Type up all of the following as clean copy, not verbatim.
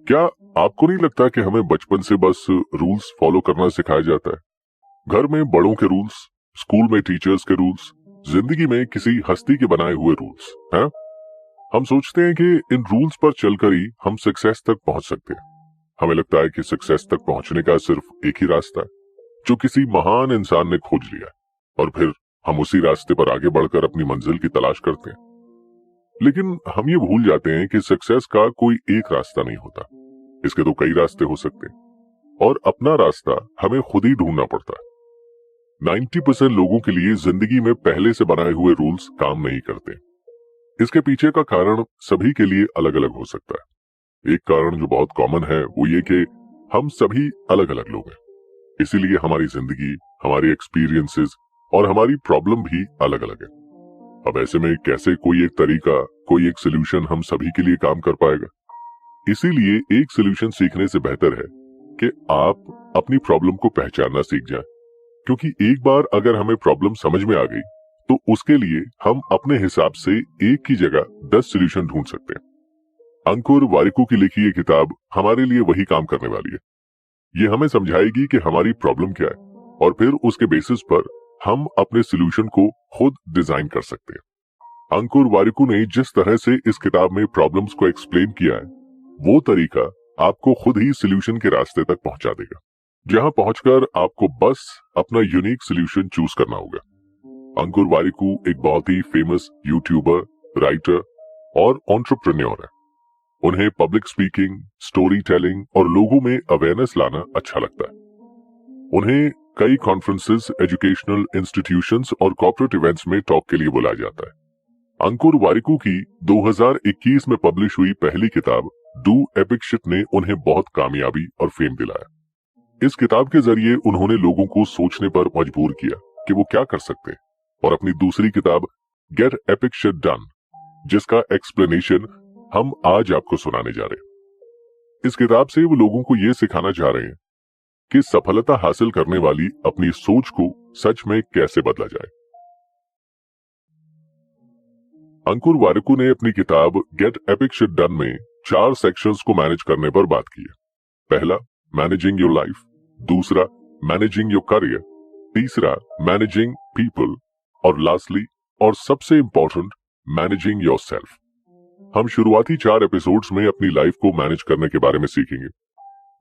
क्या आपको नहीं लगता कि हमें बचपन से बस रूल्स फॉलो करना सिखाया जाता है? घर में बड़ों के रूल्स, स्कूल में टीचर्स के रूल्स, जिंदगी में किसी हस्ती के बनाए हुए रूल्स, है ना? हम सोचते हैं कि इन रूल्स पर चलकर ही हम सक्सेस तक पहुंच सकते हैं। हमें लगता है कि सक्सेस तक पहुंचने का सिर्फ एक ही रास्ता है, जो किसी महान इंसान ने खोज लिया है, और फिर हम उसी रास्ते पर आगे बढ़कर अपनी मंजिल की तलाश करते हैं। लेकिन हम ये भूल जाते हैं कि सक्सेस का कोई एक रास्ता नहीं होता। इसके तो कई रास्ते हो सकते हैं, और अपना रास्ता हमें खुद ही ढूंढना पड़ता है। 90% लोगों के लिए जिंदगी में पहले से बनाए हुए रूल्स काम नहीं करते। इसके पीछे का कारण सभी के लिए अलग अलग हो सकता है। एक कारण जो बहुत कॉमन है वो ये कि हम सभी अलग अलग लोग हैं, इसीलिए हमारी जिंदगी, हमारे एक्सपीरियंसेस और हमारी प्रॉब्लम भी अलग अलग है। अब ऐसे में कैसे कोई एक तरीका, कोई एक सोल्यूशन हम सभी के लिए काम कर पाएगा? इसीलिए एक सोल्यूशन सीखने से बेहतर है कि आप अपनी प्रॉब्लम को पहचानना सीख जाएं, क्योंकि एक बार अगर हमें प्रॉब्लम समझ में आ गई तो उसके लिए हम अपने हिसाब से एक की जगह 10 सोल्यूशन ढूंढ सकते हैं। अंकुर वारिकू की लिखी ये किताब हमारे लिए वही काम करने वाली है। ये हमें समझाएगी कि हमारी प्रॉब्लम क्या है, और फिर उसके बेसिस पर हम अपने सोल्यूशन को खुद डिजाइन कर सकते हैं। अंकुर वारिकू ने जिस तरह से इस किताब में प्रॉब्लम्स को एक्सप्लेन किया है, वो तरीका आपको खुद ही सोल्यूशन के रास्ते तक पहुंचा देगा, जहां पहुंचकर आपको बस अपना यूनिक सोल्यूशन चूज करना होगा। अंकुर वारिकू एक बहुत ही फेमस यूट्यूबर, राइटर और एंटरप्रेन्योर है। उन्हें पब्लिक स्पीकिंग, स्टोरी टेलिंग और लोगों में अवेयरनेस लाना अच्छा लगता है। उन्हें कई कॉन्फ्रेंसेस, एजुकेशनल इंस्टीट्यूशंस और कॉर्पोरेट इवेंट्स में टॉक के लिए बुलाया जाता है। अंकुर वारिकू की 2021 में पब्लिश हुई पहली किताब डू एपिक शिट ने उन्हें बहुत कामयाबी और फेम दिलाया। इस किताब के जरिए उन्होंने लोगों को सोचने पर मजबूर किया कि वो क्या कर सकते हैं, और अपनी दूसरी किताब गेट एपिक शिट डन, जिसका एक्सप्लेनेशन हम आज आपको सुनाने जा रहे हैं। इस किताब से वो लोगों को ये सिखाना चाह रहे हैं कि सफलता हासिल करने वाली अपनी सोच को सच में कैसे बदला जाए। अंकुर वारिकू ने अपनी किताब गेट एपिक शिट डन में 4 सेक्शंस को मैनेज करने पर बात की है। पहला, मैनेजिंग योर लाइफ। दूसरा, मैनेजिंग योर करियर। तीसरा, मैनेजिंग पीपल। और लास्टली और सबसे इंपॉर्टेंट, मैनेजिंग योरसेल्फ। हम शुरुआती 4 एपिसोड्स में अपनी लाइफ को मैनेज करने के बारे में सीखेंगे।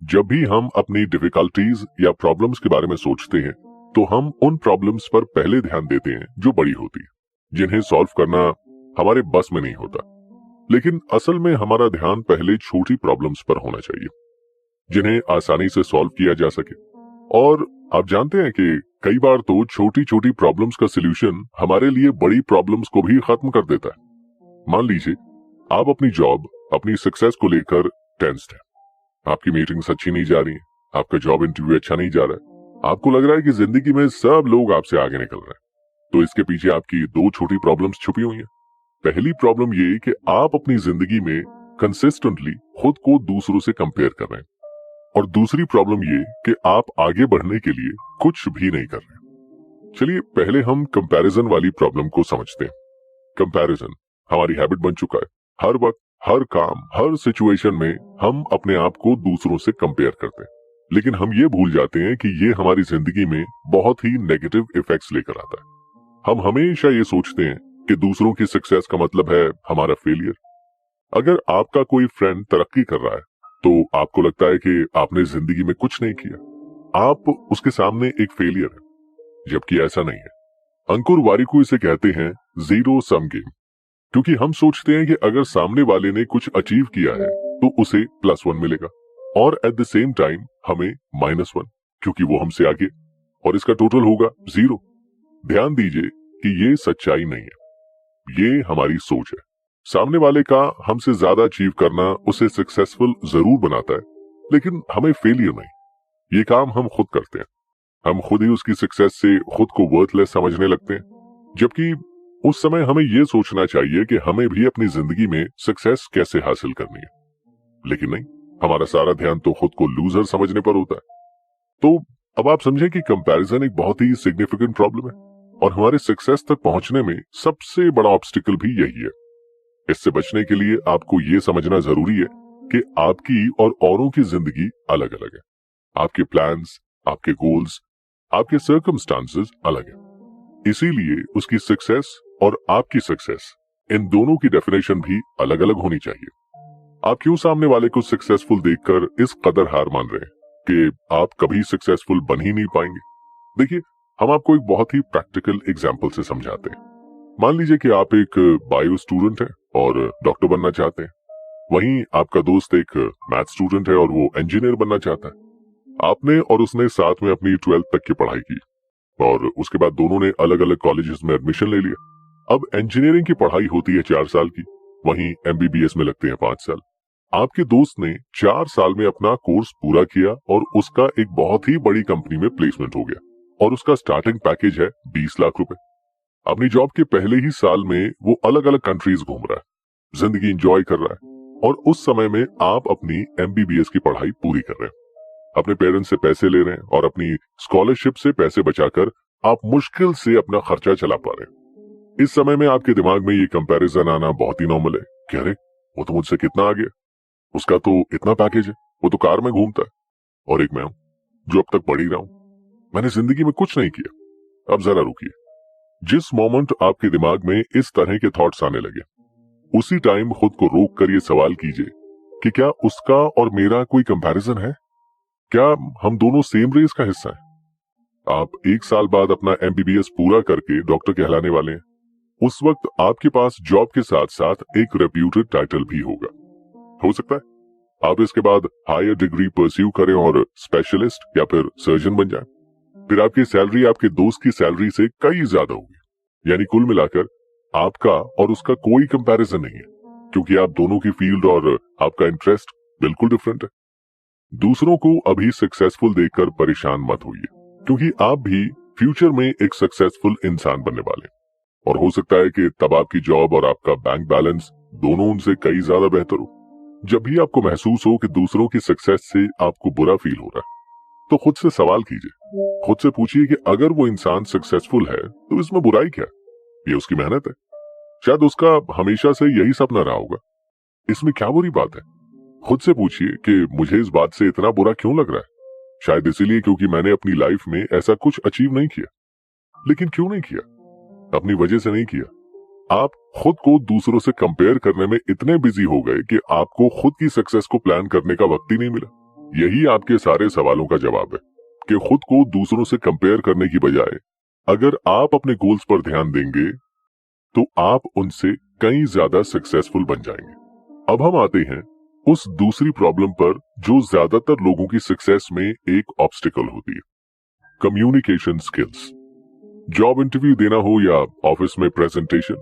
जब भी हम अपनी डिफिकल्टीज या प्रॉब्लम्स के बारे में सोचते हैं, तो हम उन प्रॉब्लम्स पर पहले ध्यान देते हैं जो बड़ी होती है, जिन्हें सॉल्व करना हमारे बस में नहीं होता। लेकिन असल में हमारा ध्यान पहले छोटी प्रॉब्लम्स पर होना चाहिए, जिन्हें आसानी से सॉल्व किया जा सके। और आप जानते हैं कि कई बार तो छोटी छोटी प्रॉब्लम्स का सोल्यूशन हमारे लिए बड़ी प्रॉब्लम्स को भी खत्म कर देता है। मान लीजिए आप अपनी जॉब, अपनी सक्सेस को लेकर टेंस्ड हैं। आपकी मीटिंग्स अच्छी नहीं जा रही हैं, आपका जॉब इंटरव्यू अच्छा नहीं जा रहा है, आपको लग रहा है कि जिंदगी में सब लोग आपसे आगे निकल रहे हैं। तो इसके पीछे आपकी 2 छोटी प्रॉब्लम्स छुपी हुई हैं। पहली प्रॉब्लम ये कि आप अपनी जिंदगी में कंसिस्टेंटली खुद को दूसरों से कंपेयर कर रहे हैं, और दूसरी प्रॉब्लम ये कि आप आगे बढ़ने के लिए कुछ भी नहीं कर रहे। चलिए पहले हम कंपैरिजन वाली प्रॉब्लम को समझते हैं। कंपैरिजन हमारी हैबिट बन चुका है। हर वक्त, हर काम, हर सिचुएशन में हम अपने आप को दूसरों से कंपेयर करते हैं, लेकिन हम ये भूल जाते हैं कि ये हमारी जिंदगी में बहुत ही नेगेटिव इफेक्ट्स लेकर आता है। हम हमेशा ये सोचते हैं कि दूसरों की सक्सेस का मतलब है हमारा फेलियर। अगर आपका कोई फ्रेंड तरक्की कर रहा है, तो आपको लगता है कि आपने जिंदगी में कुछ नहीं किया, आप उसके सामने एक फेलियर है, जबकि ऐसा नहीं है। अंकुर वारिकू इसे कहते हैं जीरो सम गेम, क्योंकि हम सोचते हैं कि अगर सामने वाले ने कुछ अचीव किया है तो उसे +1 मिलेगा, और एट द सेम टाइम हमें -1, क्योंकि वो हमसे आगे, और इसका टोटल होगा 0। ध्यान दीजिए कि ये सच्चाई नहीं है, ये हमारी सोच है। सामने वाले का हमसे ज्यादा अचीव करना उसे सक्सेसफुल जरूर बनाता है, लेकिन हमें फेलियर नहीं। ये काम हम खुद करते हैं। हम खुद ही उसकी सक्सेस से खुद को वर्थलेस समझने लगते हैं, जबकि उस समय हमें यह सोचना चाहिए कि हमें भी अपनी जिंदगी में सक्सेस कैसे हासिल करनी है। लेकिन नहीं, हमारा सारा ध्यान तो खुद को लूजर समझने पर होता है। तो अब आप समझें कि कंपैरिजन एक बहुत ही सिग्निफिकेंट प्रॉब्लम है, और हमारे सक्सेस तक पहुंचने में सबसे बड़ा ऑब्स्टिकल भी यही है। इससे बचने के लिए आपको ये समझना जरूरी है कि आपकी और औरों की जिंदगी अलग अलग है। आपके प्लान्स, आपके गोल्स, आपके सर्कमस्टांसेस अलग है। इसीलिए उसकी सक्सेस और आपकी सक्सेस, इन दोनों की डेफिनेशन भी अलग अलग होनी चाहिए। आप क्यों सामने वाले को सक्सेसफुल देखकर इस कदर हार मान रहे हैं कि आप कभी सक्सेसफुल बन ही नहीं पाएंगे? देखिए, हम आपको एक बहुत ही प्रैक्टिकल एग्जाम्पल से समझाते हैं। मान लीजिए कि आप एक बायो स्टूडेंट हैं और डॉक्टर बनना चाहते हैं। वहीं आपका दोस्त एक मैथ स्टूडेंट है और वो इंजीनियर बनना चाहता है। आपने और उसने साथ में अपनी 12th तक की पढ़ाई की और उसके बाद दोनों ने अलग अलग कॉलेजेस में एडमिशन ले लिया। अब इंजीनियरिंग की पढ़ाई होती है 4 साल की, वहीं एमबीबीएस में लगते हैं 5 साल। आपके दोस्त ने 4 साल में अपना कोर्स पूरा किया और उसका एक बहुत ही बड़ी कंपनी में प्लेसमेंट हो गया और उसका स्टार्टिंग पैकेज है 20 लाख रुपए। अपनी जॉब के पहले ही साल में वो अलग अलग कंट्रीज घूम रहा है, जिंदगी एंजॉय कर रहा है, और उस समय में आप अपनी एमबीबीएस की पढ़ाई पूरी कर रहे हैं। अपने पेरेंट्स से पैसे ले रहे हैं और अपनी स्कॉलरशिप से पैसे बचाकर आप मुश्किल से अपना खर्चा चला पा रहे हैं। इस समय में आपके दिमाग में ये कंपैरिजन आना बहुत ही नॉर्मल है कि अरे, वो तो मुझसे कितना आगे, उसका तो इतना पैकेज है, वो तो कार में घूमता है, और एक मैं हूं जो अब तक पढ़ ही रहा हूं, मैंने जिंदगी में कुछ नहीं किया। अब जरा रुकिए। जिस मोमेंट आपके दिमाग में इस तरह के थॉट्स आने लगे, उसी टाइम खुद को रोक कर ये सवाल कीजिए कि क्या उसका और मेरा कोई कंपैरिजन है? क्या हम दोनों सेम रेस का हिस्सा हैं? आप 1 साल बाद अपना एमबीबीएस पूरा करके डॉक्टर कहलाने वाले हैं। उस वक्त आपके पास जॉब के साथ साथ एक रेप्यूटेड टाइटल भी होगा। हो सकता है आप इसके बाद हायर डिग्री परस्यू करें और स्पेशलिस्ट या फिर सर्जन बन जाएं। फिर आपकी सैलरी आपके दोस्त की सैलरी से कई ज्यादा होगी। यानी कुल मिलाकर आपका और उसका कोई कंपैरिजन नहीं है, क्योंकि आप दोनों की फील्ड और आपका इंटरेस्ट बिल्कुल डिफरेंट है। दूसरों को अभी सक्सेसफुल देखकर परेशान मत होइए, क्योंकि आप भी फ्यूचर में एक सक्सेसफुल इंसान बनने वाले हैं। और हो सकता है कि तब आपकी जॉब और आपका बैंक बैलेंस दोनों उनसे कई ज्यादा बेहतर हो। जब भी आपको महसूस हो कि दूसरों की सक्सेस से आपको बुरा फील हो रहा है, तो खुद से सवाल कीजिए, खुद से पूछिए कि अगर वो इंसान सक्सेसफुल है तो इसमें बुराई क्या है? ये उसकी मेहनत है, शायद उसका हमेशा से यही सपना रहा होगा, इसमें क्या बुरी बात है? खुद से पूछिए कि मुझे इस बात से इतना बुरा क्यों लग रहा है? शायद इसीलिए क्योंकि मैंने अपनी लाइफ में ऐसा कुछ अचीव नहीं किया। लेकिन क्यों नहीं किया? अपनी वजह से नहीं किया। आप खुद को दूसरों से कंपेयर करने में इतने बिजी हो गए कि आपको खुद की सक्सेस को प्लान करने का वक्त ही नहीं मिला। यही आपके सारे सवालों का जवाब है कि खुद को दूसरों से कंपेयर करने की बजाय अगर आप अपने गोल्स पर ध्यान देंगे तो आप उनसे कई ज्यादा सक्सेसफुल बन जाएंगे। अब हम आते हैं उस दूसरी प्रॉब्लम पर जो ज्यादातर लोगों की सक्सेस में एक ऑब्स्टिकल होती है, कम्युनिकेशन स्किल्स। जॉब इंटरव्यू देना हो या ऑफिस में प्रेजेंटेशन,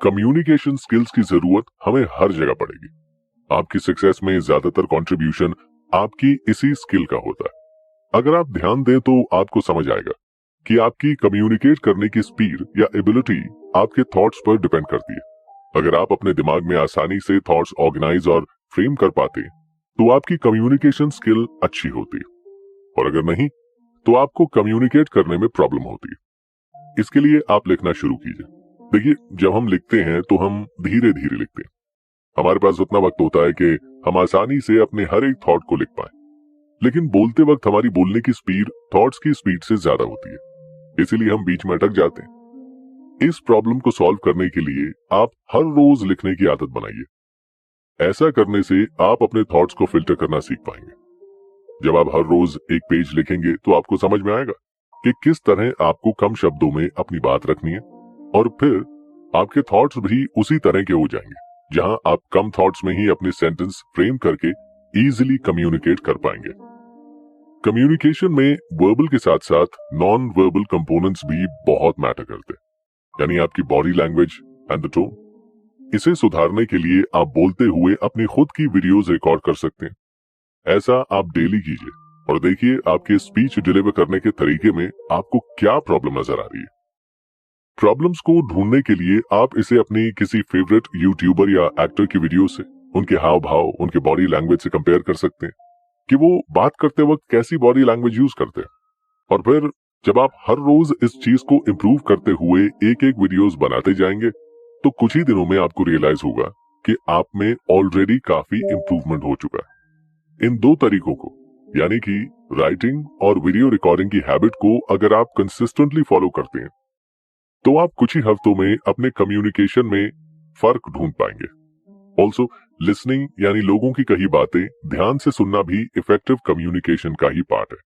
कम्युनिकेशन स्किल्स की जरूरत हमें हर जगह पड़ेगी। आपकी सक्सेस में ज्यादातर कंट्रीब्यूशन आपकी इसी स्किल का होता है। अगर आप ध्यान दें तो आपको समझ आएगा कि आपकी कम्युनिकेट करने की स्पीड या एबिलिटी आपके थॉट्स पर डिपेंड करती है। अगर आप अपने दिमाग में आसानी से थॉट्स ऑर्गेनाइज और फ्रेम कर पाते तो आपकी कम्युनिकेशन स्किल अच्छी होती है, और अगर नहीं तो आपको कम्युनिकेट करने में प्रॉब्लम होती है। इसके लिए आप लिखना शुरू कीजिए। देखिए, जब हम लिखते हैं तो हम धीरे धीरे लिखते हैं। हमारे पास उतना वक्त होता है कि हम आसानी से अपने हर एक थॉट को लिख पाए, लेकिन बोलते वक्त हमारी बोलने की स्पीड थॉट्स की स्पीड से ज्यादा होती है, इसीलिए हम बीच में अटक जाते हैं। इस प्रॉब्लम को सॉल्व करने के लिए आप हर रोज लिखने की आदत बनाइए। ऐसा करने से आप अपने थॉट्स को फिल्टर करना सीख पाएंगे। जब आप हर रोज एक पेज लिखेंगे तो आपको समझ में आएगा कि किस तरह आपको कम शब्दों में अपनी बात रखनी है, और फिर आपके थॉट्स भी उसी तरह के हो जाएंगे जहां आप कम थॉट्स में ही अपने सेंटेंस फ्रेम करके इजीली कम्युनिकेट कर पाएंगे। कम्युनिकेशन में वर्बल के साथ साथ नॉन वर्बल कंपोनेंट्स भी बहुत मैटर करते हैं, यानी आपकी body language and the tone. इसे सुधारने के लिए आप बोलते हुए अपनी खुद की वीडियोस रिकॉर्ड कर सकते हैं। ऐसा आप डेली कीजिए और देखिए आपके स्पीच डिलीवर करने के तरीके में आपको क्या प्रॉब्लम नजर आ रही है। प्रॉब्लम्स को ढूंढने के लिए आप इसे अपनी किसी फेवरेट यूट्यूबर या एक्टर की वीडियो से, उनके हाव भाव, उनके बॉडी लैंग्वेज से कंपेयर कर सकते हैं कि वो बात करते वक्त कैसी बॉडी लैंग्वेज यूज करते हैं। और फिर जब आप हर रोज इस चीज को इम्प्रूव करते हुए एक एक वीडियोस बनाते जाएंगे तो कुछ ही दिनों में आपको रियलाइज होगा कि आप में ऑलरेडी काफी इंप्रूवमेंट हो चुका है। इन दो तरीकों को, यानी कि राइटिंग और वीडियो रिकॉर्डिंग की हैबिट को अगर आप कंसिस्टेंटली फॉलो करते हैं तो आप कुछ ही हफ्तों में अपने कम्युनिकेशन में फर्क ढूंढ पाएंगे। ऑल्सो लिसनिंग यानी लोगों की कही बातें ध्यान से सुनना भी इफेक्टिव कम्युनिकेशन का ही पार्ट है।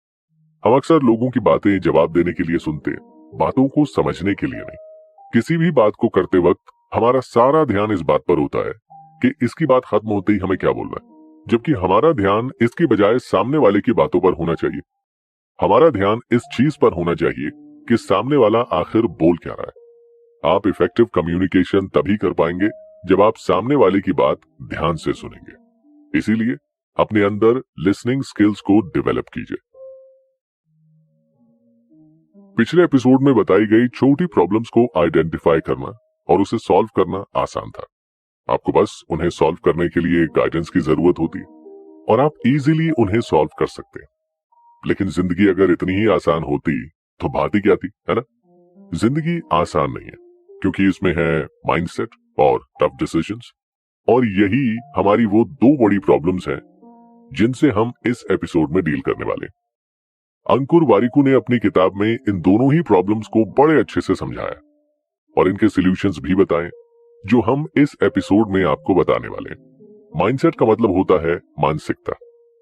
हम अक्सर लोगों की बातें जवाब देने के लिए सुनते हैं, बातों को समझने के लिए नहीं। किसी भी बात को करते वक्त हमारा सारा ध्यान इस बात पर होता है कि इसकी बात खत्म होते ही हमें क्या बोलना है, जबकि हमारा ध्यान इसकी बजाय सामने वाले की बातों पर होना चाहिए। हमारा ध्यान इस चीज पर होना चाहिए कि सामने वाला आखिर बोल क्या रहा है। आप इफेक्टिव कम्युनिकेशन तभी कर पाएंगे जब आप सामने वाले की बात ध्यान से सुनेंगे। इसीलिए अपने अंदर लिसनिंग स्किल्स को डेवलप कीजिए। पिछले एपिसोड में बताई गई छोटी प्रॉब्लम्स को आइडेंटिफाई करना और उसे सॉल्व करना आसान था। आपको बस उन्हें सॉल्व करने के लिए गाइडेंस की जरूरत होती है और आप इजीली उन्हें सॉल्व कर सकते हैं। लेकिन जिंदगी अगर इतनी ही आसान होती तो बात ही क्या थी, है ना? जिंदगी आसान नहीं है क्योंकि इसमें है माइंडसेट और टफ डिसीजंस, और यही हमारी वो दो बड़ी प्रॉब्लम्स हैं जिनसे हम इस एपिसोड में डील करने वाले हैं। अंकुर वारिकू ने अपनी किताब में इन दोनों ही प्रॉब्लम्स को बड़े अच्छे से समझाया और इनके सॉल्यूशंस भी बताए जो हम इस एपिसोड में आपको बताने वाले हैं। माइंडसेट का मतलब होता है मानसिकता।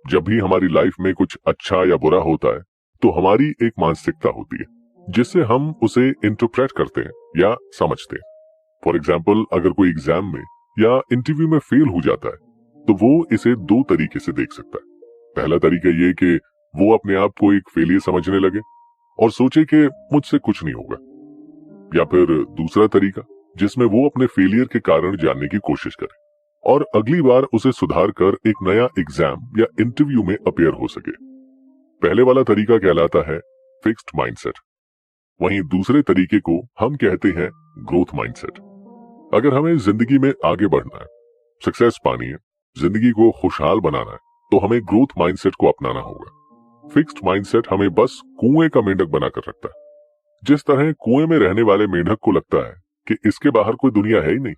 जब भी हमारी लाइफ में कुछ अच्छा या बुरा होता है तो हमारी एक मानसिकता होती है जिससे हम उसे इंटरप्रेट करते हैं या समझते हैं। फॉर एग्जाम्पल, अगर कोई एग्जाम में या इंटरव्यू में फेल हो जाता है तो वो इसे दो तरीके से देख सकता है। पहला तरीका ये कि वो अपने आप को एक फेलियर समझने लगे और सोचे कि मुझसे कुछ नहीं होगा, या फिर दूसरा तरीका जिसमें वो अपने फेलियर के कारण जानने की कोशिश करे और अगली बार उसे सुधार कर एक नया एग्जाम या इंटरव्यू में अपीयर हो सके। पहले वाला तरीका कहलाता है फिक्स्ड माइंडसेट, वहीं दूसरे तरीके को हम कहते हैं ग्रोथ माइंडसेट। अगर हमें जिंदगी में आगे बढ़ना है, सक्सेस पानी है, जिंदगी को खुशहाल बनाना है, तो हमें ग्रोथ माइंडसेट को अपनाना होगा। फिक्स्ड माइंडसेट हमें बस कुएं का मेंढक बनाकर रखता है। जिस तरह कुएं में रहने वाले मेंढक को लगता है कि इसके बाहर कोई दुनिया है ही नहीं,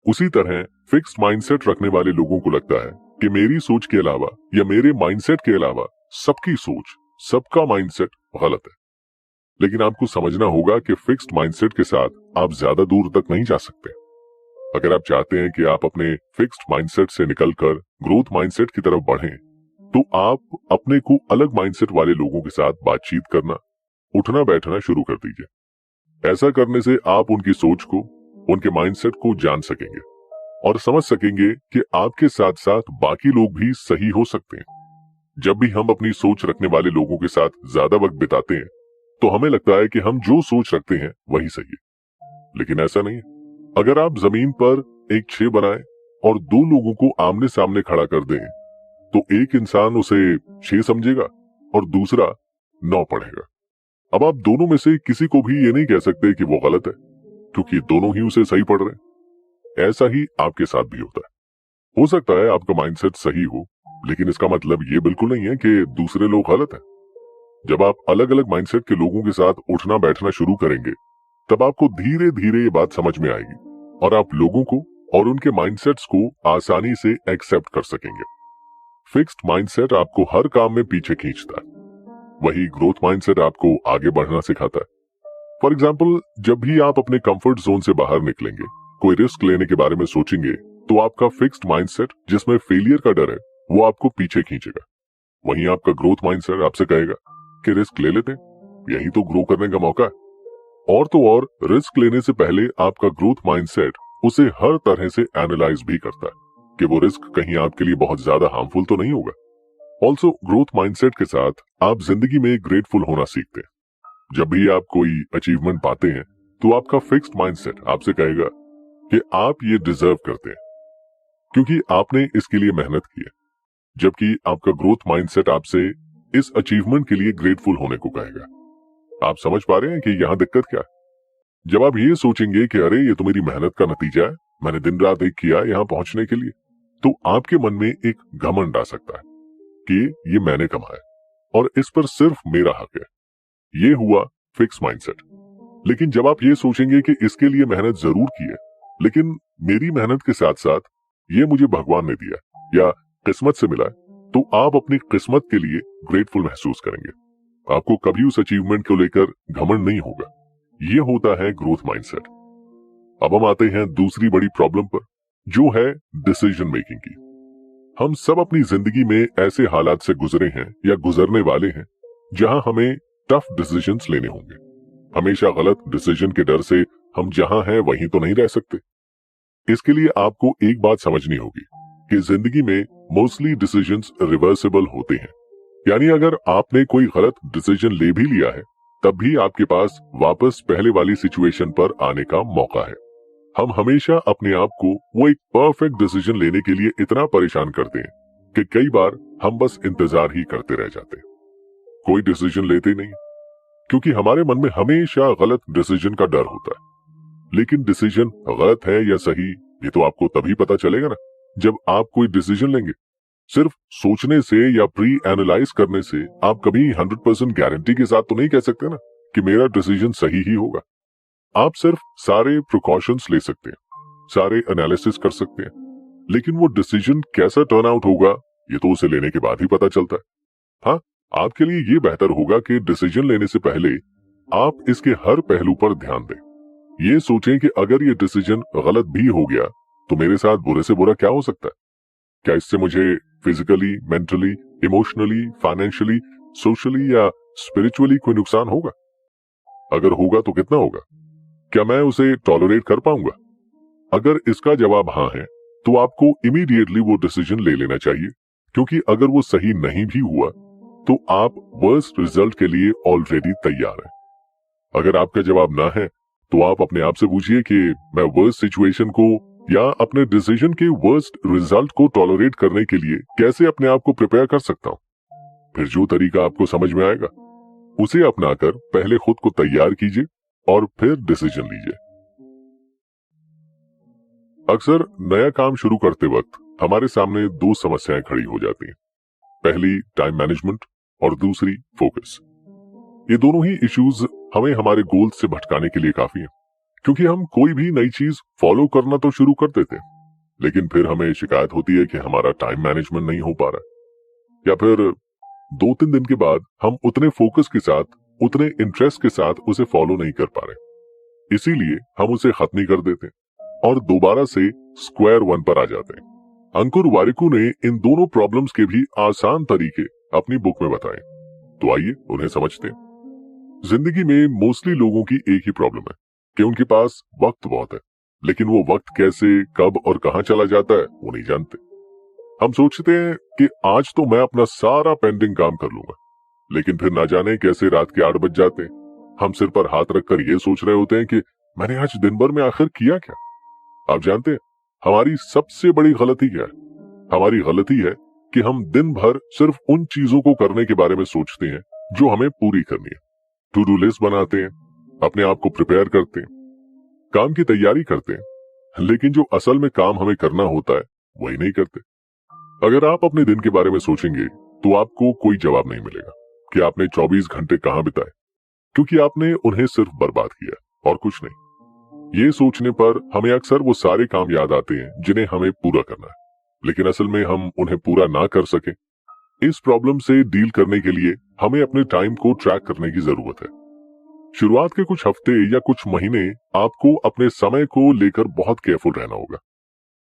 उसी तरह फिक्स्ड माइंडसेट रखने वाले लोगों को लगता है कि मेरी सोच के अलावा या मेरे माइंडसेट के अलावा सबकी सोच, सबका माइंडसेट गलत है। लेकिन आपको समझना होगा कि फिक्स्ड माइंडसेट के साथ आप ज्यादा दूर तक नहीं जा सकते। अगर आप चाहते हैं कि आप अपने फिक्स्ड माइंडसेट से निकलकर ग्रोथ माइंडसेट की तरफ बढ़ें, तो आप अपने को अलग माइंडसेट वाले लोगों के साथ बातचीत करना, उठना बैठना शुरू कर दीजिए। ऐसा करने से आप उनकी सोच को, उनके माइंडसेट को जान सकेंगे और समझ सकेंगे कि आपके साथ साथ बाकी लोग भी सही हो सकते हैं। जब भी हम अपनी सोच रखने वाले लोगों के साथ ज्यादा वक्त बिताते हैं तो हमें लगता है कि हम जो सोच रखते हैं वही सही है, लेकिन ऐसा नहीं है। अगर आप जमीन पर एक 6 बनाएं और दो लोगों को आमने सामने खड़ा कर दें तो एक इंसान उसे 6 समझेगा और दूसरा 9 पढ़ेगा। अब आप दोनों में से किसी को भी ये नहीं कह सकते कि वो गलत है क्योंकि दोनों ही उसे सही पढ़ रहे हैं। ऐसा ही आपके साथ भी होता है। हो सकता है आपका माइंडसेट सही हो, लेकिन इसका मतलब ये बिल्कुल नहीं है कि दूसरे लोग गलत हैं। जब आप अलग अलग माइंडसेट के लोगों के साथ उठना बैठना शुरू करेंगे तब आपको धीरे धीरे ये बात समझ में आएगी और आप लोगों को और उनके माइंडसेट्स को आसानी से एक्सेप्ट कर सकेंगे। फिक्स्ड माइंडसेट आपको हर काम में पीछे खींचता है, वही ग्रोथ माइंडसेट आपको आगे बढ़ना सिखाता है। फॉर एग्जाम्पल, जब भी आप अपने कंफर्ट जोन से बाहर निकलेंगे, कोई रिस्क लेने के बारे में सोचेंगे, तो आपका फिक्स्ड माइंडसेट जिसमें फेलियर का डर है वो आपको पीछे खींचेगा। वहीं आपका ग्रोथ माइंडसेट आपसे कहेगा कि रिस्क ले लेते हैं, यही तो ग्रो करने का मौका है। और तो और रिस्क लेने से पहले आपका ग्रोथ माइंडसेट उसे हर तरह से एनालाइज भी करता है कि वो रिस्क कहीं आपके लिए बहुत ज्यादा हार्मफुल तो नहीं होगा। ऑल्सो ग्रोथ माइंडसेट के साथ आप जिंदगी में ग्रेटफुल होना सीखते हैं। जब भी आप कोई अचीवमेंट पाते हैं तो आपका फिक्स्ड माइंडसेट आपसे कहेगा कि आप ये डिजर्व करते हैं क्योंकि आपने इसके लिए मेहनत की है, जबकि आपका ग्रोथ माइंडसेट आपसे इस अचीवमेंट के लिए ग्रेटफुल होने को कहेगा। आप समझ पा रहे हैं कि यहाँ दिक्कत क्या है? जब आप ये सोचेंगे कि अरे ये तो मेरी मेहनत का नतीजा है, मैंने दिन रात एक किया यहाँ पहुंचने के लिए, तो आपके मन में एक घमंड आ सकता है कि ये मैंने कमाया और इस पर सिर्फ मेरा हक है। ये हुआ फिक्स माइंडसेट। लेकिन जब आप ये सोचेंगे कि इसके लिए मेहनत जरूर की है, लेकिन मेरी मेहनत के साथ साथ ये मुझे भगवान ने दिया है या किस्मत से मिला है, तो आप अपनी किस्मत के लिए ग्रेटफुल महसूस करेंगे। आपको कभी उस अचीवमेंट को लेकर घमंड नहीं होगा। ये होता है ग्रोथ माइंडसेट। अब हम आते हैं दूसरी बड़ी प्रॉब्लम पर, जो है डिसीजन मेकिंग की। हम सब अपनी जिंदगी में ऐसे हालात से गुजरे हैं या गुजरने वाले हैं जहां हमें टफ डिसीजंस लेने होंगे। हमेशा गलत डिसीजन के डर से हम जहां हैं वहीं तो नहीं रह सकते। इसके लिए आपको एक बात समझनी होगी कि जिंदगी में मोस्टली डिसीजंस रिवर्सिबल होते हैं। यानी अगर आपने कोई गलत डिसीजन ले भी लिया है, तब भी आपके पास वापस पहले वाली सिचुएशन पर आने का मौका है। हम हमेशा अपने आप को वो एक परफेक्ट डिसीजन लेने के लिए इतना परेशान करते हैं कि कई बार हम बस इंतजार ही करते रह जाते हैं, कोई डिसीजन लेते नहीं, क्योंकि हमारे मन में हमेशा गलत डिसीजन का डर होता है। लेकिन डिसीजन गलत है या सही, ये तो आपको तभी पता चलेगा ना जब आप कोई डिसीजन लेंगे। सिर्फ सोचने से या प्री एनालाइज करने से आप कभी 100% गारंटी के साथ तो नहीं कह सकते ना कि मेरा डिसीजन सही ही होगा। आप सिर्फ सारे प्रिकॉशंस ले सकते हैं, सारे एनालिसिस कर सकते हैं, लेकिन वो डिसीजन कैसा टर्न आउट होगा ये तो उसे लेने के बाद ही पता चलता है। हाँ, आपके लिए ये बेहतर होगा कि डिसीजन लेने से पहले आप इसके हर पहलू पर ध्यान दें। ये सोचें कि अगर ये डिसीजन गलत भी हो गया तो मेरे साथ बुरे से बुरा क्या हो सकता है। क्या इससे मुझे physically, mentally, emotionally, financially, socially या स्पिरिचुअली कोई नुकसान होगा? अगर होगा तो कितना होगा? क्या मैं उसे टॉलरेट कर पाऊंगा? अगर इसका जवाब हाँ है तो आपको इमीडिएटली वो डिसीजन ले लेना चाहिए, क्योंकि अगर वो सही नहीं भी हुआ तो आप वर्स्ट रिजल्ट के लिए ऑलरेडी तैयार हैं। अगर आपका जवाब ना है तो आप अपने आप से पूछिए कि मैं वर्स्ट सिचुएशन को या अपने डिसीजन के वर्स्ट रिजल्ट को टॉलरेट करने के लिए कैसे अपने आप को प्रिपेयर कर सकता हूं। फिर जो तरीका आपको समझ में आएगा उसे अपनाकर पहले खुद को तैयार कीजिए और फिर डिसीजन लीजिए। अक्सर नया काम शुरू करते वक्त हमारे सामने दो समस्याएं खड़ी हो जाती हैं। पहली टाइम मैनेजमेंट और दूसरी फोकस। ये दोनों ही इश्यूज हमें हमारे गोल से भटकाने के लिए काफी हैं, क्योंकि हम कोई भी नई चीज फॉलो करना तो शुरू कर देते हैं, लेकिन फिर हमें शिकायत होती है कि हमारा टाइम मैनेजमेंट नहीं हो पा रहा है, या फिर 2-3 दिन के बाद हम उतने फोकस के साथ, उतने इंटरेस्ट के साथ उसे फॉलो नहीं कर पा रहे। इसीलिए हम उसे खत्म नहीं कर देते और दोबारा से स्क्वायर वन पर आ जाते हैं। अंकुर वारिकू ने इन दोनों प्रॉब्लम्स के भी आसान तरीके अपनी बुक में बताए, तो आइए उन्हें समझते हैं। जिंदगी में मोस्टली लोगों की एक ही प्रॉब्लम है कि उनके पास वक्त बहुत है, लेकिन वो वक्त कैसे, कब और कहां चला जाता है वो नहीं जानते। हम सोचते हैं कि आज तो मैं अपना सारा पेंडिंग काम कर लूंगा, लेकिन फिर ना जाने कैसे रात के 8 बज जाते हैं। हम सिर पर हाथ रखकर ये सोच रहे होते हैं कि मैंने आज दिन भर में आखिर किया क्या। आप जानते हैं हमारी सबसे बड़ी गलती क्या है? हमारी गलती है कि हम दिन भर सिर्फ उन चीजों को करने के बारे में सोचते हैं जो हमें पूरी करनी है। टू डू लिस्ट बनाते हैं, अपने आप को प्रिपेयर करते हैं, काम की तैयारी करते हैं, लेकिन जो असल में काम हमें करना होता है वही नहीं करते। अगर आप अपने दिन के बारे में सोचेंगे तो आपको कोई जवाब नहीं मिलेगा कि आपने 24 घंटे कहां बिताए, क्योंकि आपने उन्हें सिर्फ बर्बाद किया और कुछ नहीं। ये सोचने पर हमें अक्सर वो सारे काम याद आते हैं जिन्हें हमें पूरा करना है, लेकिन असल में हम उन्हें पूरा ना कर सके। इस प्रॉब्लम से डील करने के लिए हमें अपने टाइम को ट्रैक करने की जरूरत है। शुरुआत के कुछ हफ्ते या कुछ महीने आपको अपने समय को लेकर बहुत केयरफुल रहना होगा।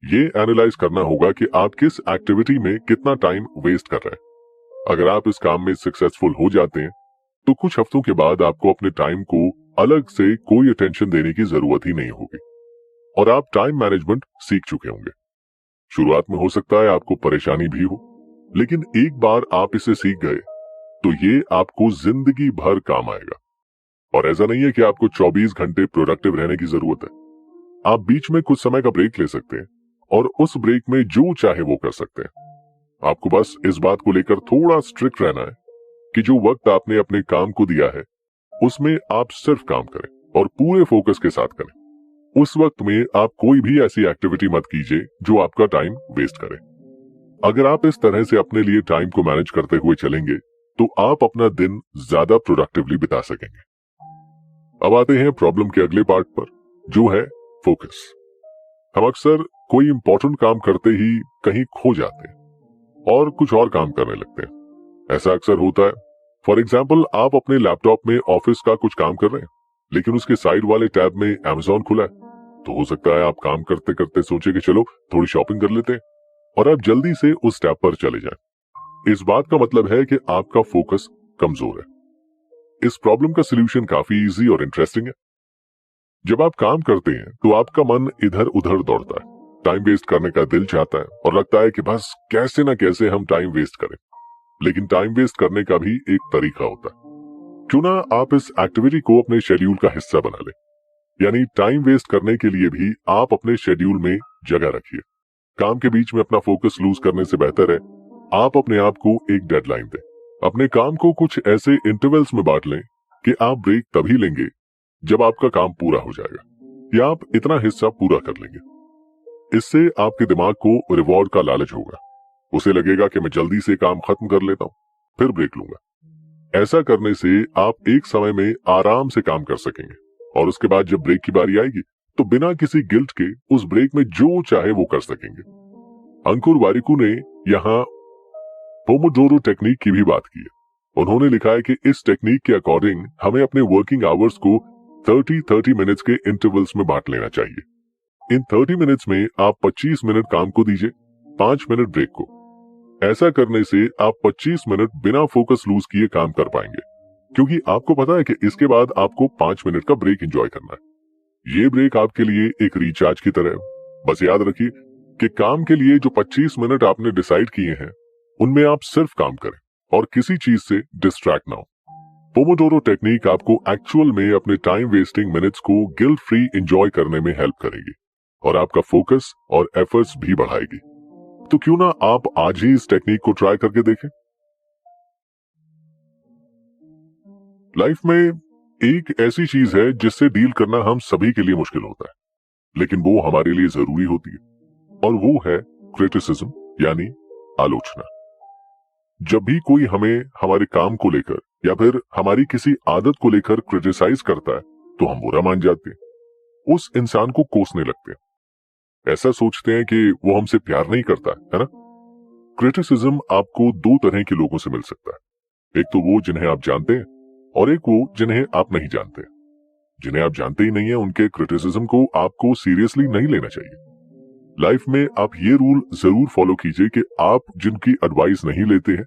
ये एनालाइज करना होगा कि आप किस एक्टिविटी में कितना टाइम वेस्ट कर रहे हैं। अगर आप इस काम में सक्सेसफुल हो जाते हैं तो कुछ हफ्तों के बाद आपको अपने टाइम को अलग से कोई अटेंशन देने की जरूरत ही नहीं होगी और आप टाइम मैनेजमेंट सीख चुके होंगे। शुरुआत में हो सकता है आपको परेशानी भी हो, लेकिन एक बार आप इसे सीख गए तो ये आपको जिंदगी भर काम आएगा। और ऐसा नहीं है कि आपको 24 घंटे प्रोडक्टिव रहने की जरूरत है। आप बीच में कुछ समय का ब्रेक ले सकते हैं और उस ब्रेक में जो चाहे वो कर सकते हैं। आपको बस इस बात को लेकर थोड़ा स्ट्रिक्ट रहना है कि जो वक्त आपने अपने काम को दिया है उसमें आप सिर्फ काम करें और पूरे फोकस के साथ करें। उस वक्त में आप कोई भी ऐसी एक्टिविटी मत कीजिए जो आपका टाइम वेस्ट करे। अगर आप इस तरह से अपने लिए टाइम को मैनेज करते हुए चलेंगे तो आप अपना दिन ज्यादा प्रोडक्टिवली बिता सकेंगे। अब आते हैं प्रॉब्लम के अगले पार्ट पर, जो है फोकस। हम अक्सर कोई इंपॉर्टेंट काम करते ही कहीं खो जाते हैं और कुछ और काम करने लगते हैं। ऐसा अक्सर होता है। फॉर एग्जाम्पल, आप अपने लैपटॉप में ऑफिस का कुछ काम कर रहे हैं, लेकिन उसके साइड वाले टैब में Amazon खुला है। तो हो सकता है आप काम करते करते सोचे कि चलो थोड़ी शॉपिंग कर लेते हैं, और आप जल्दी से उस टैब पर चले जाएं। इस बात का मतलब है कि आपका फोकस कमजोर है। इस प्रॉब्लम का सोल्यूशन काफी इजी और इंटरेस्टिंग है। जब आप काम करते हैं तो आपका मन इधर उधर दौड़ता है, टाइम वेस्ट करने का दिल चाहता है और लगता है कि बस कैसे ना कैसे हम टाइम वेस्ट करें। लेकिन टाइम वेस्ट करने का भी एक तरीका होता है। क्यों ना आप इस एक्टिविटी को अपने शेड्यूल का हिस्सा बना लें। यानी टाइम वेस्ट करने के लिए भी आप अपने शेड्यूल में जगह रखिए। काम के बीच में अपना फोकस लूज करने से बेहतर है आप अपने आप को एक डेडलाइन दें। अपने काम को कुछ ऐसे इंटरवल्स में बांट लें कि आप ब्रेक तभी लेंगे जब आपका काम पूरा हो जाएगा, या आप इतना हिस्सा पूरा कर लेंगे। इससे आपके दिमाग को रिवॉर्ड का लालच होगा। उसे लगेगा कि मैं जल्दी से काम खत्म कर लेता हूं, फिर ब्रेक लूंगा। ऐसा करने से आप एक समय में आराम से काम कर सकेंगे, और उसके बाद जब ब्रेक की बारी आएगी तो बिना किसी गिल्ट के उस ब्रेक में जो चाहे वो कर सकेंगे। अंकुर वारिकू ने यहाँ पोमोडोरो टेक्निक की भी बात की है। उन्होंने लिखा है कि इस टेक्निक के अकॉर्डिंग हमें अपने वर्किंग आवर्स को 30 मिनट्स के इंटरवल्स में बांट लेना चाहिए। इन 30 मिनट्स में आप 25 मिनट काम को दीजिए, 5 मिनट ब्रेक को। ऐसा करने से आप 25 मिनट बिना फोकस लूज किए काम कर पाएंगे, क्योंकि आपको पता है कि इसके बाद आपको 5 मिनट का ब्रेक एंजॉय करना है। ये ब्रेक आपके लिए एक रिचार्ज की तरह है। बस याद रखिए कि काम के लिए जो 25 मिनट आपने डिसाइड किए हैं उनमें आप सिर्फ काम करें और किसी चीज से डिस्ट्रैक्ट ना हो। पोमोडोरो टेक्निक आपको एक्चुअल में अपने टाइम वेस्टिंग मिनट्स को गिल्ट फ्री एंजॉय करने में हेल्प करेगी और आपका फोकस और एफर्ट्स भी बढ़ाएगी। तो क्यों ना आप आज ही इस टेक्निक को ट्राई करके देखें। लाइफ में एक ऐसी चीज है जिससे डील करना हम सभी के लिए मुश्किल होता है, लेकिन वो हमारे लिए जरूरी होती है, और वो है क्रिटिसिज्म, यानी आलोचना। जब भी कोई हमें हमारे काम को लेकर या फिर हमारी किसी आदत को लेकर क्रिटिसाइज करता है तो हम बुरा मान जाते हैं, उस इंसान को कोसने लगते हैं। ऐसा सोचते हैं कि वो हमसे प्यार नहीं करता है ना। क्रिटिसिज्म आपको दो तरह के लोगों से मिल सकता है। एक तो वो जिन्हें आप जानते हैं, और एक वो जिन्हें आप नहीं जानते। जिन्हें आप जानते ही नहीं है उनके क्रिटिसिज्म को आपको सीरियसली नहीं लेना चाहिए। लाइफ में आप ये रूल जरूर फॉलो कीजिए कि आप जिनकी एडवाइस नहीं लेते हैं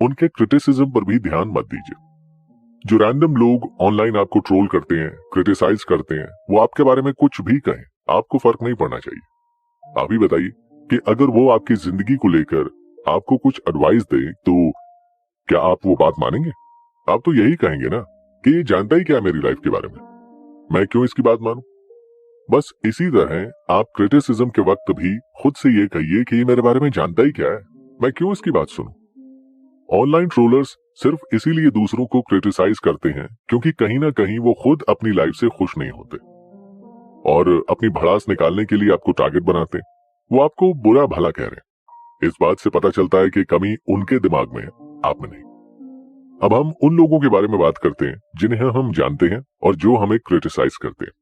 उनके क्रिटिसिज्म पर भी ध्यान मत दीजिए। जो रैंडम लोग ऑनलाइन आपको ट्रोल करते हैं, क्रिटिसाइज करते हैं, वो आपके बारे में कुछ भी कहें, आपको फर्क नहीं पड़ना चाहिए। आप ही बताइए कि अगर वो आपकी जिंदगी को लेकर आपको कुछ एडवाइस दे तो क्या आप वो बात मानेंगे? आप तो यही कहेंगे ना कि ये जानता ही क्या है मेरी लाइफ के बारे में, मैं क्यों इसकी बात मानूं। बस इसी तरह आप क्रिटिसिज्म के वक्त भी खुद से ये कहिए कि ये मेरे बारे में जानता ही क्या है, मैं क्यों इसकी बात सुनूं। ऑनलाइन ट्रोलर्स सिर्फ इसीलिए दूसरों को क्रिटिसाइज करते हैं क्योंकि कहीं ना कहीं वो खुद अपनी लाइफ से खुश नहीं होते और अपनी भड़ास निकालने के लिए आपको टारगेट बनाते हैं। वो आपको बुरा भला कह रहे हैं। इस बात से पता चलता है कि कमी उनके दिमाग में है, आप में नहीं। अब हम उन लोगों के बारे में बात करते हैं जिन्हें हम जानते हैं और जो हमें क्रिटिसाइज करते हैं।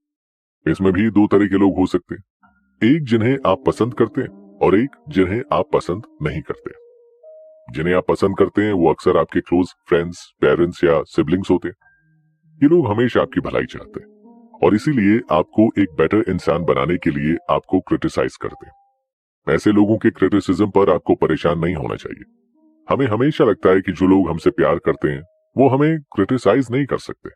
इसमें भी दो तरह के लोग हो सकते हैं, एक जिन्हें आप पसंद करते हैं और एक जिन्हें आप पसंद नहीं करते। जिन्हें आप पसंद करते हैं वो अक्सर आपके क्लोज फ्रेंड्स, पेरेंट्स या सिबलिंग्स होते हैं। ये लोग हमेशा आपकी भलाई चाहते हैं और इसीलिए आपको एक बेटर इंसान बनाने के लिए आपको क्रिटिसाइज करते हैं। ऐसे लोगों के क्रिटिसिज्म पर आपको परेशान नहीं होना चाहिए। हमें हमेशा लगता है कि जो लोग हमसे प्यार करते हैं वो हमें क्रिटिसाइज नहीं कर सकते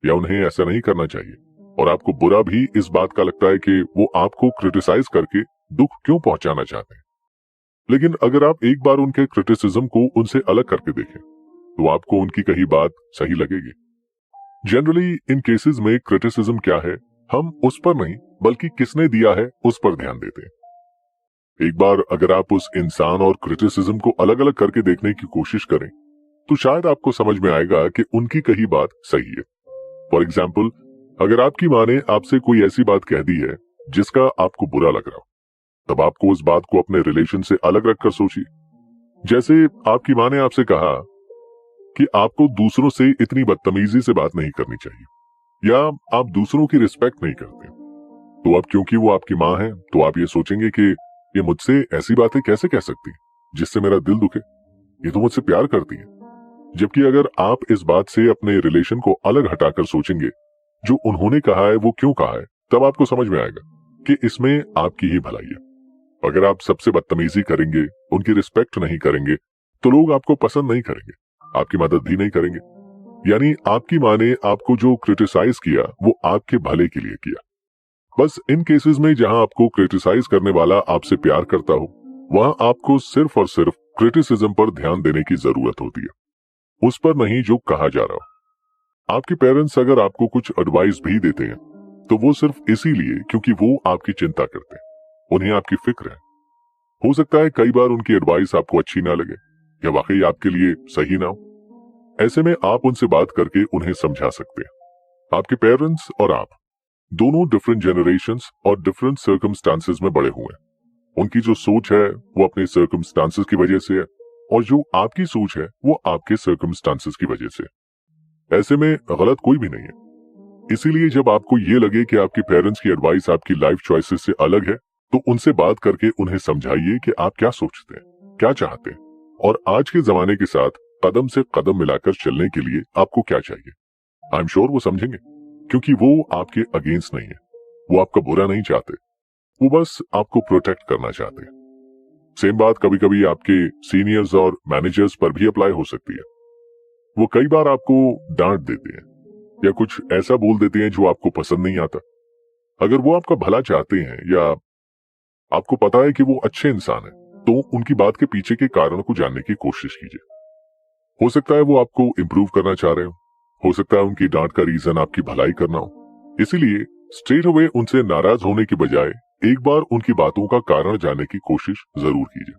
या उन्हें ऐसा नहीं करना चाहिए, और आपको बुरा भी इस बात का लगता है कि वो आपको क्रिटिसाइज करके दुख क्यों पहुंचाना चाहते हैं। लेकिन अगर आप एक बार उनके क्रिटिसिज्म को उनसे अलग करके देखें तो आपको उनकी कही बात सही लगेगी। जनरली इन केसेस में क्रिटिसिज्म क्या है हम उस पर नहीं बल्कि किसने दिया है उस पर ध्यान देते हैं। एक बार अगर आप उस इंसान और क्रिटिसिज्म को अलग अलग करके देखने की कोशिश करें तो शायद आपको समझ में आएगा कि उनकी कही बात सही है। फॉर एग्जाम्पल, अगर आपकी माँ ने आपसे कोई ऐसी बात कह दी है जिसका आपको बुरा लग रहा हो, तब आपको उस बात को अपने रिलेशन से अलग रखकर सोचिए। जैसे आपकी माँ ने आपसे कहा कि आपको दूसरों से इतनी बदतमीजी से बात नहीं करनी चाहिए, या आप दूसरों की रिस्पेक्ट नहीं करते, तो अब क्योंकि वो आपकी माँ है तो आप ये सोचेंगे कि ये मुझसे ऐसी बातें कैसे कह सकती है जिससे मेरा दिल दुखे, ये तो मुझसे प्यार करती है। जबकि अगर आप इस बात से अपने रिलेशन को अलग हटाकर सोचेंगे, जो उन्होंने कहा है वो क्यों कहा है, तब आपको समझ में आएगा कि इसमें आपकी ही भलाई है। अगर आप सबसे बदतमीजी करेंगे, उनकी रिस्पेक्ट नहीं करेंगे, तो लोग आपको पसंद नहीं करेंगे, आपकी मदद भी नहीं करेंगे। यानी आपकी माँ ने आपको जो क्रिटिसाइज किया वो आपके भले के लिए किया। बस इन केसेस में जहां आपको क्रिटिसाइज करने वाला आपसे प्यार करता हो, वहां आपको सिर्फ और सिर्फ क्रिटिसिज्म पर ध्यान देने की जरूरत होती है, उस पर नहीं जो कहा जा रहा हो। आपके पेरेंट्स अगर आपको कुछ एडवाइस भी देते हैं तो वो सिर्फ इसीलिए क्योंकि वो आपकी चिंता करते हैं, उन्हें आपकी फिक्र है। हो सकता है कई बार उनकी एडवाइस आपको अच्छी ना लगे या वाकई आपके लिए सही ना हो। ऐसे में आप उनसे बात करके उन्हें समझा सकते हैं। आपके पेरेंट्स और आप दोनों डिफरेंट जनरेशंस और डिफरेंट सर्कमस्टांसेस में बड़े हुए हैं। उनकी जो सोच है वो अपने सर्कमस्टांसेस की वजह से है और जो आपकी सोच है वो आपके सर्कमस्टांसेस की वजह से। ऐसे में गलत कोई भी नहीं है। इसीलिए जब आपको ये लगे कि आपके पेरेंट्स की एडवाइस आपकी लाइफ चॉइसेस से अलग है, तो उनसे बात करके उन्हें समझाइए कि आप क्या सोचते हैं, क्या चाहते हैं और आज के जमाने के साथ कदम से कदम मिलाकर चलने के लिए आपको क्या चाहिए। आई एम श्योर वो समझेंगे, क्योंकि वो आपके अगेंस्ट नहीं है, वो आपका बुरा नहीं चाहते, वो बस आपको प्रोटेक्ट करना चाहते हैं। सेम बात कभी कभी आपके सीनियर्स और मैनेजर्स पर भी अप्लाई हो सकती है। वो कई बार आपको डांट देते हैं या कुछ ऐसा बोल देते हैं जो आपको पसंद नहीं आता। अगर वो आपका भला चाहते हैं या आपको पता है कि वो अच्छे इंसान है, तो उनकी बात के पीछे के कारण को जानने की कोशिश कीजिए। हो सकता है वो आपको इम्प्रूव करना चाह रहे हो सकता है उनकी डांट का रीजन आपकी भलाई करना हो। इसीलिए स्ट्रेट अवे उनसे नाराज होने की बजाय एक बार उनकी बातों का कारण जानने की कोशिश जरूर कीजिए।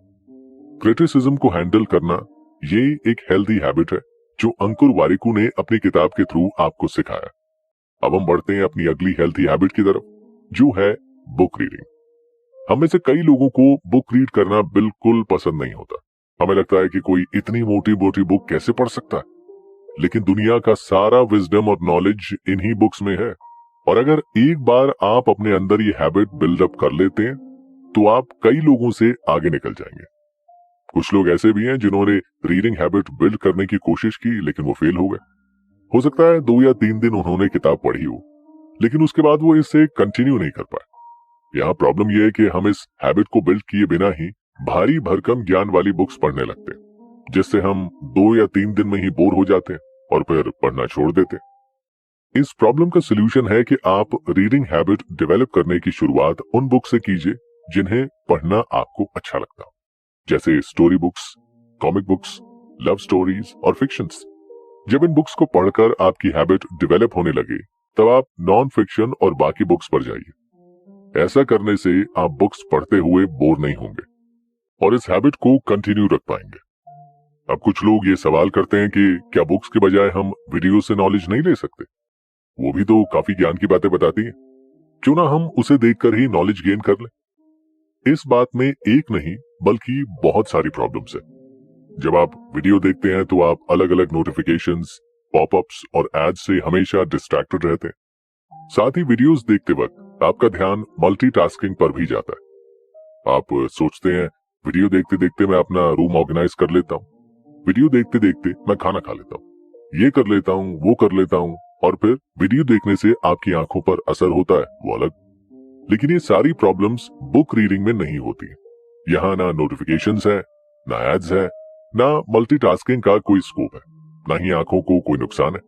क्रिटिसिज्म को हैंडल करना ये एक हेल्दी हैबिट है जो अंकुर वारिकू ने अपनी किताब के थ्रू आपको सिखाया। अब हम बढ़ते हैं अपनी अगली हेल्थी हैबिट की तरफ, जो है बुक रीडिंग। हम में से कई लोगों को बुक रीड करना बिल्कुल पसंद नहीं होता। हमें लगता है कि कोई इतनी मोटी मोटी बुक कैसे पढ़ सकता है, लेकिन दुनिया का सारा विजडम और नॉलेज इन्हीं बुक्स में है। और अगर एक बार आप अपने अंदर ये हैबिट बिल्डअप कर लेते हैं तो आप कई लोगों से आगे निकल जाएंगे। कुछ लोग ऐसे भी हैं जिन्होंने रीडिंग हैबिट बिल्ड करने की कोशिश की लेकिन वो फेल हो गए। हो सकता है 2 या 3 दिन उन्होंने किताब पढ़ी हो, लेकिन उसके बाद वो इसे कंटिन्यू नहीं कर पाए। यहाँ प्रॉब्लम यह है कि हम इस हैबिट को बिल्ड किए बिना ही भारी भरकम ज्ञान वाली बुक्स पढ़ने लगते हैं, जिससे हम 2 या 3 दिन में ही बोर हो जाते हैं और फिर पढ़ना छोड़ देते हैं। इस प्रॉब्लम का सोल्यूशन है कि आप रीडिंग हैबिट डेवलप करने की शुरुआत उन बुक से कीजिए जिन्हें पढ़ना आपको अच्छा लगता हो, जैसे story books, comic books, love stories और फिक्शंस। जब इन बुक्स को पढ़कर आपकी हैबिट डेवलप होने लगे, तब आप नॉन फिक्शन और बाकी बुक्स पर जाइए। ऐसा करने से आप बुक्स पढ़ते हुए बोर नहीं होंगे और इस हैबिट को कंटिन्यू रख पाएंगे। अब कुछ लोग ये सवाल करते हैं कि क्या बुक्स के बजाय हम वीडियो से नॉलेज नहीं ले सकते? वो भी तो काफी ज्ञान की बातें बताती हैं, क्यों ना हम उसे देखकर ही नॉलेज गेन कर लें। इस बात में एक नहीं बल्कि बहुत सारी प्रॉब्लम्स है। जब आप वीडियो देखते हैं तो आप अलग अलग नोटिफिकेशंस, पॉपअप्स और एड्स से हमेशा डिस्ट्रैक्टेड रहते हैं। साथ ही वीडियोस देखते वक्त आपका ध्यान मल्टीटास्किंग पर भी जाता है। आप सोचते हैं वीडियो देखते देखते मैं अपना रूम ऑर्गेनाइज कर लेता हूँ, वीडियो देखते देखते मैं खाना खा लेता हूँ, ये कर लेता हूँ, वो कर लेता हूँ, और फिर वीडियो देखने से आपकी आंखों पर असर होता है वो अलग। लेकिन ये सारी प्रॉब्लम्स बुक रीडिंग में नहीं होती। यहाँ ना नोटिफिकेशंस है, ना एड्स है, ना मल्टीटास्किंग का कोई स्कोप है, ना ही आंखों को कोई नुकसान है।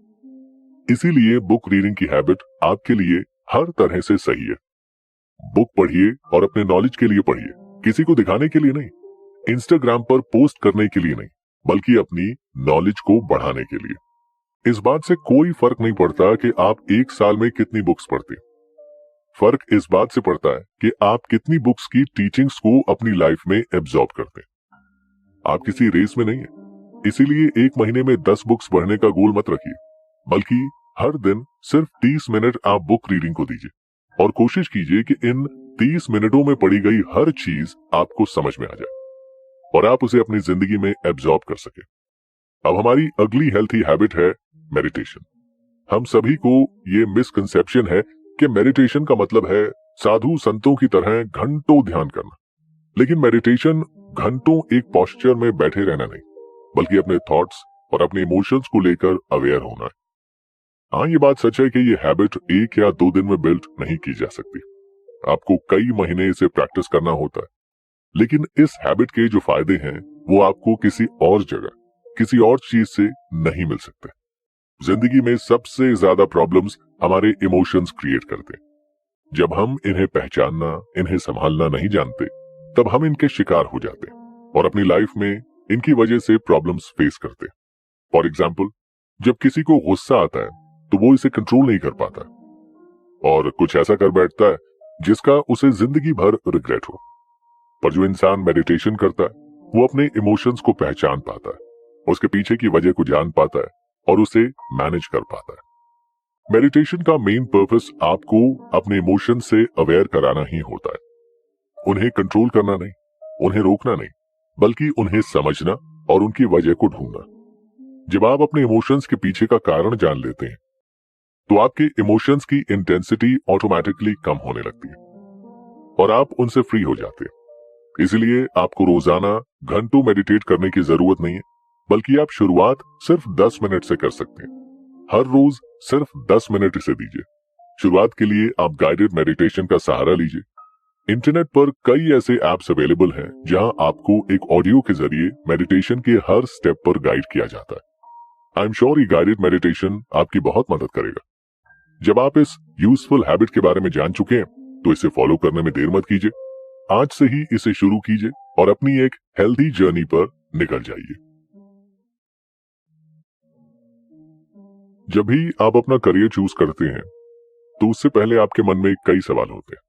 इसीलिए बुक रीडिंग की हैबिट आपके लिए हर तरह से सही है। बुक पढ़िए और अपने नॉलेज के लिए पढ़िए, किसी को दिखाने के लिए नहीं, इंस्टाग्राम पर पोस्ट करने के लिए नहीं, बल्कि अपनी नॉलेज को बढ़ाने के लिए। इस बात से कोई फर्क नहीं पड़ता कि आप एक साल में कितनी बुक्स पढ़ते हैं। फर्क इस बात से पड़ता है कि आप कितनी बुक्स की टीचिंग्स को अपनी लाइफ में एब्जॉर्ब करते हैं। आप किसी रेस में नहीं है, इसीलिए एक महीने में 10 बुक्स पढ़ने का गोल मत रखिए, बल्कि हर दिन सिर्फ 30 मिनट आप बुक रीडिंग को दीजिए और कोशिश कीजिए कि इन 30 मिनटों में पढ़ी गई हर चीज आपको समझ में आ जाए और आप उसे अपनी जिंदगी में एब्जॉर्ब कर सके। अब हमारी अगली हेल्थी हैबिट है मेडिटेशन। हम सभी को ये मिसकंसेप्शन है कि मेडिटेशन का मतलब है साधु संतों की तरह घंटों ध्यान करना। लेकिन मेडिटेशन घंटों एक पोस्चर में बैठे रहना नहीं, बल्कि अपने थॉट्स और अपने इमोशंस को लेकर अवेयर होना है। हाँ, ये बात सच है कि ये हैबिट 1 या 2 दिन में बिल्ड नहीं की जा सकती। आपको कई महीने इसे प्रैक्टिस करना होता है। लेकिन इस हैबिट के जो फायदे हैं वो आपको किसी और जगह, किसी और चीज से नहीं मिल सकते। जिंदगी में सबसे ज्यादा प्रॉब्लम्स हमारे इमोशंस क्रिएट करते हैं। जब हम इन्हें पहचानना, इन्हें संभालना नहीं जानते, तब हम इनके शिकार हो जाते हैं और अपनी लाइफ में इनकी वजह से प्रॉब्लम्स फेस करते हैं। फॉर एग्जाम्पल, जब किसी को गुस्सा आता है तो वो इसे कंट्रोल नहीं कर पाता और कुछ ऐसा कर बैठता है जिसका उसे जिंदगी भर रिग्रेट हो। पर जो इंसान मेडिटेशन करता है वो अपने इमोशंस को पहचान पाता है, उसके पीछे की वजह को जान पाता है और उसे मैनेज कर पाता है। मेडिटेशन का मेन पर्पस आपको अपने इमोशन से अवेयर कराना ही होता है। उन्हें कंट्रोल करना नहीं, उन्हें रोकना नहीं, बल्कि उन्हें समझना और उनकी वजह को ढूंढना। जब आप अपने इमोशंस के पीछे का कारण जान लेते हैं तो आपके इमोशंस की इंटेंसिटी ऑटोमेटिकली कम होने लगती है और आप उनसे फ्री हो जाते हैं। इसलिए आपको रोजाना घंटों मेडिटेट करने की जरूरत नहीं है, बल्कि आप शुरुआत सिर्फ 10 मिनट से कर सकते हैं। हर रोज सिर्फ 10 मिनट इसे दीजिए। शुरुआत के लिए आप गाइडेड मेडिटेशन का सहारा लीजिए। इंटरनेट पर कई ऐसे एप्स अवेलेबल हैं जहां आपको एक ऑडियो के जरिए मेडिटेशन के हर स्टेप पर गाइड किया जाता है। आई एम श्योर ये गाइडेड मेडिटेशन आपकी बहुत मदद करेगा। जब आप इस यूजफुल हैबिट के बारे में जान चुके हैं तो इसे फॉलो करने में देर मत कीजिए। आज से ही इसे शुरू कीजिए और अपनी एक हेल्दी जर्नी पर निकल जाइए। जब भी आप अपना करियर चूज करते हैं तो उससे पहले आपके मन में कई सवाल होते हैं,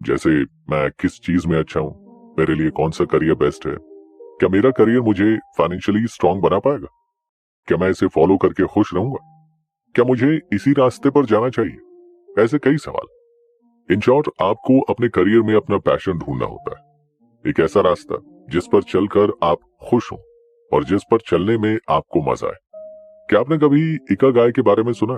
जैसे मैं किस चीज में अच्छा हूं, मेरे लिए कौन सा करियर बेस्ट है, क्या मेरा करियर मुझे फाइनेंशियली स्ट्रांग बना पाएगा, क्या मैं इसे फॉलो करके खुश रहूंगा, क्या मुझे इसी रास्ते पर जाना चाहिए। ऐसे कई सवाल। इन शॉर्ट, आपको अपने करियर में अपना पैशन ढूंढना होता है, एक ऐसा रास्ता जिस पर चलकर आप खुश हो और जिस पर चलने में आपको मजा आए। क्या आपने कभी इकिगाई के बारे में सुना?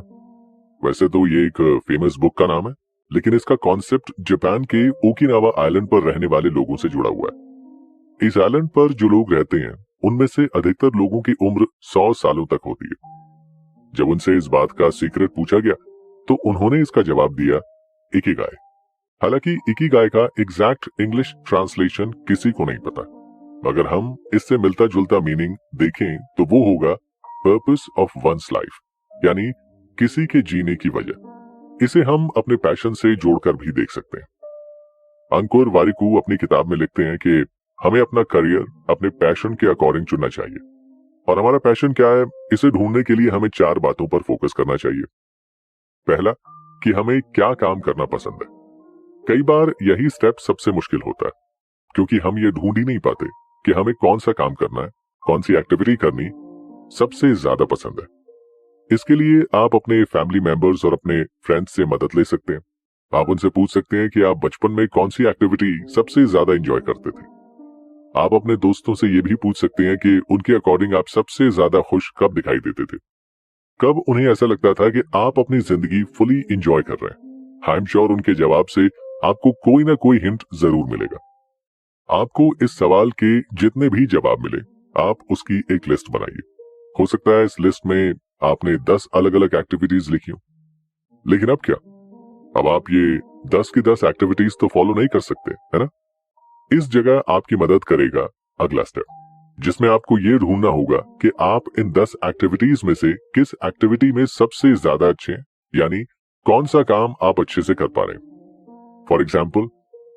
वैसे तो ये एक फेमस बुक का नाम है, लेकिन इसका कॉन्सेप्ट जापान के ओकिनावा आइलैंड पर रहने वाले लोगों से जुड़ा हुआ है। इस आइलैंड पर जो लोग रहते हैं उनमें से अधिकतर लोगों की उम्र 100 सालों तक होती है। जब उनसे इस बात का सीक्रेट पूछा गया तो उन्होंने इसका जवाब दिया, इकिगाई। हालांकि इकिगाई का एग्जैक्ट इंग्लिश ट्रांसलेशन किसी को नहीं पता। अगर हम इससे मिलता जुलता मीनिंग देखें तो वो होगा पर्पस ऑफ वंस लाइफ, यानी किसी के जीने की वजह। इसे हम अपने पैशन से जोड़कर भी देख सकते हैं। अंकुर वारिकू अपनी किताब में लिखते हैं कि हमें अपना करियर अपने पैशन के अकॉर्डिंग चुनना चाहिए। और हमारा पैशन क्या है, इसे ढूंढने के लिए हमें 4 बातों पर फोकस करना चाहिए। पहला, कि हमें क्या काम करना पसंद है। कई बार यही स्टेप सबसे मुश्किल होता है, क्योंकि हम ये ढूंढ ही नहीं पाते कि हमें कौन सा काम करना है, कौन सी एक्टिविटी करनी सबसे ज्यादा पसंद है। इसके लिए आप अपने फैमिली मेंबर्स और अपने फ्रेंड्स से मदद ले सकते हैं। आप उनसे पूछ सकते हैं कि आप बचपन में कौन सी एक्टिविटी सबसे ज्यादा एंजॉय करते थे। आप अपने दोस्तों से ये भी पूछ सकते हैं कि उनके अकॉर्डिंग आप सबसे ज्यादा खुश कब दिखाई देते थे, कब उन्हें ऐसा लगता था कि आप अपनी जिंदगी फुली एंजॉय कर रहे हैं। आई एम श्योर उनके जवाब से आपको कोई ना कोई हिंट जरूर मिलेगा। आपको इस सवाल के जितने भी जवाब मिले, आप उसकी एक लिस्ट बनाइए। हो सकता है इस लिस्ट में आपने 10 अलग अलग एक्टिविटीज लिखी हो, लेकिन अब क्या, अब आप ये 10 की 10 एक्टिविटीज तो फॉलो नहीं कर सकते, है ना। इस जगह आपकी मदद करेगा अगला स्टेप, जिसमें आपको ये ढूंढना होगा कि आप इन 10 एक्टिविटीज में से किस एक्टिविटी में सबसे ज्यादा अच्छे हैं, यानी कौन सा काम आप अच्छे से कर पा रहे हैं। फॉर एग्जाम्पल,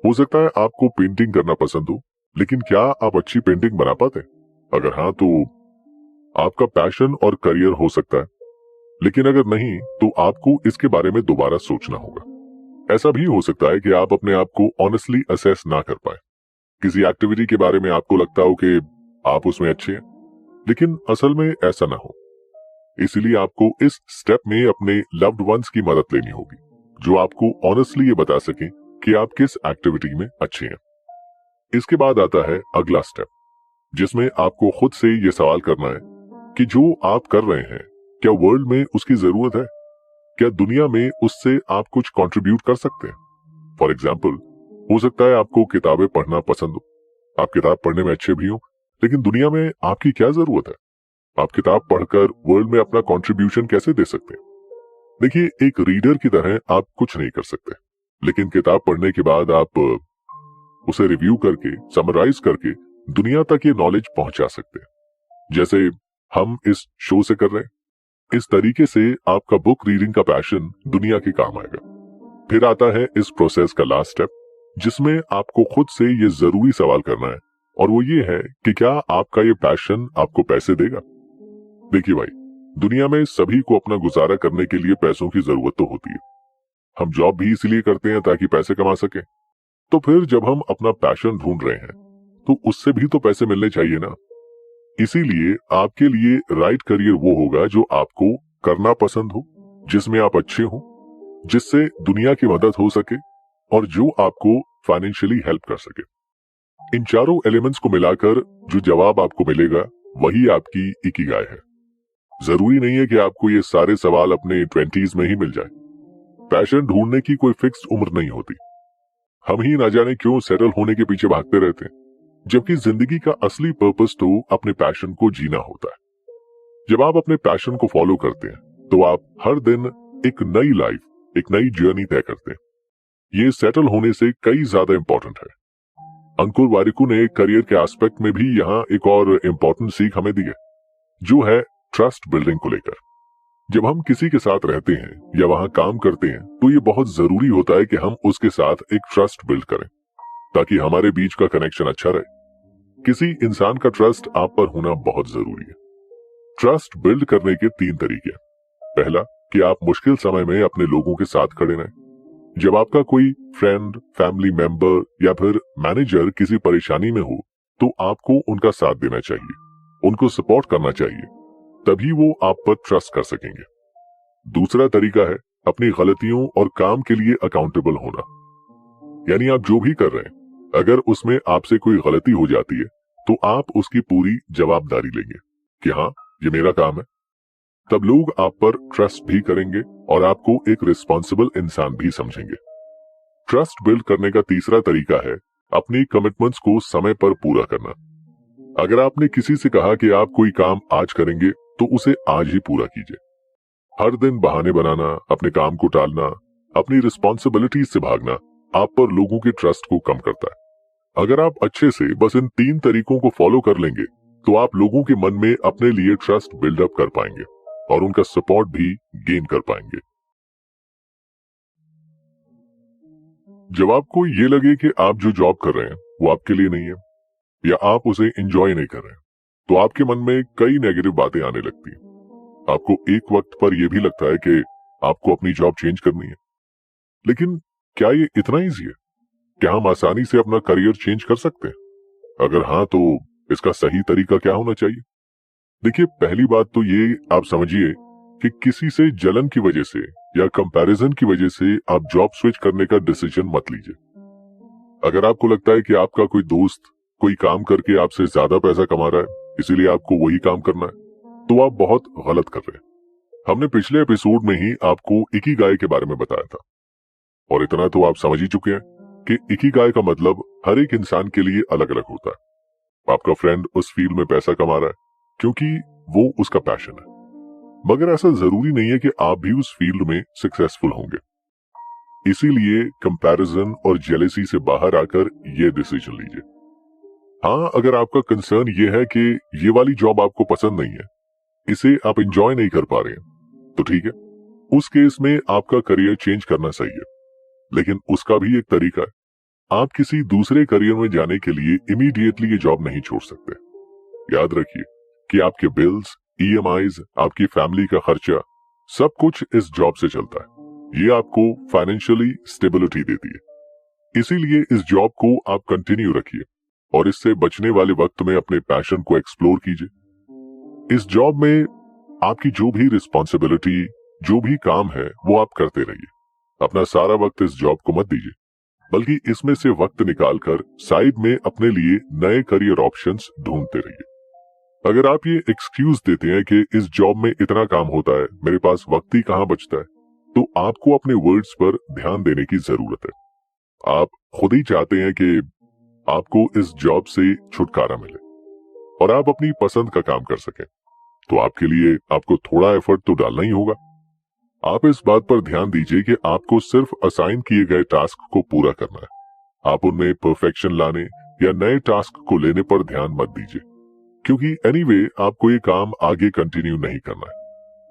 हो सकता है आपको पेंटिंग करना पसंद हो, लेकिन क्या आप अच्छी पेंटिंग बना पाते हैं? अगर हाँ, तो आपका पैशन और करियर हो सकता है, लेकिन अगर नहीं तो आपको इसके बारे में दोबारा सोचना होगा। ऐसा भी हो सकता है कि आप अपने आप को ऑनेस्टली असेस ना कर पाए। किसी एक्टिविटी के बारे में आपको लगता हो कि आप उसमें अच्छे हैं, लेकिन असल में ऐसा ना हो। इसीलिए आपको इस स्टेप में अपने लव्ड वंस की मदद लेनी होगी, जो आपको ऑनेस्टली ये बता सकें कि आप किस एक्टिविटी में अच्छे हैं। इसके बाद आता है अगला स्टेप, जिसमें आपको खुद से ये सवाल करना है कि जो आप कर रहे हैं, क्या वर्ल्ड में उसकी जरूरत है? क्या दुनिया में उससे आप कुछ कंट्रीब्यूट कर सकते हैं? फॉर एग्जाम्पल, हो सकता है आपको किताबें पढ़ना पसंद हो, आप किताब पढ़ने में अच्छे भी हो, लेकिन दुनिया में आपकी क्या जरूरत है? आप किताब पढ़कर वर्ल्ड में अपना कंट्रीब्यूशन कैसे दे सकते हैं? देखिए, एक रीडर की तरह आप कुछ नहीं कर सकते, लेकिन किताब पढ़ने के बाद आप उसे रिव्यू करके, समराइज करके दुनिया तक ये नॉलेज पहुंचा सकते हैं, जैसे हम इस शो से कर रहे हैं। इस तरीके से आपका बुक रीडिंग का पैशन दुनिया के काम आएगा। फिर आता है इस प्रोसेस का लास्ट स्टेप, जिसमें आपको खुद से ये जरूरी सवाल करना है, और वो ये है कि क्या आपका ये पैशन आपको पैसे देगा? देखिए भाई, दुनिया में सभी को अपना गुजारा करने के लिए पैसों की जरूरत तो होती है। हम जॉब भी इसलिए करते हैं ताकि पैसे कमा सके। तो फिर जब हम अपना पैशन ढूंढ रहे हैं, तो उससे भी तो पैसे मिलने चाहिए ना। इसीलिए आपके लिए राइट करियर वो होगा जो आपको करना पसंद हो, जिसमें आप अच्छे हो, जिससे दुनिया की मदद हो सके, और जो आपको फाइनेंशियली हेल्प कर सके। इन चारों एलिमेंट्स को मिलाकर जो जवाब आपको मिलेगा, वही आपकी इकिगाई है। जरूरी नहीं है कि आपको ये सारे सवाल अपने 20s में ही मिल जाए। पैशन ढूंढने की कोई फिक्स उम्र नहीं होती। हम ही ना जाने क्यों सेटल होने के पीछे भागते रहते हैं, जबकि जिंदगी का असली पर्पस तो अपने पैशन को जीना होता है। जब आप अपने पैशन को फॉलो करते हैं, तो आप हर दिन एक नई लाइफ, एक नई जर्नी तय करते हैं। ये सेटल होने से कई ज्यादा इंपॉर्टेंट है। अंकुर वारिकू ने करियर के एस्पेक्ट में भी यहाँ एक और इम्पोर्टेंट सीख हमें दी है, जो है ट्रस्ट बिल्डिंग को लेकर। जब हम किसी के साथ रहते हैं या वहां काम करते हैं, तो ये बहुत जरूरी होता है कि हम उसके साथ एक ट्रस्ट बिल्ड करें, ताकि हमारे बीच का कनेक्शन अच्छा रहे। किसी इंसान का ट्रस्ट आप पर होना बहुत जरूरी है। ट्रस्ट बिल्ड करने के 3 तरीके हैं। पहला, कि आप मुश्किल समय में अपने लोगों के साथ खड़े रहें। जब आपका कोई फ्रेंड, फैमिली मेंबर या फिर मैनेजर किसी परेशानी में हो, तो आपको उनका साथ देना चाहिए, उनको सपोर्ट करना चाहिए, तभी वो आप पर ट्रस्ट कर सकेंगे। दूसरा तरीका है अपनी गलतियों और काम के लिए अकाउंटेबल होना। यानी आप जो भी कर रहे हैं, अगर उसमें आपसे कोई गलती हो जाती है, तो आप उसकी पूरी जवाबदारी लेंगे कि हाँ, ये मेरा काम है। तब लोग आप पर ट्रस्ट भी करेंगे और आपको एक रिस्पॉन्सिबल इंसान भी समझेंगे। ट्रस्ट बिल्ड करने का तीसरा तरीका है अपनी कमिटमेंट्स को समय पर पूरा करना। अगर आपने किसी से कहा कि आप कोई काम आज करेंगे, तो उसे आज ही पूरा कीजिए। हर दिन बहाने बनाना, अपने काम को टालना, अपनी रिस्पॉन्सिबिलिटीज से भागना आप पर लोगों के ट्रस्ट को कम करता है। अगर आप अच्छे से बस इन 3 तरीकों को फॉलो कर लेंगे, तो आप लोगों के मन में अपने लिए ट्रस्ट बिल्डअप कर पाएंगे और उनका सपोर्ट भी गेन कर पाएंगे। जब आपको ये लगे कि आप जो जॉब कर रहे हैं वो आपके लिए नहीं है, या आप उसे एंजॉय नहीं कर रहे हैं, तो आपके मन में कई नेगेटिव बातें आने लगती हैं। आपको एक वक्त पर यह भी लगता है कि आपको अपनी जॉब चेंज करनी है। लेकिन क्या ये इतना इजी है? क्या हम आसानी से अपना करियर चेंज कर सकते हैं? अगर हाँ, तो इसका सही तरीका क्या होना चाहिए? देखिए, पहली बात तो ये आप समझिए कि किसी से जलन की वजह से या कंपैरिजन की वजह से आप जॉब स्विच करने का डिसीजन मत लीजिए। अगर आपको लगता है कि आपका कोई दोस्त कोई काम करके आपसे ज्यादा पैसा कमा रहा है, इसीलिए आपको वही काम करना है, तो आप बहुत गलत कर रहे हैं। हमने पिछले एपिसोड में ही आपको इकिगाई के बारे में बताया था, और इतना तो आप समझ ही चुके हैं कि इकिगाई का मतलब हर एक इंसान के लिए अलग अलग होता है। आपका फ्रेंड उस फील्ड में पैसा कमा रहा है क्योंकि वो उसका पैशन है, मगर ऐसा जरूरी नहीं है कि आप भी उस फील्ड में सक्सेसफुल होंगे। इसीलिए कंपैरिजन और जेलेसी से बाहर आकर ये डिसीजन लीजिए। हाँ, अगर आपका कंसर्न ये है कि ये वाली जॉब आपको पसंद नहीं है, इसे आप एंजॉय नहीं कर पा रहे हैं, तो ठीक है, उस केस में आपका करियर चेंज करना सही है। लेकिन उसका भी एक तरीका है। आप किसी दूसरे करियर में जाने के लिए इमीडिएटली ये जॉब नहीं छोड़ सकते। याद रखिए कि आपके बिल्स, ईएमआईज, आपकी फैमिली का खर्चा, सब कुछ इस जॉब से चलता है। ये आपको फाइनेंशियली स्टेबिलिटी देती है। इसीलिए इस जॉब को आप कंटिन्यू रखिए और इससे बचने वाले वक्त में अपने पैशन को एक्सप्लोर कीजिए। इस जॉब में आपकी जो भी रिस्पॉन्सिबिलिटी, जो भी काम है, वो आप करते रहिए। अपना सारा वक्त इस जॉब को मत दीजिए, बल्कि इसमें से वक्त निकालकर साइड में अपने लिए नए करियर ऑप्शंस ढूंढते रहिए। अगर आप ये एक्सक्यूज देते हैं कि इस जॉब में इतना काम होता है, मेरे पास वक्त ही कहां बचता है, तो आपको अपने वर्ड्स पर ध्यान देने की जरूरत है। आप खुद ही चाहते हैं कि आपको इस जॉब से छुटकारा मिले और आप अपनी पसंद का काम कर सकें, तो आपके लिए आपको थोड़ा एफर्ट तो डालना ही होगा। आप इस बात पर ध्यान दीजिए कि आपको सिर्फ असाइन किए गए टास्क को पूरा करना है। आप उनमें परफेक्शन लाने या नए टास्क को लेने पर ध्यान मत दीजिए, क्योंकि एनीवे आपको ये काम आगे कंटिन्यू नहीं करना है।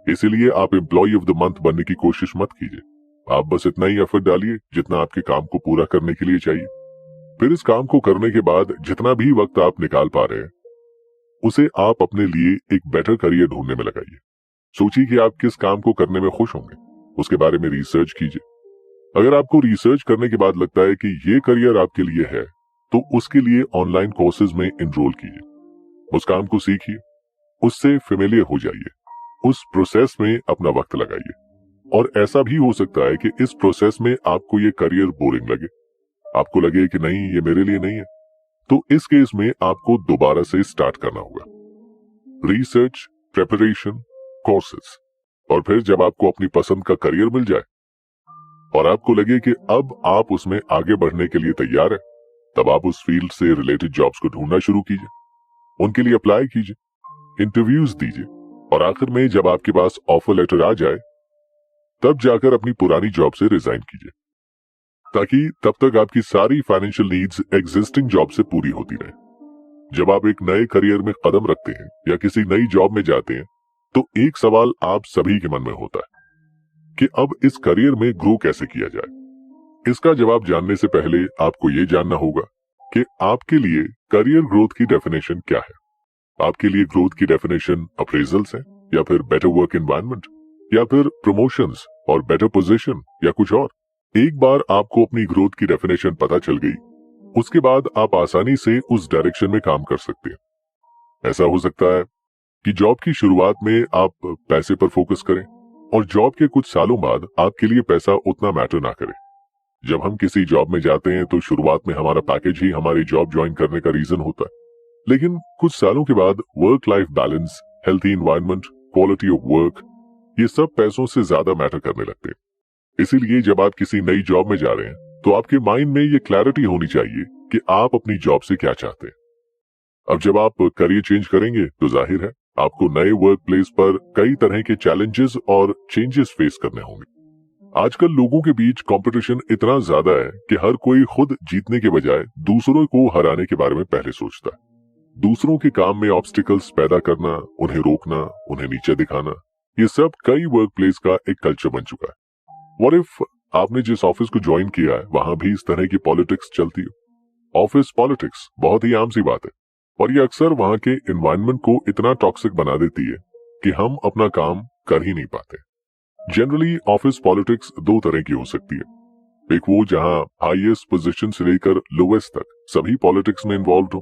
इसीलिए आप एम्प्लॉय ऑफ द मंथ बनने की कोशिश मत कीजिए। आप बस इतना ही एफर्ट डालिए जितना आपके काम को पूरा करने के लिए चाहिए। फिर इस काम को करने के बाद जितना भी वक्त आप निकाल पा रहे हैं, उसे आप अपने लिए एक बेटर करियर ढूंढने में लगाइए। सोचिए कि आप किस काम को करने में खुश होंगे, उसके बारे में रिसर्च कीजिए। अगर आपको रिसर्च करने के बाद लगता है कि ये करियर आपके लिए है, तो उसके लिए ऑनलाइन कोर्सेज में एनरोल कीजिए। उस काम को सीखिए, उससे फेमिलियर हो जाइए, उस प्रोसेस में अपना वक्त लगाइए। और ऐसा भी हो सकता है कि इस प्रोसेस में आपको ये करियर बोरिंग लगे, आपको लगे कि नहीं ये मेरे लिए नहीं है, तो इस केस में आपको दोबारा से स्टार्ट करना होगा। रिसर्च, प्रिपरेशन, कोर्सेज, और फिर जब आपको अपनी पसंद का करियर मिल जाए और आपको लगे कि अब आप उसमें आगे बढ़ने के लिए तैयार है, तब आप उस फील्ड से रिलेटेड जॉब्स को ढूंढना शुरू कीजिए, उनके लिए अप्लाई कीजिए, इंटरव्यूज दीजिए, और आखिर में जब आपके पास ऑफर लेटर आ जाए, तब जाकर अपनी पुरानी जॉब से रिजाइन कीजिए, ताकि तब तक आपकी सारी फाइनेंशियल नीड्स एग्जिस्टिंग जॉब से पूरी होती रहे। जब आप एक नए करियर में कदम रखते हैं या किसी नई जॉब में जाते हैं, तो एक सवाल आप सभी के मन में होता है कि अब इस करियर में ग्रो कैसे किया जाए। इसका जवाब जानने से पहले आपको ये जानना होगा कि आपके लिए करियर ग्रोथ की डेफिनेशन क्या है। आपके लिए ग्रोथ की डेफिनेशन अप्रेजल्स है, या फिर बेटर वर्क एनवायरनमेंट, या फिर प्रमोशंस और बेटर पोजीशन, या कुछ और। एक बार आपको अपनी ग्रोथ की डेफिनेशन पता चल गई, उसके बाद आप आसानी से उस डायरेक्शन में काम कर सकते हैं। ऐसा हो सकता है कि जॉब की शुरुआत में आप पैसे पर फोकस करें और जॉब के कुछ सालों बाद आपके लिए पैसा उतना मैटर ना करे। जब हम किसी जॉब में जाते हैं तो शुरुआत में हमारा पैकेज ही हमारी जॉब ज्वाइन करने का रीजन होता है, लेकिन कुछ सालों के बाद work life balance, healthy environment, quality of work, ये सब पैसों से ज्यादा मैटर करने लगते हैं। इसीलिए जब आप किसी नई जॉब में जा रहे हैं, तो आपके माइंड में ये क्लैरिटी होनी चाहिए कि आप अपनी जॉब से क्या चाहते हैं। अब जब आप करियर चेंज करेंगे, तो जाहिर है आपको नए वर्क प्लेस पर कई तरह के चैलेंजेस और चेंजेस फेस करने होंगे। आजकल लोगों के बीच कंपटीशन इतना ज्यादा है कि हर कोई खुद जीतने के बजाय दूसरों को हराने के बारे में पहले सोचता है। दूसरों के काम में ऑब्स्टिकल्स पैदा करना, उन्हें रोकना, उन्हें नीचे दिखाना, ये सब कई वर्क प्लेस का एक कल्चर बन चुका है। व्हाट इफ आपने जिस ऑफिस को ज्वाइन किया है वहां भी इस तरह की पॉलिटिक्स चलती हो। ऑफिस पॉलिटिक्स बहुत ही आम सी बात है, और ये अक्सर वहां के एनवायरनमेंट को इतना टॉक्सिक बना देती है कि हम अपना काम कर ही नहीं पाते। जनरली ऑफिस पॉलिटिक्स दो तरह की हो सकती है। एक वो जहां हाईएस्ट पोजीशन से लेकर लोएस्ट तक सभी पॉलिटिक्स में इन्वॉल्व हो,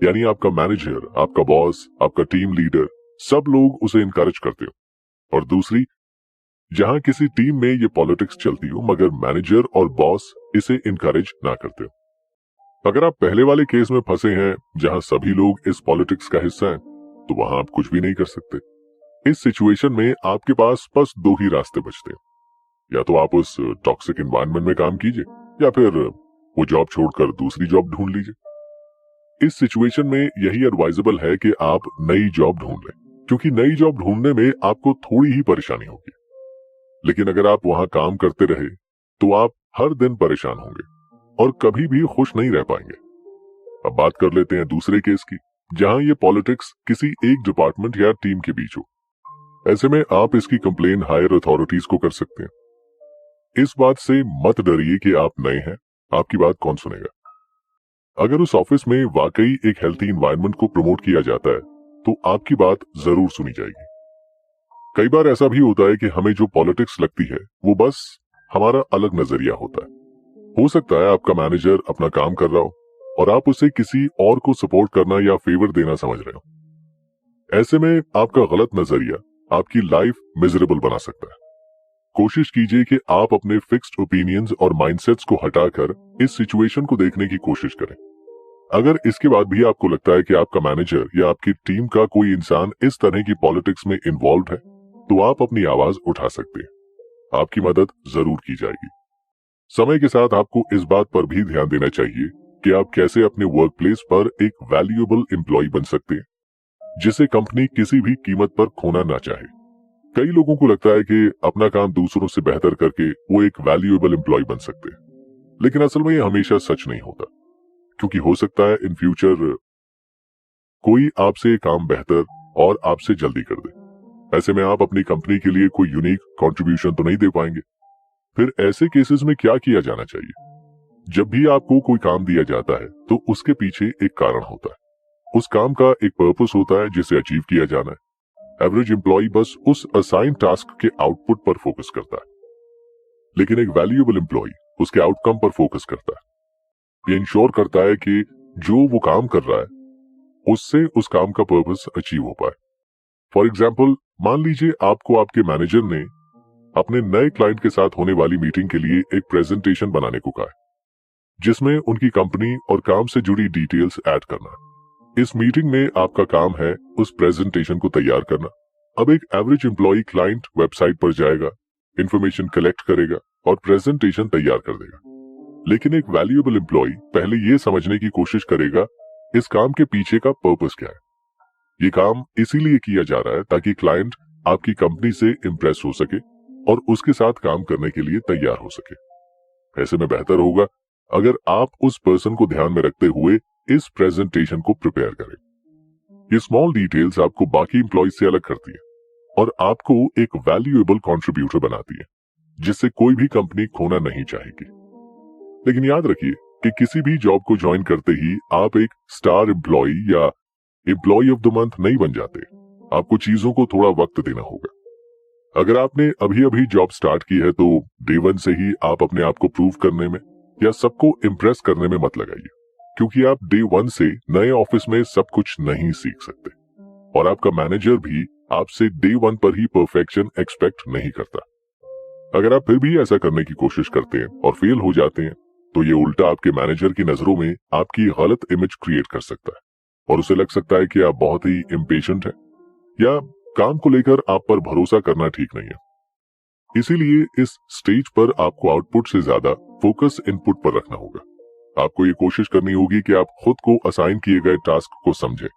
यानी आपका मैनेजर, आपका बॉस, आपका टीम लीडर, सब लोग उसे इनकरेज करते हो। और दूसरी जहां किसी टीम में ये पॉलिटिक्स चलती हो मगर मैनेजर और बॉस इसे इनकरेज ना करते हो। अगर आप पहले वाले केस में फंसे हैं जहां सभी लोग इस पॉलिटिक्स का हिस्सा हैं, तो वहां आप कुछ भी नहीं कर सकते। इस सिचुएशन में आपके पास बस दो ही रास्ते बचते हैं। या तो आप उस टॉक्सिक एनवायरनमेंट में काम कीजिए, या फिर वो जॉब छोड़कर दूसरी जॉब ढूंढ लीजिए। इस सिचुएशन में यही एडवाइजेबल है कि आप नई जॉब ढूंढ लें, क्योंकि नई जॉब ढूंढने में आपको थोड़ी ही परेशानी होगी। लेकिन अगर आप वहां काम करते रहे तो आप हर दिन परेशान होंगे और कभी भी खुश नहीं रह पाएंगे। अब बात कर लेते हैं दूसरे केस की, जहां ये पॉलिटिक्स किसी एक डिपार्टमेंट या टीम के बीच हो। ऐसे में आप इसकी कंप्लेन हायर अथॉरिटीज को कर सकते हैं। इस बात से मत डरिए कि आप नए हैं, आपकी बात कौन सुनेगा। अगर उस ऑफिस में वाकई एक हेल्थी एनवायरनमेंट को प्रमोट किया जाता है, तो आपकी बात जरूर सुनी जाएगी। कई बार ऐसा भी होता है कि हमें जो पॉलिटिक्स लगती है वो बस हमारा अलग नजरिया होता है। हो सकता है आपका मैनेजर अपना काम कर रहा हो और आप उसे किसी और को सपोर्ट करना या फेवर देना समझ रहे हो। ऐसे में आपका गलत नजरिया आपकी लाइफ मिजरेबल बना सकता है। कोशिश कीजिए कि आप अपने फिक्स्ड ओपिनियंस और माइंडसेट्स को हटाकर इस सिचुएशन को देखने की कोशिश करें। अगर इसके बाद भी आपको लगता है कि आपका मैनेजर या आपकी टीम का कोई इंसान इस तरह की पॉलिटिक्स में इन्वॉल्व है, तो आप अपनी आवाज उठा सकते हैं। आपकी मदद जरूर की जाएगी। समय के साथ आपको इस बात पर भी ध्यान देना चाहिए कि आप कैसे अपने वर्क प्लेस पर एक वैल्यूएबल एम्प्लॉय बन सकते हैं, जिसे कंपनी किसी भी कीमत पर खोना ना चाहे। कई लोगों को लगता है कि अपना काम दूसरों से बेहतर करके वो एक वैल्यूएबल एम्प्लॉय बन सकते हैं, लेकिन असल में ये हमेशा सच नहीं होता, क्योंकि हो सकता है इन फ्यूचर कोई आपसे काम बेहतर और आपसे जल्दी कर दे। ऐसे में आप अपनी कंपनी के लिए कोई यूनिक कंट्रीब्यूशन तो नहीं दे पाएंगे। फिर ऐसे केसेस में क्या किया जाना चाहिए? जब भी आपको कोई काम दिया जाता है तो उसके पीछे एक कारण होता है। उस काम का एक पर्पस होता है जिसे अचीव किया जाना है। एवरेज एम्प्लॉय बस उस असाइन टास्क के आउटपुट पर फोकस करता है, लेकिन एक वैल्यूएबल एम्प्लॉय उसके आउटकम पर फोकस करता है। ये इंश्योर करता है कि जो वो काम कर रहा है उससे उस काम का पर्पस अचीव हो पाए। फॉर एग्जाम्पल, मान लीजिए आपको आपके मैनेजर ने अपने नए क्लाइंट के साथ होने वाली मीटिंग के लिए एक प्रेजेंटेशन बनाने को कहा है, जिसमें उनकी कंपनी और काम से जुड़ी डिटेल्स ऐड करना है। इस मीटिंग में आपका काम है उस प्रेजेंटेशन को तैयार करना। अब एक एवरेज एम्प्लॉय क्लाइंट वेबसाइट पर जाएगा, इंफॉर्मेशन कलेक्ट करेगा और प्रेजेंटेशन तैयार कर देगा। लेकिन एक वैल्यूएबल एम्प्लॉय पहले ये समझने की कोशिश करेगा इस काम के पीछे का पर्पस क्या है। ये काम इसीलिए किया जा रहा है ताकि क्लाइंट आपकी कंपनी से इंप्रेस हो सके और उसके साथ काम करने के लिए तैयार हो सके। ऐसे में बेहतर होगा अगर आप उस पर्सन को ध्यान में रखते हुए इस प्रेजेंटेशन को प्रिपेयर करें। ये स्मॉल डिटेल्स आपको बाकी एम्प्लॉय से अलग करती है और आपको एक वैल्यूएबल कंट्रीब्यूटर बनाती है, जिससे कोई भी कंपनी खोना नहीं चाहेगी। लेकिन याद रखिए कि किसी भी जॉब को ज्वाइन करते ही आप एक स्टार एम्प्लॉय या एम्प्लॉय ऑफ द मंथ नहीं बन जाते। आपको चीजों को थोड़ा वक्त देना होगा। अगर आपने अभी अभी जॉब स्टार्ट की है तो डे वन से ही आप अपने आप को प्रूव करने में या सबको इम्प्रेस करने में मत लगाइए, क्योंकि आप डे वन से नए ऑफिस में सब कुछ नहीं सीख सकते और आपका मैनेजर भी आपसे डे वन पर ही परफेक्शन एक्सपेक्ट नहीं करता। अगर आप फिर भी ऐसा करने की कोशिश करते हैं और फेल हो जाते हैं तो ये उल्टा आपके मैनेजर की नजरों में आपकी गलत इमेज क्रिएट कर सकता है और उसे लग सकता है कि आप बहुत ही इम्पेशेंट हैं या काम को लेकर आप पर भरोसा करना ठीक नहीं है। इसीलिए इस स्टेज पर आपको आउटपुट से ज्यादा फोकस इनपुट पर रखना होगा। आपको ये कोशिश करनी होगी कि आप खुद को असाइन किए गए टास्क को समझें,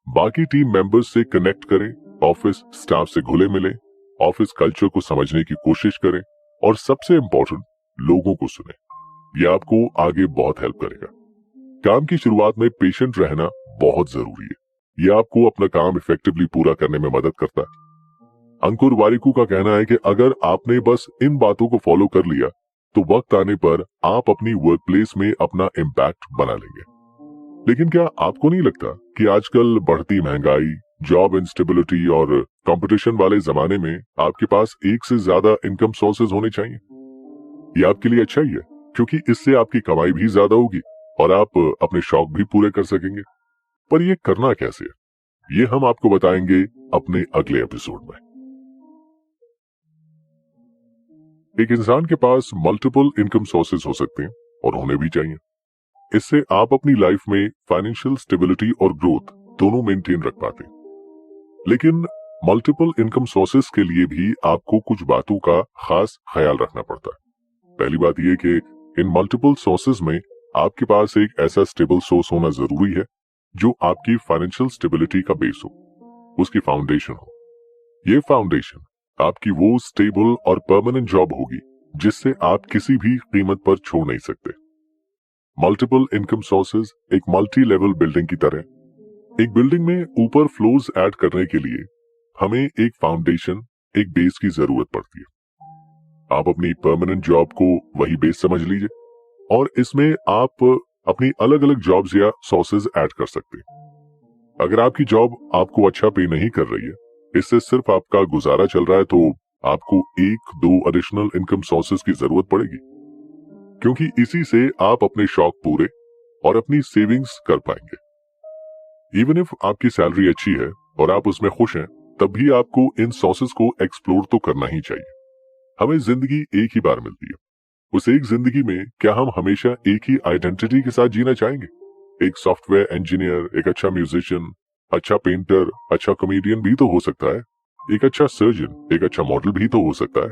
बाकी टीम मेंबर्स से कनेक्ट करें, ऑफिस स्टाफ से घुले मिले, ऑफिस कल्चर को समझने की कोशिश करें और सबसे इम्पोर्टेंट, लोगों को सुने। ये आपको आगे बहुत हेल्प करेगा। काम की शुरुआत में पेशेंट रहना बहुत जरूरी है। ये आपको अपना काम इफेक्टिवली पूरा करने में मदद करता है। अंकुर वारिकू का कहना है कि अगर आपने बस इन बातों को फॉलो कर लिया तो वक्त आने पर आप अपनी वर्क प्लेस में अपना इम्पैक्ट बना लेंगे। लेकिन क्या आपको नहीं लगता कि आजकल बढ़ती महंगाई, जॉब इंस्टेबिलिटी और कंपटीशन वाले जमाने में आपके पास एक से ज्यादा इनकम सोर्सेज होने चाहिए? ये आपके लिए अच्छा ही है, क्योंकि इससे आपकी कमाई भी ज्यादा होगी और आप अपने शौक भी पूरे कर सकेंगे। पर ये करना कैसे है, ये हम आपको बताएंगे अपने अगले एपिसोड में। एक इंसान के पास मल्टीपल इनकम सोर्सेज हो सकते हैं और होने भी चाहिए। इससे आप अपनी लाइफ में फाइनेंशियल स्टेबिलिटी और ग्रोथ दोनों मेंटेन रख पाते हैं। लेकिन मल्टीपल इनकम सोर्सेज के लिए भी आपको कुछ बातों का खास ख्याल रखना पड़ता है। पहली बात यह कि इन मल्टीपल सोर्सेज में आपके पास एक ऐसा स्टेबल सोर्स होना जरूरी है जो आपकी फाइनेंशियल स्टेबिलिटी का बेस हो, उसकी फाउंडेशन हो। ये फाउंडेशन आपकी वो स्टेबल और परमानेंट जॉब होगी जिससे आप किसी भी कीमत पर छोड़ नहीं सकते। मल्टीपल इनकम सोर्सेज एक मल्टी लेवल बिल्डिंग की तरह। एक बिल्डिंग में ऊपर फ्लोर्स ऐड करने के लिए हमें एक फाउंडेशन, एक बेस की जरूरत पड़ती है। आप अपनी परमानेंट जॉब को वही बेस समझ लीजिए और इसमें आप अपनी अलग अलग जॉब्स या सोर्सेज ऐड कर सकते हैं। अगर आपकी जॉब आपको अच्छा पे नहीं कर रही है, इससे सिर्फ आपका गुजारा चल रहा है, तो आपको एक दो एडिशनल इनकम सोर्सेज की जरूरत पड़ेगी, क्योंकि इसी से आप अपने शौक पूरे और अपनी सेविंग्स कर पाएंगे। इवन इफ आपकी सैलरी अच्छी है और आप उसमें खुश हैं, तब भी आपको इन सोर्सेज को एक्सप्लोर तो करना ही चाहिए। हमें जिंदगी एक ही बार मिलती है। उस एक जिंदगी में क्या हम हमेशा एक ही आइडेंटिटी के साथ जीना चाहेंगे? एक सॉफ्टवेयर इंजीनियर, एक अच्छा म्यूजिशियन, अच्छा पेंटर, अच्छा कॉमेडियन भी तो हो सकता है। एक अच्छा सर्जन, एक अच्छा मॉडल भी तो हो सकता है।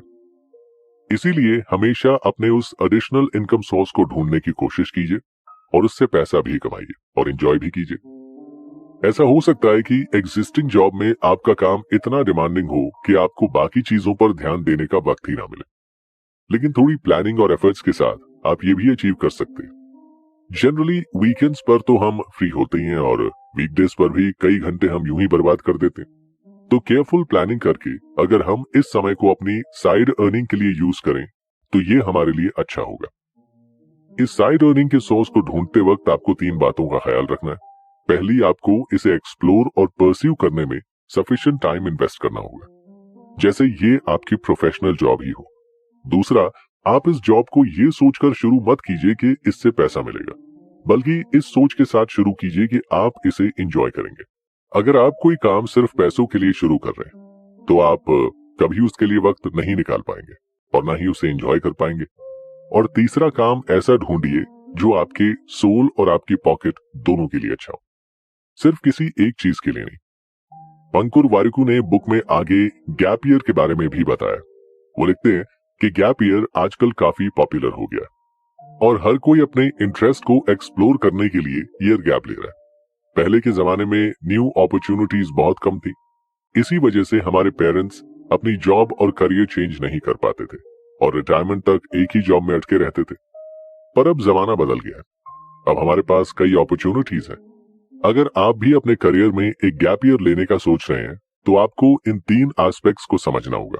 इसीलिए हमेशा अपने उस एडिशनल इनकम सोर्स को ढूंढने की कोशिश कीजिए और उससे पैसा भी कमाइए और एंजॉय भी कीजिए। ऐसा हो सकता है कि एग्जिस्टिंग जॉब में आपका काम इतना डिमांडिंग हो कि आपको बाकी चीजों पर ध्यान देने का वक्त ही ना मिले, लेकिन थोड़ी प्लानिंग और एफर्ट्स के साथ आप ये भी अचीव कर सकते हैं। जनरली वीकेंड्स पर तो हम फ्री होते ही हैं और वीकडेज पर भी कई घंटे हम यूं ही बर्बाद कर देते हैं। तो केयरफुल प्लानिंग करके अगर हम इस समय को अपनी साइड अर्निंग के लिए यूज करें तो ये हमारे लिए अच्छा होगा। इस साइड अर्निंग के सोर्स को ढूंढते वक्त आपको 3 बातों का ख्याल रखना है। पहली, आपको इसे एक्सप्लोर और परस्यू करने में सफिशिएंट टाइम इन्वेस्ट करना होगा, जैसे ये आपकी प्रोफेशनल जॉब ही हो। दूसरा, आप इस जॉब को ये सोचकर शुरू मत कीजिए कि इससे पैसा मिलेगा, बल्कि इस सोच के साथ शुरू कीजिए कि आप इसे एंजॉय करेंगे। अगर आप कोई काम सिर्फ पैसों के लिए शुरू कर रहे हैं तो आप कभी उसके लिए वक्त नहीं निकाल पाएंगे और ना ही उसे एंजॉय कर पाएंगे। और तीसरा काम ऐसा ढूंढिए जो आपके सोल और आपकी पॉकेट दोनों के लिए अच्छा हो, सिर्फ किसी एक चीज के लिए नहीं। अंकुर वारिकू ने बुक में आगे गैप ईयर के बारे में भी बताया। वो लिखते हैं कि गैप ईयर आजकल काफी पॉपुलर हो गया और हर कोई अपने इंटरेस्ट को एक्सप्लोर करने के लिए ईयर गैप ले रहा है। पहले के जमाने में न्यू अपॉर्चुनिटीज बहुत कम थी, इसी वजह से हमारे पेरेंट्स अपनी जॉब और करियर चेंज नहीं कर पाते थे और रिटायरमेंट तक एक ही जॉब में अटके रहते थे। पर अब जमाना बदल गया है, अब हमारे पास कई अपॉर्चुनिटीज हैं। अगर आप भी अपने करियर में एक गैप ईयर लेने का सोच रहे हैं तो आपको इन 3 एस्पेक्ट्स को समझना होगा।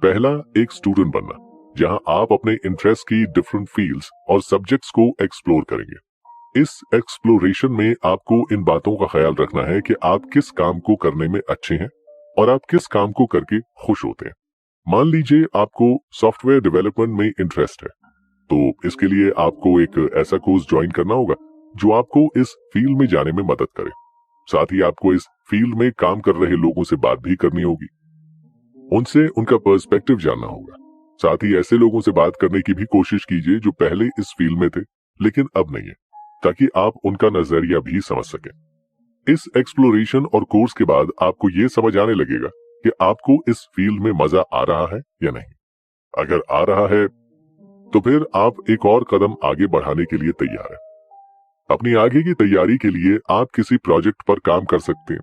पहला, एक स्टूडेंट बनना, जहां आप अपने इंटरेस्ट की डिफरेंट फील्ड्स और सब्जेक्ट्स को एक्सप्लोर करेंगे। इस एक्सप्लोरेशन में आपको इन बातों का ख्याल रखना है कि आप किस काम को करने में अच्छे हैं और आप किस काम को करके खुश होते हैं। मान लीजिए आपको सॉफ्टवेयर डेवलपमेंट में इंटरेस्ट है, तो इसके लिए आपको एक ऐसा कोर्स ज्वाइन करना होगा जो आपको इस फील्ड में जाने में मदद करे। साथ ही आपको इस फील्ड में काम कर रहे लोगों से बात भी करनी होगी, उनसे उनका पर्सपेक्टिव जानना होगा। साथ ही ऐसे लोगों से बात करने की भी कोशिश कीजिए जो पहले इस फील्ड में थे लेकिन अब नहीं है, ताकि आप उनका नजरिया भी समझ सकें। इस एक्सप्लोरेशन और कोर्स के बाद आपको ये समझ आने लगेगा कि आपको इस फील्ड में मजा आ रहा है या नहीं। अगर आ रहा है तो फिर आप एक और कदम आगे बढ़ाने के लिए तैयार है। अपनी आगे की तैयारी के लिए आप किसी प्रोजेक्ट पर काम कर सकते हैं,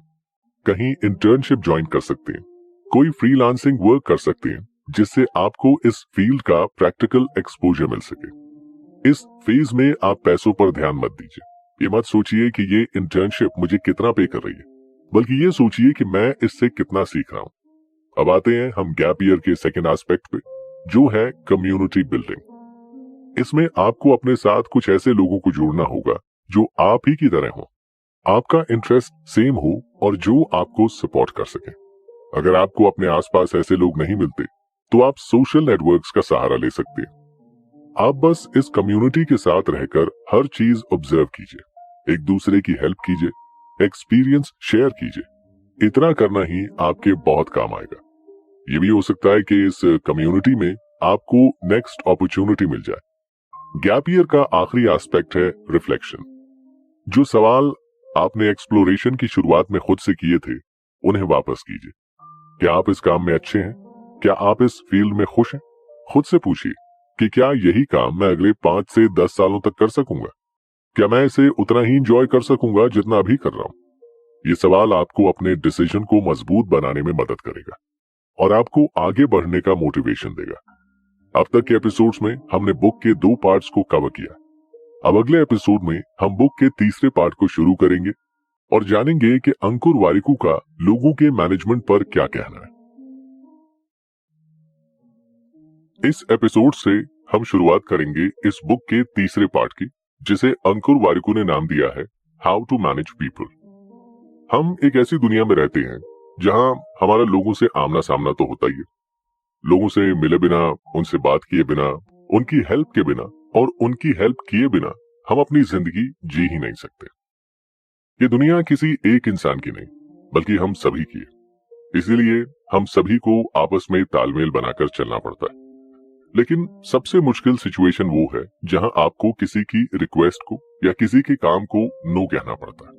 कहीं इंटर्नशिप ज्वाइन कर सकते हैं, कोई फ्रीलांसिंग वर्क कर सकते हैं, जिससे आपको इस फील्ड का प्रैक्टिकल एक्सपोजर मिल सके। इस फेज में आप पैसों पर ध्यान मत दीजिए। ये मत सोचिए कि ये इंटर्नशिप मुझे कितना पे कर रही है, बल्कि ये सोचिए कि मैं इससे कितना सीख रहा हूं। अब आते हैं हम गैप ईयर के सेकेंड एस्पेक्ट पे, जो है कम्युनिटी बिल्डिंग। इसमें आपको अपने साथ कुछ ऐसे लोगों को जोड़ना होगा जो आप ही की तरह हो, आपका इंटरेस्ट सेम हो और जो आपको सपोर्ट कर सके। अगर आपको अपने आसपास ऐसे लोग नहीं मिलते तो आप सोशल नेटवर्क्स का सहारा ले सकते हैं। आप बस इस कम्युनिटी के साथ रहकर हर चीज ऑब्जर्व कीजिए, एक दूसरे की हेल्प कीजिए, एक्सपीरियंस शेयर कीजिए। इतना करना ही आपके बहुत काम आएगा। ये भी हो सकता है कि इस कम्युनिटी में आपको नेक्स्ट अपॉर्चुनिटी मिल जाए। गैप ईयर का आखिरी एस्पेक्ट है रिफ्लेक्शन। जो सवाल आपने एक्सप्लोरेशन की शुरुआत में खुद से किए थे, उन्हें वापस कीजिए। क्या आप इस काम में अच्छे हैं? क्या आप इस फील्ड में खुश हैं? खुद से पूछिए कि क्या यही काम मैं अगले 5 से 10 सालों तक कर सकूंगा? क्या मैं इसे उतना ही एंजॉय कर सकूंगा जितना अभी कर रहा हूं? ये सवाल आपको अपने डिसीजन को मजबूत बनाने में मदद करेगा और आपको आगे बढ़ने का मोटिवेशन देगा। अब तक के एपिसोड्स में हमने बुक के 2 पार्ट्स को कवर किया। अब अगले एपिसोड में हम बुक के तीसरे पार्ट को शुरू करेंगे और जानेंगे कि अंकुर वारिकू का लोगों के मैनेजमेंट पर क्या कहना है। इस एपिसोड से हम शुरुआत करेंगे इस बुक के तीसरे पार्ट की, जिसे अंकुर वारिकू ने नाम दिया है हाउ टू मैनेज पीपल। हम एक ऐसी दुनिया में रहते हैं जहां हमारा लोगों से आमना सामना तो होता ही है। लोगों से मिले बिना, उनसे बात किए बिना, उनकी हेल्प के बिना और उनकी हेल्प किए बिना हम अपनी जिंदगी जी ही नहीं सकते। ये दुनिया किसी एक इंसान की नहीं, बल्कि हम सभी की है। इसीलिए हम सभी को आपस में तालमेल बनाकर चलना पड़ता है। लेकिन सबसे मुश्किल सिचुएशन वो है जहां आपको किसी की रिक्वेस्ट को या किसी के काम को नो कहना पड़ता है।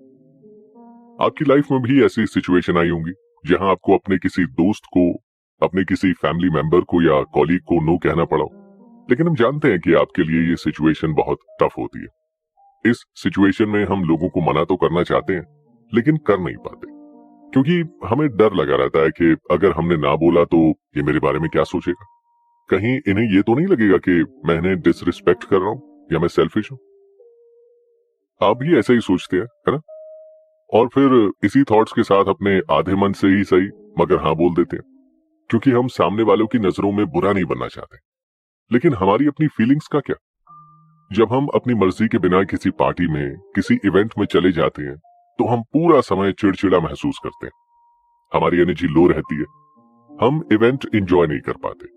आपकी लाइफ में भी ऐसी सिचुएशन आई होंगी जहां आपको अपने किसी दोस्त को अपने किसी फैमिली मेंबर को या कॉलीग को नो कहना पड़ा हो, लेकिन हम जानते हैं कि आपके लिए ये सिचुएशन बहुत टफ होती है। इस सिचुएशन में हम लोगों को मना तो करना चाहते हैं, लेकिन कर नहीं पाते, क्योंकि हमें डर लगा रहता है कि अगर हमने ना बोला तो ये मेरे बारे में क्या सोचेगा, कहीं इन्हें ये तो नहीं लगेगा कि मैं इन्हें डिसरिस्पेक्ट कर रहा हूं या मैं सेल्फिश हूं। आप भी ऐसा ही सोचते हैं, है ना? और फिर इसी थॉट्स के साथ अपने आधे मन से ही सही मगर हाँ बोल देते हैं, क्योंकि हम सामने वालों की नजरों में बुरा नहीं बनना चाहते। लेकिन हमारी अपनी फीलिंग्स का क्या? जब हम अपनी मर्जी के बिना किसी पार्टी में, किसी इवेंट में चले जाते हैं, तो हम पूरा समय चिड़चिड़ा महसूस करते हैं। हमारी एनर्जी लो रहती है, हम इवेंट एंजॉय नहीं कर पाते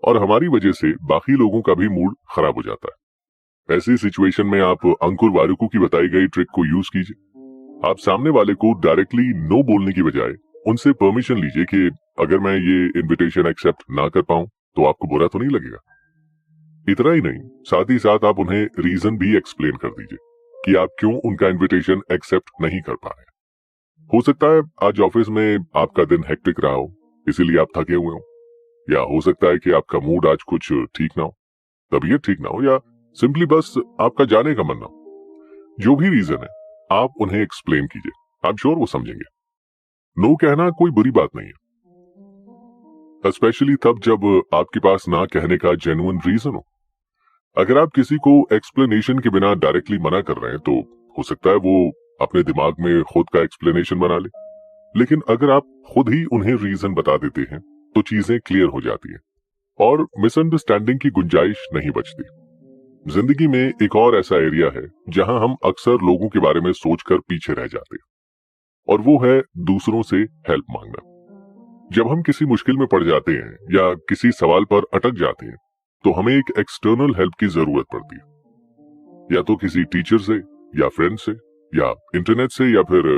और हमारी वजह से बाकी लोगों का भी मूड खराब हो जाता है। ऐसी सिचुएशन में आप अंकुर वारिकू की बताई गई ट्रिक को यूज कीजिए। आप सामने वाले को डायरेक्टली नो बोलने की बजाय उनसे परमिशन लीजिए कि अगर मैं ये इनविटेशन एक्सेप्ट ना कर पाऊं तो आपको बुरा तो नहीं लगेगा। इतना ही नहीं, साथ ही साथ आप उन्हें रीजन भी एक्सप्लेन कर दीजिए कि आप क्यों उनका इनविटेशन एक्सेप्ट नहीं कर पा रहे। हो सकता है आज ऑफिस में आपका दिन हेक्टिक रहा हो, इसीलिए आप थके हुए हो, या हो सकता है कि आपका मूड आज कुछ ठीक ना हो, तबीयत ठीक ना हो, या सिंपली बस आपका जाने का मन ना हो। जो भी रीजन है, आप उन्हें एक्सप्लेन कीजिए, आई एम श्योर वो समझेंगे। नो कहना कोई बुरी बात नहीं है, स्पेशली तब जब आपके पास ना कहने का जेन्युइन रीजन हो। अगर आप किसी को एक्सप्लेनेशन के बिना डायरेक्टली मना कर रहे हैं तो हो सकता है वो अपने दिमाग में खुद का एक्सप्लेनेशन बना ले, लेकिन अगर आप खुद ही उन्हें रीजन बता देते हैं तो चीजें क्लियर हो जाती हैं और मिसअंडरस्टैंडिंग की गुंजाइश नहीं बचती। जिंदगी में एक और ऐसा एरिया है जहां हम अक्सर लोगों के बारे में सोचकर पीछे रह जाते हैं, और वो है दूसरों से हेल्प मांगना। जब हम किसी मुश्किल में पड़ जाते हैं या किसी सवाल पर अटक जाते हैं तो हमें एक एक्सटर्नल हेल्प की जरूरत पड़ती है, या तो किसी टीचर से या फ्रेंड से या इंटरनेट से या फिर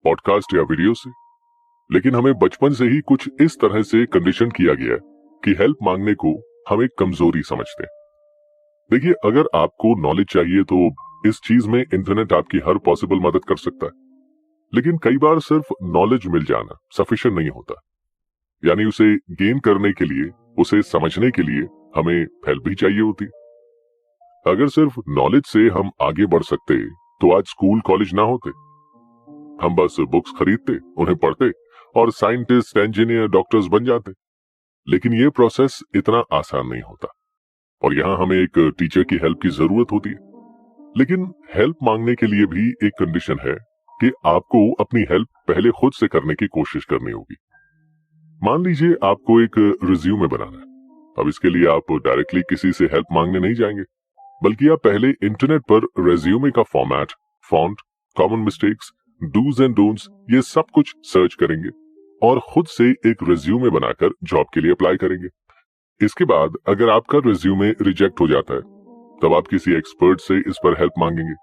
पॉडकास्ट या वीडियो से। लेकिन हमें बचपन से ही कुछ इस तरह से कंडीशन किया गया है कि हेल्प मांगने को हम एक कमजोरी समझते हैं। देखिए, अगर आपको नॉलेज चाहिए तो इस चीज में इंटरनेट आपकी हर पॉसिबल मदद कर सकता है, लेकिन कई बार सिर्फ नॉलेज मिल जाना सफिशिएंट नहीं होता। यानी उसे गेन करने के लिए, उसे समझने के लिए हमें हेल्प भी चाहिए होती। अगर सिर्फ नॉलेज से हम आगे बढ़ सकते तो आज स्कूल कॉलेज ना होते। हम बस बुक्स खरीदते, उन्हें पढ़ते और साइंटिस्ट, इंजीनियर, डॉक्टर्स बन जाते। लेकिन ये प्रोसेस इतना आसान नहीं होता और यहाँ हमें एक टीचर की हेल्प की जरूरत होती है। लेकिन हेल्प मांगने के लिए भी एक कंडीशन है कि आपको अपनी हेल्प पहले खुद से करने की कोशिश करनी होगी। मान लीजिए आपको एक रिज्यूमे बनाना है। अब इसके लिए आप डायरेक्टली किसी से हेल्प मांगने नहीं जाएंगे, बल्कि आप पहले इंटरनेट पर रिज्यूमे का format, font, common mistakes, dos and don'ts, ये सब कुछ सर्च करेंगे और खुद से एक रिज्यूमे बनाकर जॉब के लिए अप्लाई करेंगे। इसके बाद अगर आपका रिज्यूमे रिजेक्ट हो जाता है तब आप किसी एक्सपर्ट से इस पर हेल्प मांगेंगे।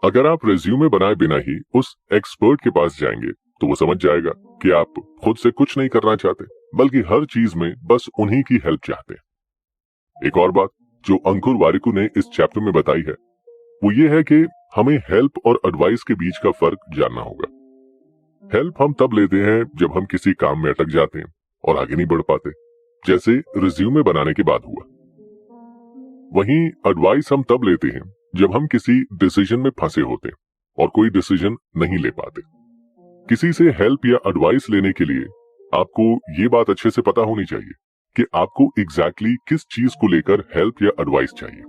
अगर आप रिज्यूमे बनाए बिना ही उस एक्सपर्ट के पास जाएंगे तो वो समझ जाएगा कि आप खुद से कुछ नहीं करना चाहते, बल्कि हर चीज में बस उन्हीं की हेल्प चाहते हैं। एक और बात जो अंकुर वारिकू ने इस चैप्टर में बताई है वो ये है कि हमें हेल्प और एडवाइस के बीच का फर्क जानना होगा। हेल्प हम तब लेते हैं जब हम किसी काम में अटक जाते हैं और आगे नहीं बढ़ पाते, जैसे रिज्यूमे बनाने के बाद हुआ। वहीं एडवाइस हम तब लेते हैं जब हम किसी डिसीजन में फंसे होते हैं और कोई डिसीजन नहीं ले पाते। किसी से हेल्प या एडवाइस लेने के लिए आपको ये बात अच्छे से पता होनी चाहिए कि आपको एग्जैक्टली किस चीज को लेकर हेल्प या एडवाइस चाहिए,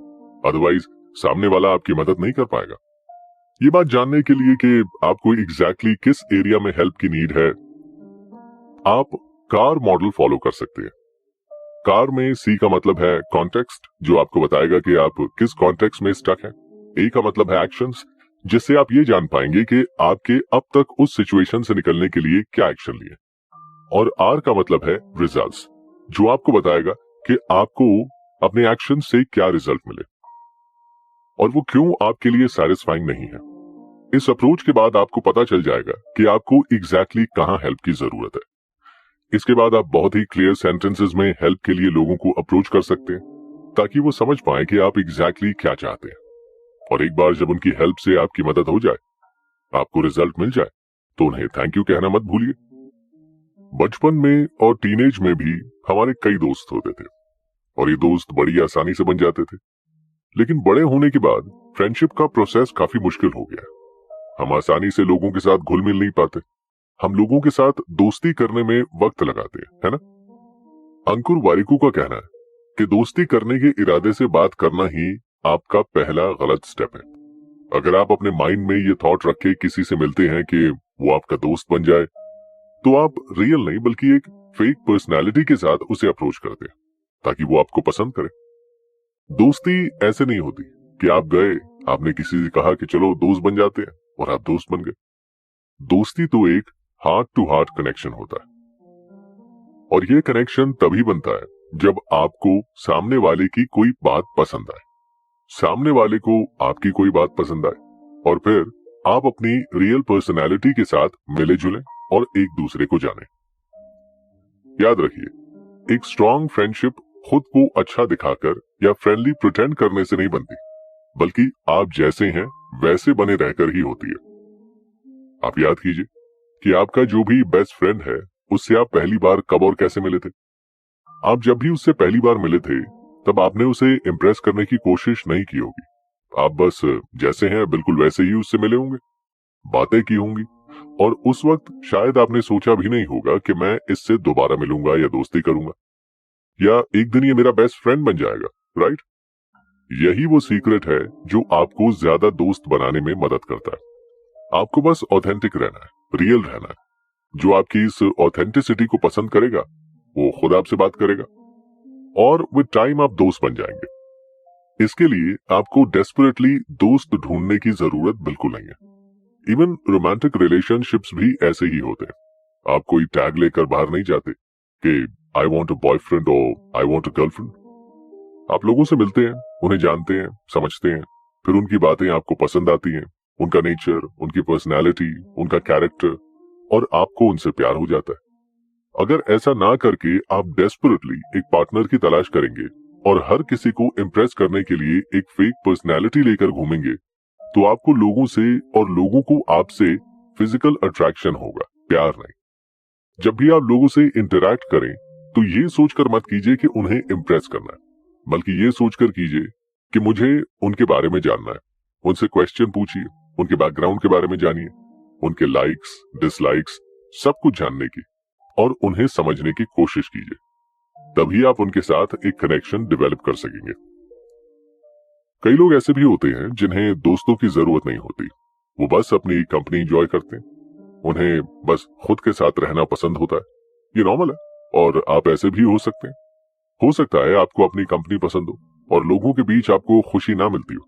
अदरवाइज सामने वाला आपकी मदद नहीं कर पाएगा। ये बात जानने के लिए कि आपको एग्जैक्टली किस एरिया में हेल्प की नीड है, आप कार मॉडल फॉलो कर सकते हैं। कार में सी का मतलब है कॉन्टेक्स्ट, जो आपको बताएगा कि आप किस कॉन्टेक्स्ट में स्टक हैं। ए का मतलब है एक्शंस, जिससे आप ये जान पाएंगे कि आपके अब तक उस सिचुएशन से निकलने के लिए क्या एक्शन लिए। और आर का मतलब है रिजल्ट्स, जो आपको बताएगा कि आपको अपने एक्शन से क्या रिजल्ट मिले और वो क्यों आपके लिए सैटिस्फाइंग नहीं है। इस अप्रोच के बाद आपको पता चल जाएगा कि आपको एग्जैक्टली कहां हेल्प की जरूरत है। इसके बाद आप बहुत ही क्लियर सेंटेंसेस में हेल्प के लिए लोगों को अप्रोच कर सकते हैं ताकि वो समझ पाए कि आप एग्जैक्टली क्या चाहते हैं। और एक बार जब उनकी हेल्प से आपकी मदद हो जाए, आपको रिजल्ट मिल जाए, तो उन्हें थैंक यू कहना मत भूलिए। बचपन में और टीनेज में भी हमारे कई दोस्त होते थे और ये दोस्त बड़ी आसानी से बन जाते थे। लेकिन बड़े होने के बाद फ्रेंडशिप का प्रोसेस काफी मुश्किल हो गया है। हम आसानी से लोगों के साथ घुल मिल नहीं पाते। हम लोगों के साथ दोस्ती करने में वक्त लगाते हैं, है ना? अंकुर वारिकू का कहना है कि दोस्ती करने के इरादे से बात करना ही आपका पहला गलत स्टेप है। अगर आप अपने माइंड में ये थॉट रख के किसी से मिलते हैं कि वो आपका दोस्त बन जाए, तो आप रियल नहीं बल्कि एक फेक पर्सनालिटी के साथ उसे अप्रोच करते हैं ताकि वो आपको पसंद करे। दोस्ती ऐसे नहीं होती कि आप गए, आपने किसी से कहा कि चलो दोस्त बन जाते हैं और आप दोस्त बन गए। दोस्ती तो एक हार्ट टू हार्ट कनेक्शन होता है और ये कनेक्शन तभी बनता है जब आपको सामने वाले की कोई बात पसंद आए, सामने वाले को आपकी कोई बात पसंद आए और फिर आप अपनी रियल पर्सनैलिटी के साथ मिले जुले और एक दूसरे को जाने। याद रखिए, एक स्ट्रॉन्ग फ्रेंडशिप खुद को अच्छा दिखाकर या फ्रेंडली प्रिटेंड करने से नहीं बनती, बल्कि आप जैसे हैं वैसे बने रहकर ही होती है। आप याद कीजिए कि आपका जो भी बेस्ट फ्रेंड है उससे आप पहली बार कब और कैसे मिले थे। आप जब भी उससे पहली बार मिले थे तब आपने उसे इम्प्रेस करने की कोशिश नहीं की होगी। आप बस जैसे हैं बिल्कुल वैसे ही उससे मिले होंगे, बातें की होंगी और उस वक्त शायद आपने सोचा भी नहीं होगा कि मैं इससे दोबारा मिलूंगा या दोस्ती करूंगा या एक दिन ये मेरा बेस्ट फ्रेंड बन जाएगा, राइट? यही वो सीक्रेट है जो आपको ज्यादा दोस्त बनाने में मदद करता है। आपको बस ऑथेंटिक रहना है, रियल रहना है। जो आपकी इस ऑथेंटिसिटी को पसंद करेगा वो खुद आपसे बात करेगा और विद टाइम आप दोस्त बन जाएंगे। इसके लिए आपको डेस्परेटली दोस्त ढूंढने की जरूरत बिल्कुल नहीं है। इवन रोमांटिक रिलेशनशिप्स भी ऐसे ही होते हैं। आप कोई टैग लेकर बाहर नहीं जाते कि आई वॉन्ट अ बॉयफ्रेंड और आई वॉन्ट अ गर्लफ्रेंड। आप लोगों से मिलते हैं, उन्हें जानते हैं, समझते हैं, फिर उनकी बातें आपको पसंद आती हैं, उनका नेचर, उनकी पर्सनैलिटी, उनका कैरेक्टर, और आपको उनसे प्यार हो जाता है। अगर ऐसा ना करके आप डेस्परेटली एक पार्टनर की तलाश करेंगे और हर किसी को इम्प्रेस करने के लिए एक फेक पर्सनैलिटी लेकर घूमेंगे, तो आपको लोगों से और लोगों को आपसे फिजिकल अट्रैक्शन होगा, प्यार नहीं। जब भी आप लोगों से इंटरैक्ट करें तो ये सोचकर मत कीजिए कि उन्हें इम्प्रेस करना है, बल्कि ये सोचकर कीजिए कि मुझे उनके बारे में जानना है। उनसे क्वेश्चन पूछिए, उनके बैकग्राउंड के बारे में जानिए, उनके लाइक्स डिसलाइक्स सब कुछ जानने की और उन्हें समझने की कोशिश कीजिए। तभी आप उनके साथ एक कनेक्शन डेवलप कर सकेंगे। कई लोग ऐसे भी होते हैं जिन्हें दोस्तों की जरूरत नहीं होती, वो बस अपनी कंपनी एंजॉय करते हैं। उन्हें बस खुद के साथ रहना पसंद होता है। ये नॉर्मल है और आप ऐसे भी हो सकते हैं। हो सकता है आपको अपनी कंपनी पसंद हो और लोगों के बीच आपको खुशी ना मिलती हो।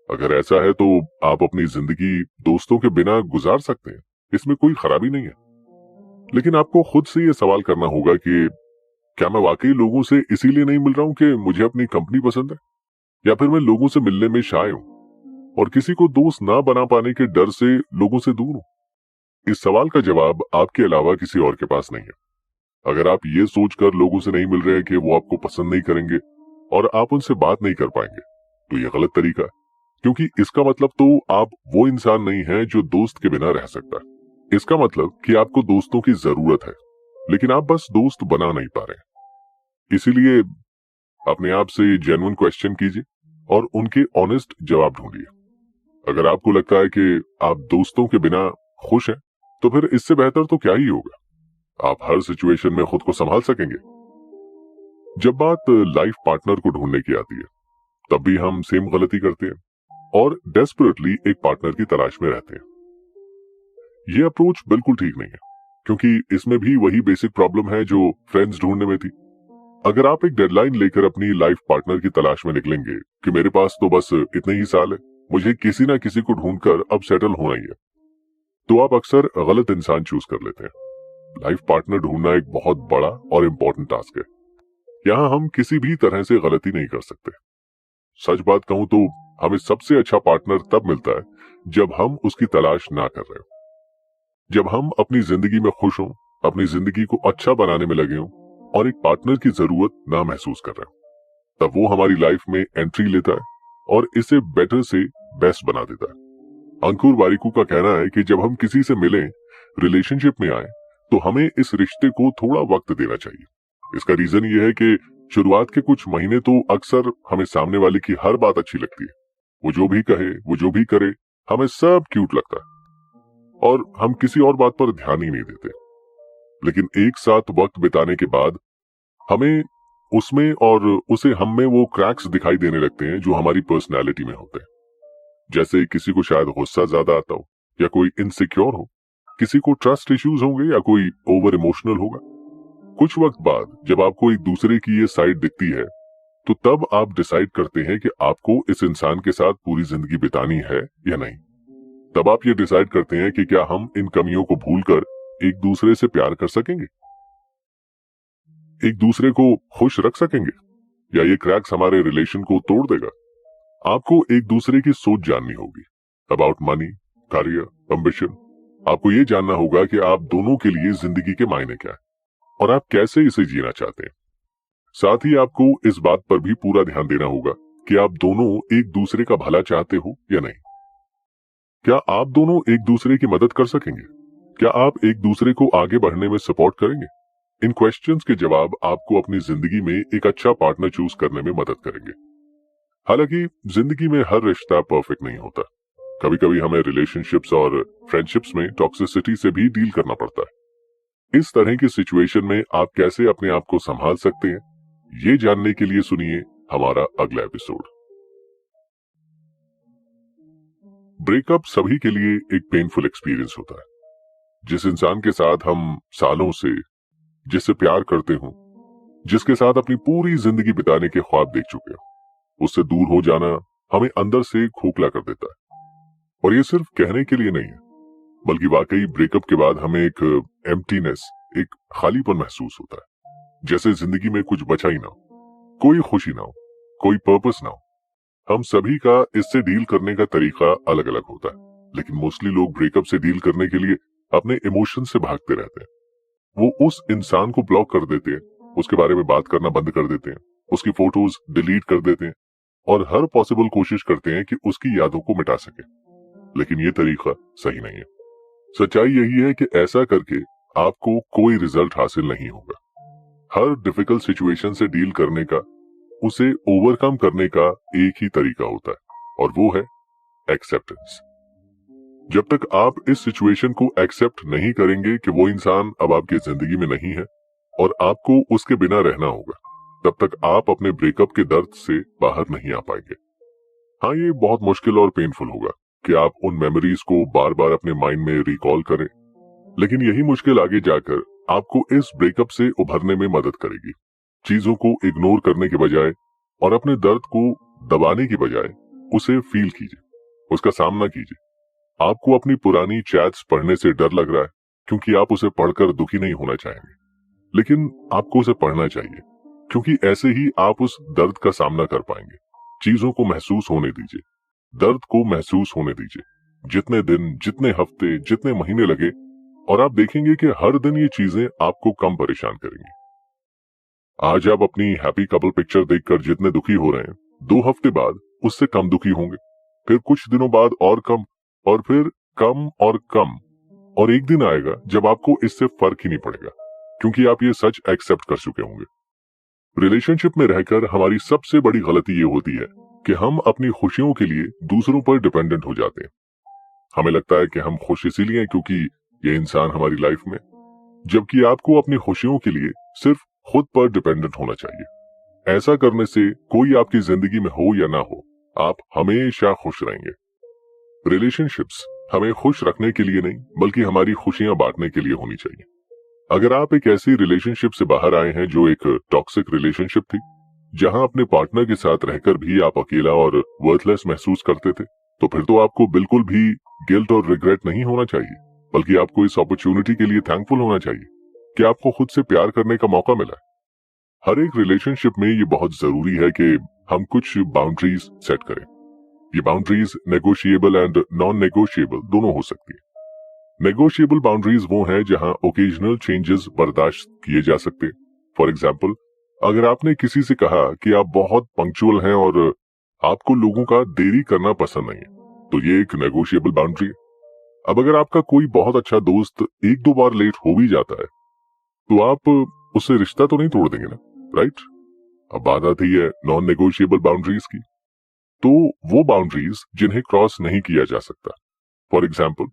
अगर ऐसा है तो आप अपनी जिंदगी दोस्तों के बिना गुजार सकते हैं, इसमें कोई खराबी नहीं है। लेकिन आपको खुद से ये सवाल करना होगा कि क्या मैं वाकई लोगों से इसीलिए नहीं मिल रहा हूं कि मुझे अपनी कंपनी पसंद है, या फिर मैं लोगों से मिलने में शाय हूं और किसी को दोस्त ना बना पाने के डर से लोगों से दूर हूं। इस सवाल का जवाब आपके अलावा किसी और के पास नहीं है। अगर आप ये सोचकर लोगों से नहीं मिल रहे कि वो आपको पसंद नहीं करेंगे और आप उनसे बात नहीं कर पाएंगे, तो ये गलत तरीका है, क्योंकि इसका मतलब तो आप वो इंसान नहीं है जो दोस्त के बिना रह सकता है। इसका मतलब कि आपको दोस्तों की जरूरत है, लेकिन आप बस दोस्त बना नहीं पा रहे। इसीलिए अपने आप से जेन्युइन क्वेश्चन कीजिए और उनके ऑनेस्ट जवाब ढूंढिए। अगर आपको लगता है कि आप दोस्तों के बिना खुश हैं, तो फिर इससे बेहतर तो क्या ही होगा। आप हर सिचुएशन में खुद को संभाल सकेंगे। जब बात लाइफ पार्टनर को ढूंढने की आती है, तब भी हम सेम गलती करते हैं और डेस्परेटली एक पार्टनर की तलाश में रहते हैं। ये अप्रोच बिल्कुल ठीक नहीं है, क्योंकि इसमें भी वही बेसिक प्रॉब्लम है जो फ्रेंड्स ढूंढने में थी। अगर आप एक डेडलाइन लेकर अपनी लाइफ पार्टनर की तलाश में निकलेंगे कि मेरे पास तो बस इतने ही साल है, मुझे किसी ना किसी को ढूंढकर अब सेटल होना ही है, तो आप अक्सर गलत इंसान चूज कर लेते हैं। लाइफ पार्टनर ढूंढना एक बहुत बड़ा और इम्पोर्टेंट टास्क है। यहाँ हम किसी भी तरह से गलती नहीं कर सकते। सच बात कहूं तो हमें सबसे अच्छा पार्टनर तब मिलता है जब हम उसकी तलाश ना कर रहे हो। जब हम अपनी जिंदगी में खुश हों, अपनी जिंदगी को अच्छा बनाने में लगे हों और एक पार्टनर की जरूरत ना महसूस कर रहे हो, तब वो हमारी लाइफ में एंट्री लेता है और इसे बेटर से बेस्ट बना देता है। अंकुर वारिकू का कहना है कि जब हम किसी से मिलें, रिलेशनशिप में आए, तो हमें इस रिश्ते को थोड़ा वक्त देना चाहिए। इसका रीजन ये है कि शुरुआत के कुछ महीने तो अक्सर हमें सामने वाले की हर बात अच्छी लगती है। वो जो भी कहे, वो जो भी करे, हमें सब क्यूट लगता है और हम किसी और बात पर ध्यान ही नहीं देते। लेकिन एक साथ वक्त बिताने के बाद हमें उसमें और उसे हम में वो क्रैक्स दिखाई देने लगते हैं जो हमारी पर्सनैलिटी में होते हैं। जैसे किसी को शायद गुस्सा ज्यादा आता हो, या कोई इनसिक्योर हो, किसी को ट्रस्ट इश्यूज होंगे, या कोई ओवर इमोशनल होगा। कुछ वक्त बाद जब आपको एक दूसरे की ये साइड दिखती है, तो तब आप डिसाइड करते हैं कि आपको इस इंसान के साथ पूरी जिंदगी बितानी है या नहीं। तब आप ये डिसाइड करते हैं कि क्या हम इन कमियों को भूलकर एक दूसरे से प्यार कर सकेंगे, एक दूसरे को खुश रख सकेंगे, या ये क्रैक्स हमारे रिलेशन को तोड़ देगा। आपको एक दूसरे की सोच जाननी होगी अबाउट मनी, करियर, एम्बिशन। आपको ये जानना होगा कि आप दोनों के लिए जिंदगी के मायने क्या है और आप कैसे इसे जीना चाहते हैं। साथ ही आपको इस बात पर भी पूरा ध्यान देना होगा कि आप दोनों एक दूसरे का भला चाहते हो या नहीं। क्या आप दोनों एक दूसरे की मदद कर सकेंगे? क्या आप एक दूसरे को आगे बढ़ने में सपोर्ट करेंगे? इन क्वेश्चंस के जवाब आपको अपनी जिंदगी में एक अच्छा पार्टनर चूज करने में मदद करेंगे। हालांकि जिंदगी में हर रिश्ता परफेक्ट नहीं होता। कभी कभी हमें रिलेशनशिप्स और फ्रेंडशिप्स में टॉक्सिसिटी से भी डील करना पड़ता है। इस तरह की सिचुएशन में आप कैसे अपने आप को संभाल सकते हैं, ये जानने के लिए सुनिए हमारा अगला एपिसोड। ब्रेकअप सभी के लिए एक पेनफुल एक्सपीरियंस होता है। जिस इंसान के साथ हम सालों से, जिससे प्यार करते हो, जिसके साथ अपनी पूरी जिंदगी बिताने के ख्वाब देख चुके हो, उससे दूर हो जाना हमें अंदर से खोखला कर देता है। और ये सिर्फ कहने के लिए नहीं है, बल्कि वाकई ब्रेकअप के बाद हमें एक एम्प्टीनेस, एक खालीपन महसूस होता है। जैसे जिंदगी में कुछ बचा ही ना हो, कोई खुशी ना हो, कोई पर्पस ना हो। हम सभी का इससे डील करने का तरीका अलग अलग होता है, लेकिन मोस्टली लोग ब्रेकअप से डील करने के लिए अपने इमोशन से भागते रहते हैं। वो उस इंसान को ब्लॉक कर देते हैं, उसके बारे में बात करना बंद कर देते हैं, उसकी फोटोज डिलीट कर देते हैं और हर पॉसिबल कोशिश करते हैं कि उसकी यादों को मिटा सके। लेकिन ये तरीका सही नहीं है। सच्चाई यही है कि ऐसा करके आपको कोई रिजल्ट हासिल नहीं होगा। हर डिफिकल्ट सिचुएशन से डील करने का, उसे ओवरकम करने का एक ही तरीका होता है, और वो है एक्सेप्टेंस। जब तक आप इस सिचुएशन को एक्सेप्ट नहीं करेंगे कि वो इंसान अब आपकी जिंदगी में नहीं है और आपको उसके बिना रहना होगा, तब तक आप अपने ब्रेकअप के दर्द से बाहर नहीं आ पाएंगे। हाँ, ये बहुत मुश्किल और पेनफुल होगा कि आप उन मेमोरीज को बार बार अपने माइंड में रिकॉल करें, लेकिन यही मुश्किल आगे जाकर आपको इस ब्रेकअप से उभरने में मदद करेगी। चीजों को इग्नोर करने के बजाय और अपने दर्द को दबाने की बजाय उसे फील कीजिए, उसका सामना कीजिए। आपको अपनी पुरानी चैट्स पढ़ने से डर लग रहा है क्योंकि आप उसे पढ़कर दुखी नहीं होना चाहेंगे, लेकिन आपको उसे पढ़ना चाहिए क्योंकि ऐसे ही आप उस दर्द का सामना कर पाएंगे। चीजों को महसूस होने दीजिए, दर्द को महसूस होने दीजिए, जितने दिन, जितने हफ्ते, जितने महीने लगे, और आप देखेंगे कि हर दिन ये चीजें आपको कम परेशान करेंगी। आज आप अपनी हैप्पी कपल पिक्चर देखकर जितने दुखी हो रहे हैं, 2 हफ्ते बाद उससे कम दुखी होंगे, फिर कुछ दिनों बाद और कम, और फिर कम और कम, और एक दिन आएगा जब आपको इससे फर्क ही नहीं पड़ेगा क्योंकि आप ये सच एक्सेप्ट कर चुके होंगे। रिलेशनशिप में रहकर हमारी सबसे बड़ी गलती ये होती है कि हम अपनी खुशियों के लिए दूसरों पर डिपेंडेंट हो जाते हैं। हमें लगता है कि हम खुश इसीलिए हैं क्योंकि ये इंसान हमारी लाइफ में, जबकि आपको अपनी खुशियों के लिए सिर्फ खुद पर डिपेंडेंट होना चाहिए। ऐसा करने से कोई आपकी जिंदगी में हो या ना हो, आप हमेशा खुश रहेंगे। रिलेशनशिप्स हमें खुश रखने के लिए नहीं, बल्कि हमारी खुशियां बांटने के लिए होनी चाहिए। अगर आप एक ऐसी रिलेशनशिप से बाहर आए हैं जो एक टॉक्सिक रिलेशनशिप थी, जहां अपने पार्टनर के साथ रहकर भी आप अकेला और वर्थलेस महसूस करते थे, तो फिर तो आपको बिल्कुल भी गिल्ट और रिग्रेट नहीं होना चाहिए, बल्कि आपको इस अपॉर्चुनिटी के लिए थैंकफुल होना चाहिए कि आपको खुद से प्यार करने का मौका मिला है। हर एक रिलेशनशिप में ये बहुत जरूरी है कि हम कुछ बाउंड्रीज सेट करें। ये boundaries negotiable and non negotiable दोनों हो सकती है। नेगोशिएबल बाउंड्रीज वो हैं जहां ओकेजनल चेंजेस बर्दाश्त किए जा सकते। फॉर एग्जाम्पल, अगर आपने किसी से कहा कि आप बहुत पंक्चुअल हैं और आपको लोगों का देरी करना पसंद नहीं है, तो ये एक नेगोशिएबल बाउंड्री है। अब अगर आपका कोई बहुत अच्छा दोस्त एक दो बार लेट हो भी जाता है तो आप उससे रिश्ता तो नहीं तोड़ देंगे ना, राइट? अब बात आती है नॉन नेगोशिएबल बाउंड्रीज की। तो वो बाउंड्रीज जिन्हें क्रॉस नहीं किया जा सकता। फॉर एग्जाम्पल,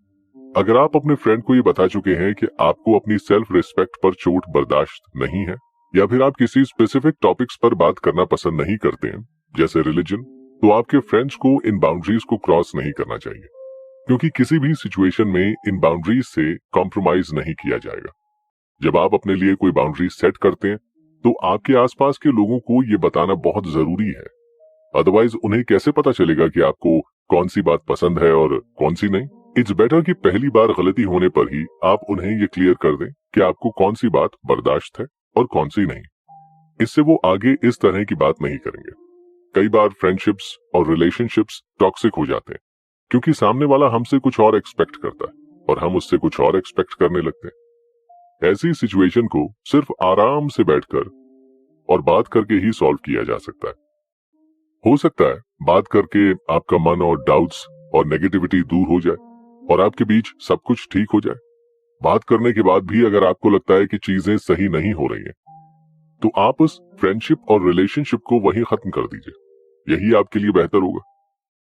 अगर आप अपने फ्रेंड को ये बता चुके हैं कि आपको अपनी सेल्फ रिस्पेक्ट पर चोट बर्दाश्त नहीं है, या फिर आप किसी स्पेसिफिक टॉपिक्स पर बात करना पसंद नहीं करते हैं, जैसे रिलीजन, तो आपके फ्रेंड्स को इन बाउंड्रीज को क्रॉस नहीं करना चाहिए, क्योंकि किसी भी सिचुएशन में इन बाउंड्रीज से कॉम्प्रोमाइज नहीं किया जाएगा। जब आप अपने लिए कोई बाउंड्री सेट करते हैं तो आपके आसपास के लोगों को ये बताना बहुत जरूरी है। अदरवाइज उन्हें कैसे पता चलेगा कि आपको कौन सी बात पसंद है और कौन सी नहीं। इट्स बेटर कि पहली बार गलती होने पर ही आप उन्हें ये क्लियर कर दें कि आपको कौन सी बात बर्दाश्त है और कौन सी नहीं। इससे वो आगे इस तरह की बात नहीं करेंगे। कई बार फ्रेंडशिप्स और रिलेशनशिप्स टॉक्सिक हो जाते हैं क्योंकि सामने वाला हमसे कुछ और एक्सपेक्ट करता है और हम उससे कुछ और एक्सपेक्ट करने लगते हैं। ऐसी सिचुएशन को सिर्फ आराम से बैठकर और बात करके ही सॉल्व किया जा सकता है। हो सकता है बात करके आपका मन और डाउट्स और नेगेटिविटी दूर हो जाए और आपके बीच सब कुछ ठीक हो जाए। बात करने के बाद भी अगर आपको लगता है कि चीजें सही नहीं हो रही हैं, तो आप उस फ्रेंडशिप और रिलेशनशिप को वहीं खत्म कर दीजिए। यही आपके लिए बेहतर होगा।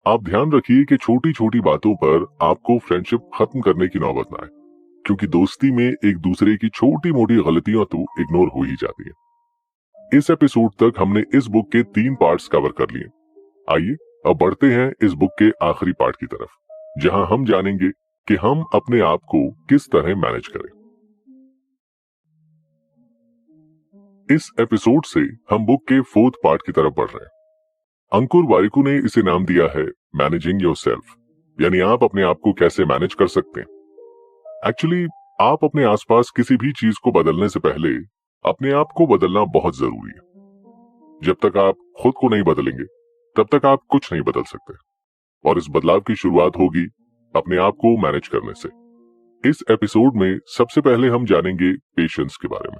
आप ध्यान रखिए कि छोटी छोटी बातों पर आपको फ्रेंडशिप खत्म करने की नौबत ना आए, क्योंकि दोस्ती में एक दूसरे की छोटी मोटी गलतियां तो इग्नोर हो ही जाती हैं। इस एपिसोड तक हमने इस बुक के 3 पार्ट्स कवर कर लिए। आइए अब बढ़ते हैं इस बुक के आखिरी पार्ट की तरफ, जहां हम जानेंगे कि हम अपने आप को किस तरह मैनेज करें। इस एपिसोड से हम बुक के 4th पार्ट की तरफ बढ़ रहे हैं। अंकुर वारिकू ने इसे नाम दिया है मैनेजिंग योरसेल्फ, यानी आप अपने आप को कैसे मैनेज कर सकते हैं। एक्चुअली आप अपने आसपास किसी भी चीज को बदलने से पहले अपने आप को बदलना बहुत जरूरी है। जब तक आप खुद को नहीं बदलेंगे तब तक आप कुछ नहीं बदल सकते, और इस बदलाव की शुरुआत होगी अपने आप को मैनेज करने से। इस एपिसोड में सबसे पहले हम जानेंगे पेशेंस के बारे में।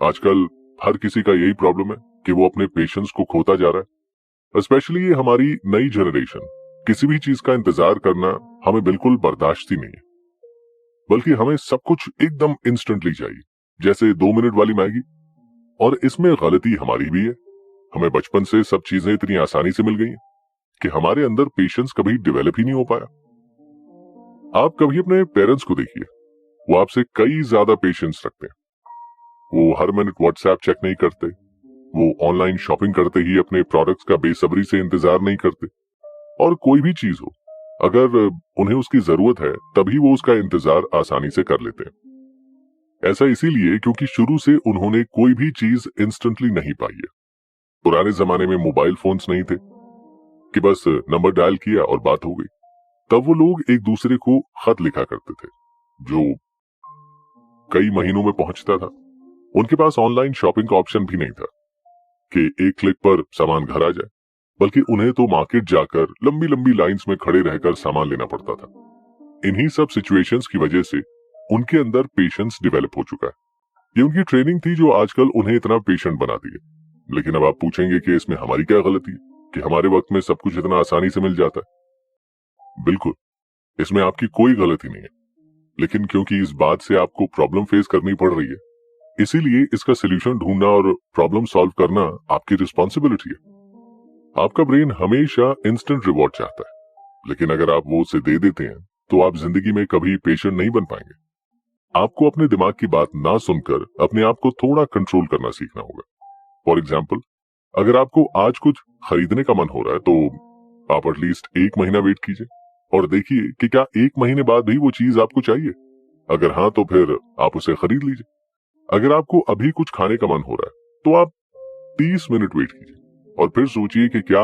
आजकल हर किसी का यही प्रॉब्लम है कि वो अपने पेशेंस को खोता जा रहा है। स्पेशली ये हमारी नई जनरेशन, किसी भी चीज का इंतजार करना हमें बिल्कुल बर्दाश्त ही नहीं है, बल्कि हमें सब कुछ एकदम इंस्टेंटली चाहिए, जैसे 2 मिनट वाली मैगी। और इसमें गलती हमारी भी है। हमें बचपन से सब चीजें इतनी आसानी से मिल गई हैं कि हमारे अंदर पेशेंस कभी डेवलप ही नहीं हो पाया। आप कभी अपने पेरेंट्स को देखिए, वो आपसे कई ज्यादा पेशेंस रखते हैं। वो हर मिनट व्हाट्सएप चेक नहीं करते, वो ऑनलाइन शॉपिंग करते ही अपने प्रोडक्ट्स का बेसब्री से इंतजार नहीं करते, और कोई भी चीज हो अगर उन्हें उसकी जरूरत है तभी वो उसका इंतजार आसानी से कर लेते हैं। ऐसा इसीलिए क्योंकि शुरू से उन्होंने कोई भी चीज इंस्टेंटली नहीं पाई है। पुराने जमाने में मोबाइल फोन्स नहीं थे कि बस नंबर डायल किया और बात हो गई। तब वो लोग एक दूसरे को खत लिखा करते थे जो कई महीनों में पहुंचता था। उनके पास ऑनलाइन शॉपिंग का ऑप्शन भी नहीं था कि एक क्लिक पर सामान घर आ जाए, बल्कि उन्हें तो मार्केट जाकर लंबी लंबी लाइंस में खड़े रहकर सामान लेना पड़ता था। इन्हीं सब सिचुएशंस की वजह से उनके अंदर पेशेंस डेवलप हो चुका है। ये उनकी ट्रेनिंग थी जो आजकल उन्हें इतना पेशेंट बनाती है। लेकिन अब आप पूछेंगे कि इसमें हमारी क्या गलती है कि हमारे वक्त में सब कुछ इतना आसानी से मिल जाता है। बिल्कुल, इसमें आपकी कोई गलती नहीं है, लेकिन क्योंकि इस बात से आपको प्रॉब्लम फेस करनी पड़ रही है, इसीलिए इसका सोल्यूशन ढूंढना और प्रॉब्लम सॉल्व करना आपकी रिस्पॉन्सिबिलिटी है। आपका ब्रेन हमेशा इंस्टेंट रिवॉर्ड चाहता है, लेकिन अगर आप वो उसे दे देते हैं तो आप जिंदगी में कभी पेशेंट नहीं बन पाएंगे। आपको अपने दिमाग की बात ना सुनकर अपने आप को थोड़ा कंट्रोल करना सीखना होगा। फॉर एग्जाम्पल, अगर आपको आज कुछ खरीदने का मन हो रहा है तो आप एटलीस्ट 1 महीना वेट कीजिए और देखिए कि क्या 1 महीने बाद भी वो चीज आपको चाहिए। अगर हाँ, तो फिर आप उसे खरीद लीजिए। अगर आपको अभी कुछ खाने का मन हो रहा है तो आप 30 मिनट वेट कीजिए और फिर सोचिए कि क्या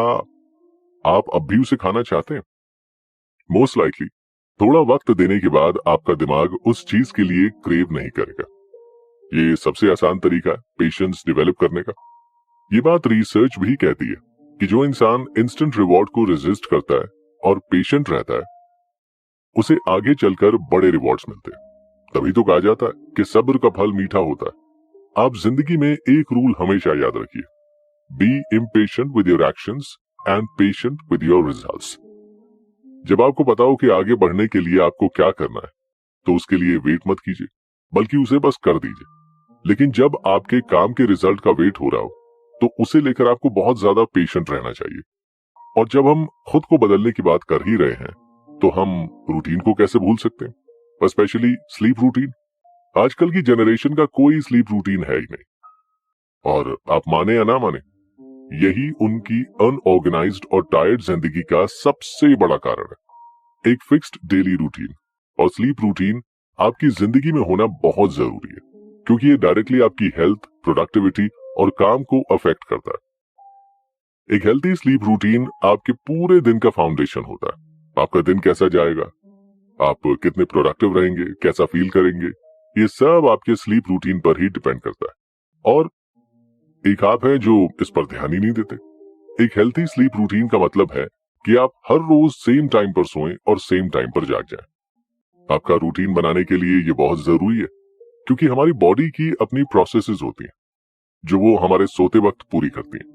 आप अब भी उसे खाना चाहते हैं। मोस्ट लाइकली थोड़ा वक्त देने के बाद आपका दिमाग उस चीज के लिए क्रेव नहीं करेगा। ये सबसे आसान तरीका है पेशेंस डेवलप करने का। ये बात रिसर्च भी कहती है कि जो इंसान इंस्टेंट रिवॉर्ड को रेजिस्ट करता है और पेशेंट रहता है, उसे आगे चलकर बड़े रिवॉर्ड्स मिलते हैं। तभी तो कहा जाता है कि सब्र का फल मीठा होता है। आप जिंदगी में एक रूल हमेशा याद रखिए, B impatient with your actions and patient with your results. जब आपको पता हो कि आगे बढ़ने के लिए आपको क्या करना है, तो उसके लिए वेट मत कीजिए, बल्कि उसे बस कर दीजिए। लेकिन जब आपके काम के रिजल्ट का वेट हो रहा हो, तो उसे लेकर आपको बहुत ज्यादा पेशेंट रहना चाहिए। और जब हम खुद को बदलने की बात कर ही रहे हैं, तो हम रूटीन को कैसे भूल सकते हैं, स्पेशली स्लीप रूटीन। आजकल की जनरेशन का कोई स्लीप रूटीन है ही नहीं, और आप माने या ना माने, यही उनकी अनऑर्गेनाइज्ड और टायर्ड जिंदगी का सबसे बड़ा कारण है। एक फिक्स्ड डेली रूटीन और स्लीप रूटीन आपकी जिंदगी में होना बहुत जरूरी है, क्योंकि ये डायरेक्टली आपकी हेल्थ, प्रोडक्टिविटी और काम को अफेक्ट करता है। एक हेल्थी स्लीप रूटीन आपके पूरे दिन का फाउंडेशन होता है। आपका दिन कैसा जाएगा, आप कितने प्रोडक्टिव रहेंगे, कैसा फील करेंगे, ये सब आपके स्लीप रूटीन पर ही डिपेंड करता है। और एक आप हैं जो इस पर ध्यान ही नहीं देते। एक हेल्थी स्लीप रूटीन का मतलब है कि आप हर रोज सेम टाइम पर सोएं और सेम टाइम पर जाग जाएं। आपका रूटीन बनाने के लिए ये बहुत जरूरी है, क्योंकि हमारी बॉडी की अपनी प्रोसेसेस होती हैं जो वो हमारे सोते वक्त पूरी करती हैं।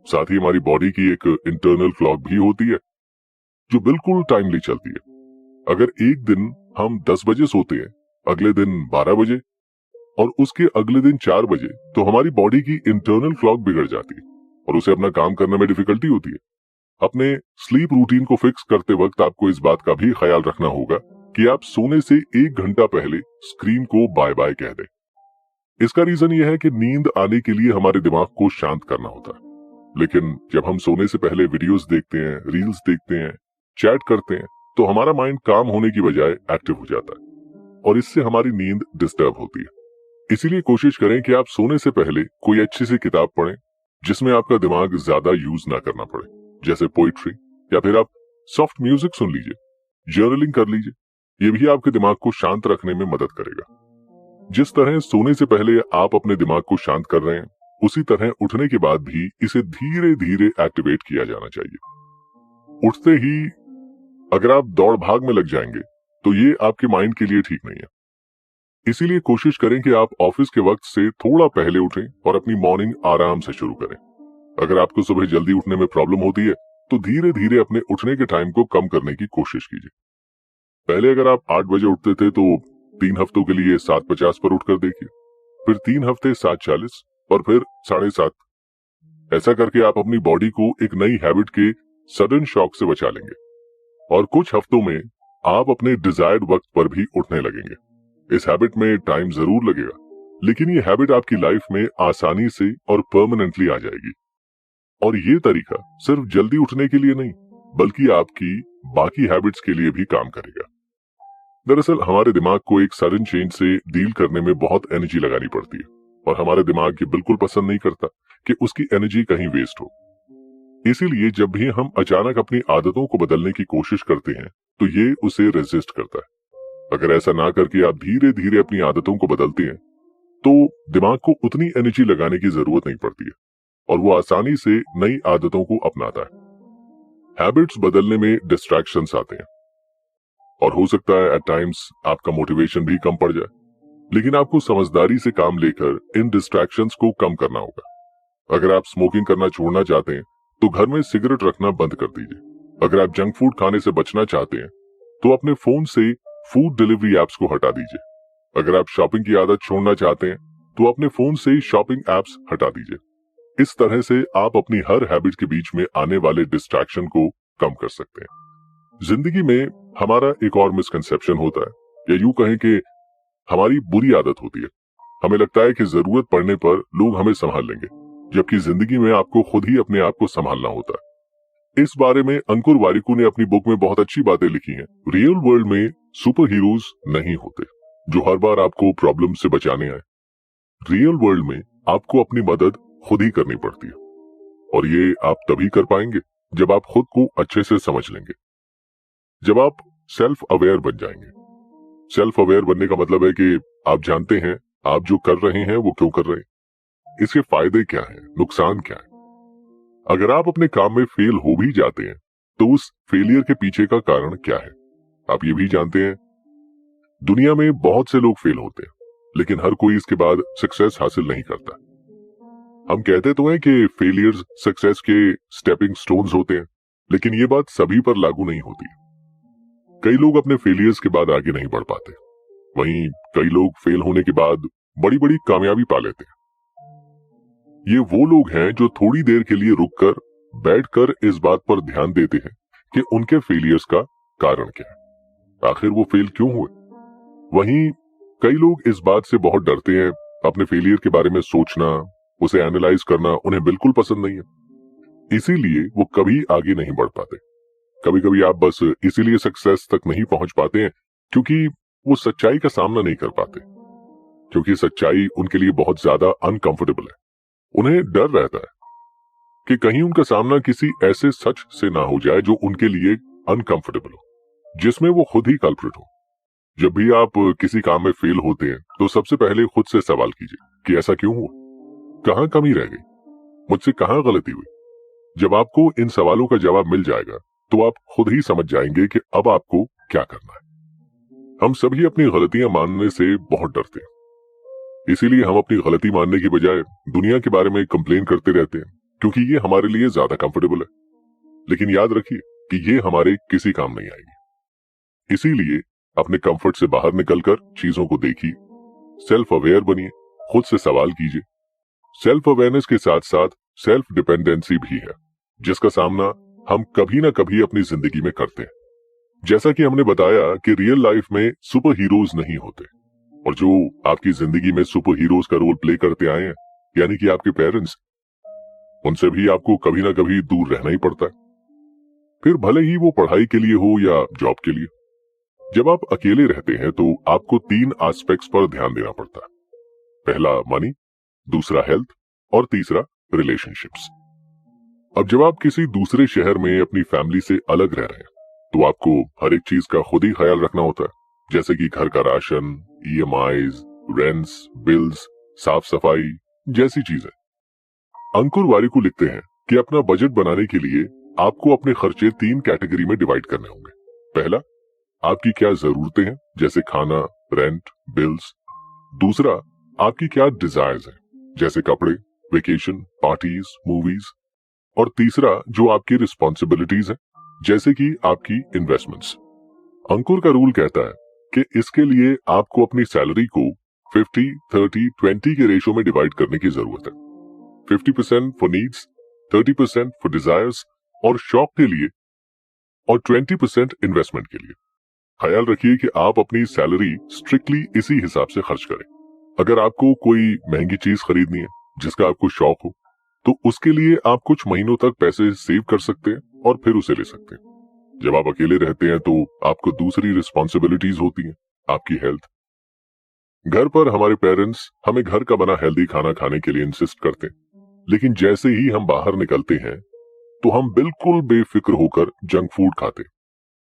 साथ ही हमारी बॉडी की एक इंटरनल क्लॉक भी होती है जो बिल्कुल टाइमली चलती है। अगर एक दिन हम 10 बजे सोते हैं, अगले दिन 12 बजे और उसके अगले दिन 4 बजे, तो हमारी बॉडी की इंटरनल क्लॉक बिगड़ जाती है और उसे अपना काम करने में डिफिकल्टी होती है। अपने स्लीप रूटीन को फिक्स करते वक्त आपको इस बात का भी ख्याल रखना होगा कि आप सोने से 1 घंटा पहले स्क्रीन को बाय बाय कह दें। इसका रीजन यह है कि नींद आने के लिए हमारे दिमाग को शांत करना होता है, लेकिन जब हम सोने से पहले वीडियोस देखते हैं, रील्स देखते हैं, चैट करते हैं, तो हमारा माइंड काम होने की बजाय एक्टिव हो जाता है और इससे हमारी नींद डिस्टर्ब होती है। इसीलिए कोशिश करें कि आप सोने से पहले कोई अच्छी सी किताब पढ़ें जिसमें आपका दिमाग ज्यादा यूज ना करना पड़े, जैसे पोइट्री, या फिर आप सॉफ्ट म्यूजिक सुन लीजिए, जर्नलिंग कर लीजिए। ये भी आपके दिमाग को शांत रखने में मदद करेगा। जिस तरह सोने से पहले आप अपने दिमाग को शांत कर रहे हैं, उसी तरह उठने के बाद भी इसे धीरे धीरे एक्टिवेट किया जाना चाहिए। उठते ही अगर आप दौड़ भाग में लग जाएंगे तो ये आपके माइंड के लिए ठीक नहीं है। इसीलिए कोशिश करें कि आप ऑफिस के वक्त से थोड़ा पहले उठें और अपनी मॉर्निंग आराम से शुरू करें। अगर आपको सुबह जल्दी उठने में प्रॉब्लम होती है, तो धीरे धीरे अपने उठने के टाइम को कम करने की कोशिश कीजिए। पहले अगर आप 8 बजे उठते थे, तो 3 हफ्तों के लिए 7:50 पर उठकर देखिए, फिर 3 हफ्ते 7:40 और फिर 7:30। ऐसा करके आप अपनी बॉडी को एक नई हैबिट के सडन शॉक से बचा लेंगे और कुछ हफ्तों में आप अपने डिजायर्ड वक्त पर भी उठने लगेंगे। इस हैबिट में टाइम जरूर लगेगा, लेकिन ये हैबिट आपकी लाइफ में आसानी से और परमानेंटली आ जाएगी। और ये तरीका सिर्फ जल्दी उठने के लिए नहीं, बल्कि आपकी बाकी हैबिट्स के लिए भी काम करेगा। दरअसल हमारे दिमाग को एक सडन चेंज से डील करने में बहुत एनर्जी लगानी पड़ती है और हमारा दिमाग ये बिल्कुल पसंद नहीं करता कि उसकी एनर्जी कहीं वेस्ट हो। इसीलिए जब भी हम अचानक अपनी आदतों को बदलने की कोशिश करते हैं, तो ये उसे रेजिस्ट करता है। अगर ऐसा ना करके आप धीरे धीरे अपनी आदतों को बदलते हैं, तो दिमाग को उतनी एनर्जी लगाने की जरूरत नहीं पड़ती है और वो आसानी से नई आदतों को अपनाता है। हैबिट्स बदलने में डिस्ट्रैक्शंस आते हैं और हो सकता है एट टाइम्स आपका मोटिवेशन भी कम पड़ जाए, लेकिन आपको समझदारी से काम लेकर इन डिस्ट्रैक्शंस को कम करना होगा। अगर आप स्मोकिंग करना छोड़ना चाहते हैं, तो घर में सिगरेट रखना बंद कर दीजिए। अगर आप जंक फूड खाने से बचना चाहते हैं, तो अपने फोन से फूड डिलीवरी एप्स को हटा दीजिए। अगर आप शॉपिंग की आदत छोड़ना चाहते हैं, तो अपने फोन से शॉपिंग एप्स हटा दीजिए। इस तरह से आप अपनी हर हैबिट के बीच में आने वाले डिस्ट्रैक्शन को कम कर सकते हैं। जिंदगी में हमारा एक और मिसकंसेप्शन होता है, या यूं कहें कि हमारी बुरी आदत होती है। हमें लगता है कि जरूरत पड़ने पर लोग हमें संभाल लेंगे, जबकि जिंदगी में आपको खुद ही अपने आप को संभालना होता है। इस बारे में अंकुर वारिकू ने अपनी बुक में बहुत अच्छी बातें लिखी हैं। रियल वर्ल्ड में सुपर हीरोज नहीं होते जो हर बार आपको प्रॉब्लम से बचाने आए। रियल वर्ल्ड में आपको अपनी मदद खुद ही करनी पड़ती है, और ये आप तभी कर पाएंगे जब आप खुद को अच्छे से समझ लेंगे, जब आप सेल्फ अवेयर बन जाएंगे। सेल्फ अवेयर बनने का मतलब है कि आप जानते हैं आप जो कर रहे हैं वो क्यों कर रहे हैं, इसके फायदे क्या हैं, नुकसान क्या है। अगर आप अपने काम में फेल हो भी जाते हैं, तो उस फेलियर के पीछे का कारण क्या है आप ये भी जानते हैं। दुनिया में बहुत से लोग फेल होते हैं, लेकिन हर कोई इसके बाद सक्सेस हासिल नहीं करता। हम कहते तो हैं कि फेलियर्स सक्सेस के स्टेपिंग स्टोन्स होते हैं, लेकिन ये बात सभी पर लागू नहीं होती। कई लोग अपने फेलियर्स के बाद आगे नहीं बढ़ पाते, वहीं कई लोग फेल होने के बाद बड़ी बड़ी कामयाबी पा लेते हैं। ये वो लोग हैं जो थोड़ी देर के लिए रुककर बैठकर इस बात पर ध्यान देते हैं कि उनके फेलियर्स का कारण क्या है, आखिर वो फेल क्यों हुए। वहीं कई लोग इस बात से बहुत डरते हैं, अपने फेलियर के बारे में सोचना, उसे एनालाइज करना उन्हें बिल्कुल पसंद नहीं है, इसीलिए वो कभी आगे नहीं बढ़ पाते। कभी कभी आप बस इसीलिए सक्सेस तक नहीं पहुंच पाते हैं क्योंकि वो सच्चाई का सामना नहीं कर पाते, क्योंकि सच्चाई उनके लिए बहुत ज्यादा अनकंफर्टेबल है। उन्हें डर रहता है कि कहीं उनका सामना किसी ऐसे सच से ना हो जाए जो उनके लिए अनकंफर्टेबल हो, जिसमें वो खुद ही कल्प्रिट हो। जब भी आप किसी काम में फेल होते हैं तो सबसे पहले खुद से सवाल कीजिए कि ऐसा क्यों हुआ, कहां कमी रह गई, मुझसे कहां गलती हुई। जब आपको इन सवालों का जवाब मिल जाएगा तो आप खुद ही समझ जाएंगे कि अब आपको क्या करना है। हम सभी अपनी गलतियां मानने से बहुत डरते हैं, इसीलिए हम अपनी गलती मानने की बजाय दुनिया के बारे में कंप्लेन करते रहते हैं, क्योंकि ये हमारे लिए ज्यादा कंफर्टेबल है। लेकिन याद रखिए कि ये हमारे किसी काम नहीं आएगी। इसीलिए अपने कंफर्ट से बाहर निकलकर चीजों को देखिए, सेल्फ अवेयर बनिए, खुद से सवाल कीजिए। सेल्फ अवेयरनेस के साथ साथ सेल्फ डिपेंडेंसी भी है, जिसका सामना हम कभी ना कभी अपनी जिंदगी में करते हैं। जैसा कि हमने बताया कि रियल लाइफ में सुपर हीरोज नहीं होते, और जो आपकी जिंदगी में सुपर हीरोज का रोल प्ले करते आए हैं, यानी कि आपके पेरेंट्स, उनसे भी आपको कभी ना कभी दूर रहना ही पड़ता है, फिर भले ही वो पढ़ाई के लिए हो या जॉब के लिए। जब आप अकेले रहते हैं तो आपको 3 एस्पेक्ट्स पर ध्यान देना पड़ता है। पहला मनी, दूसरा हेल्थ और तीसरा रिलेशनशिप्स। अब जब आप किसी दूसरे शहर में अपनी फैमिली से अलग रह रहे हैं तो आपको हर एक चीज का खुद ही ख्याल रखना होता है, जैसे कि घर का राशन, ईएमआईज, रेंट्स, बिल्स, साफ सफाई जैसी चीजें। अंकुर वारिकू लिखते हैं कि अपना बजट बनाने के लिए आपको अपने खर्चे 3 कैटेगरी में डिवाइड करने होंगे। पहला, आपकी क्या जरूरतें हैं, जैसे खाना, रेंट, बिल्स। दूसरा, आपकी क्या डिजायर्स हैं, जैसे कपड़े, वेकेशन, पार्टीज, मूवीज। और तीसरा, जो आपकी रिस्पॉन्सिबिलिटीज हैं, जैसे कि आपकी इन्वेस्टमेंट्स। अंकुर का रूल कहता है कि इसके लिए आपको अपनी सैलरी को 50-30-20 के रेशो में डिवाइड करने की जरूरत है। 50% फॉर नीड्स, 30% फॉर डिजायर्स और शौक के लिए, और 20% इन्वेस्टमेंट के लिए। ख्याल रखिए कि आप अपनी सैलरी स्ट्रिक्टली इसी हिसाब से खर्च करें। अगर आपको कोई महंगी चीज खरीदनी है जिसका आपको शौक हो, तो उसके लिए आप कुछ महीनों तक पैसे सेव कर सकते हैं और फिर उसे ले सकते हैं। जब आप अकेले रहते हैं तो आपको दूसरी रिस्पॉन्सिबिलिटीज होती हैं, आपकी हेल्थ। घर पर हमारे पेरेंट्स हमें घर का बना हेल्दी खाना खाने के लिए इंसिस्ट करते हैं, लेकिन जैसे ही हम बाहर निकलते हैं तो हम बिल्कुल बेफिक्र होकर जंक फूड खाते।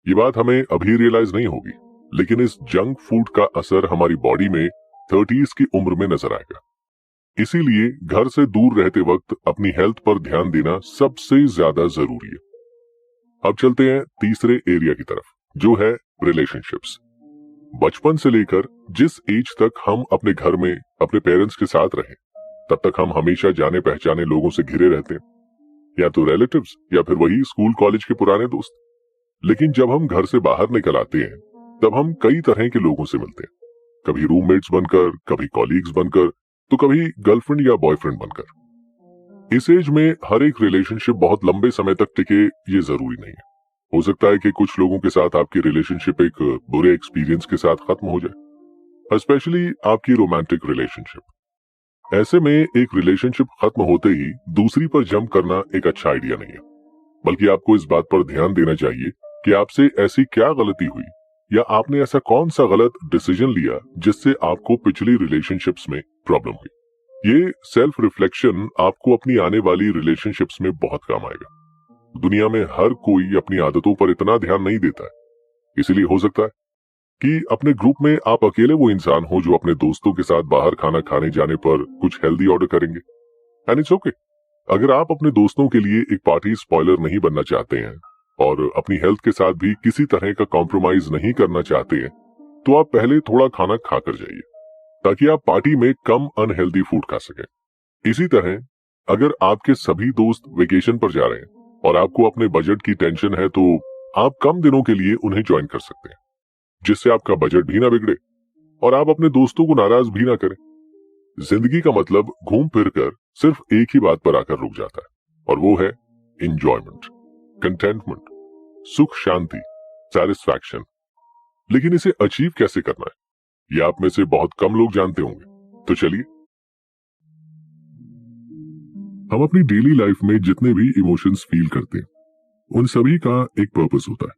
ये बात हमें अभी रियलाइज नहीं होगी, लेकिन इस जंक फूड का असर हमारी बॉडी में 30s की उम्र में नजर आएगा। इसीलिए घर से दूर रहते वक्त अपनी हेल्थ पर ध्यान देना सबसे ज्यादा जरूरी है। अब चलते हैं तीसरे एरिया की तरफ, जो है रिलेशनशिप्स। बचपन से लेकर जिस एज तक हम अपने घर में अपने पेरेंट्स के साथ रहे, तब तक हम हमेशा जाने पहचाने लोगों से घिरे रहते हैं, या तो रिलेटिव्स या फिर वही स्कूल कॉलेज के पुराने दोस्त। लेकिन जब हम घर से बाहर निकल आते हैं तब हम कई तरह के लोगों से मिलते हैं, कभी रूममेट्स बनकर, कभी कॉलीग्स बनकर, तो कभी गर्लफ्रेंड या बॉयफ्रेंड बनकर। इस एज में हर एक रिलेशनशिप बहुत लंबे समय तक टिके ये जरूरी नहीं है। हो सकता है कि कुछ लोगों के साथ आपकी रिलेशनशिप एक बुरे एक्सपीरियंस के साथ खत्म हो जाए, स्पेशली आपकी रोमांटिक रिलेशनशिप। ऐसे में एक रिलेशनशिप खत्म होते ही दूसरी पर जंप करना एक अच्छा आइडिया नहीं है, बल्कि आपको इस बात पर ध्यान देना चाहिए कि आपसे ऐसी क्या गलती हुई या आपने ऐसा कौन सा गलत डिसीजन लिया जिससे आपको पिछली रिलेशनशिप्स में प्रॉब्लम हुई। ये सेल्फ रिफ्लेक्शन आपको अपनी आने वाली रिलेशनशिप्स में बहुत काम आएगा। दुनिया में हर कोई अपनी आदतों पर इतना ध्यान नहीं देता है, इसीलिए हो सकता है कि अपने ग्रुप में आप अकेले वो इंसान हो जो अपने दोस्तों के साथ बाहर खाना खाने जाने पर कुछ हेल्दी ऑर्डर करेंगे, एंड इट्स ओके। अगर आप अपने दोस्तों के लिए एक पार्टी स्पॉइलर नहीं बनना चाहते हैं और अपनी हेल्थ के साथ भी किसी तरह का कॉम्प्रोमाइज नहीं करना चाहते हैं, तो आप पहले थोड़ा खाना खाकर जाइए ताकि आप पार्टी में कम अनहेल्दी फूड खा सकें। इसी तरह अगर आपके सभी दोस्त वेकेशन पर जा रहे हैं और आपको अपने बजट की टेंशन है, तो आप कम दिनों के लिए उन्हें ज्वाइन कर सकते हैं, जिससे आपका बजट भी ना बिगड़े और आप अपने दोस्तों को नाराज भी ना करें। जिंदगी का मतलब घूम फिर कर सिर्फ एक ही बात पर आकर रुक जाता है, और वो है इंजॉयमेंट, कंटेंटमेंट, सुख, शांति, सैटिस्फैक्शन। लेकिन इसे अचीव कैसे करना है, ये आप में से बहुत कम लोग जानते होंगे। तो चलिए, हम अपनी डेली लाइफ में जितने भी इमोशंस फील करते हैं, उन सभी का एक पर्पस होता है।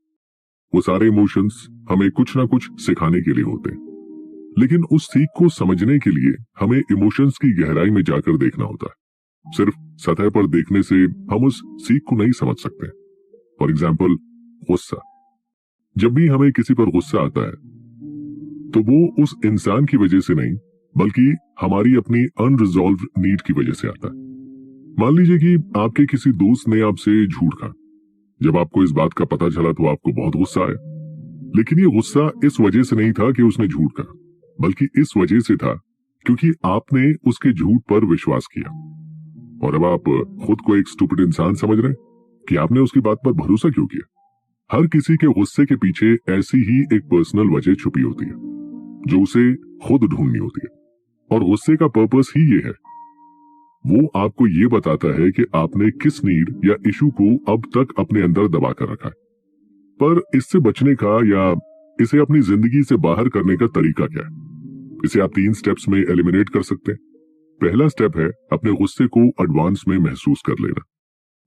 वो सारे इमोशंस हमें कुछ ना कुछ सिखाने के लिए होते हैं, लेकिन उस सीख को समझने के लिए हमें इमोशंस की गहराई में जाकर देखना होता है। सिर्फ सतह पर देखने से हम उस सीख को नहीं समझ सकते। फॉर एग्जाम्पल, गुस्सा। जब भी हमें किसी पर गुस्सा आता है, तो वो उस इंसान की वजह से नहीं, बल्कि हमारी अपनी अनरिजॉल्व नीड की वजह से आता है। मान लीजिए कि आपके किसी दोस्त ने आपसे झूठ कहा। जब आपको इस बात का पता चला तो आपको बहुत गुस्सा आया, लेकिन ये गुस्सा इस वजह से नहीं था कि उसने झूठ कहा, बल्कि इस वजह से था क्योंकि आपने उसके झूठ पर विश्वास किया। और अब आप खुद को एक स्टूपिड इंसान समझ रहे हैं कि आपने उसकी बात पर भरोसा क्यों किया। हर किसी के गुस्से के पीछे ऐसी ही एक पर्सनल वजह छुपी होती है, जो उसे खुद ढूंढनी होती है। और गुस्से का पर्पस ही ये है, वो आपको ये बताता है कि आपने किस नीड या इशू को अब तक अपने अंदर दबा कर रखा है। पर इससे बचने का या इसे अपनी जिंदगी से बाहर करने का तरीका क्या है? इसे आप 3 स्टेप्स में एलिमिनेट कर सकते हैं। पहला स्टेप है अपने गुस्से को एडवांस में महसूस कर लेना।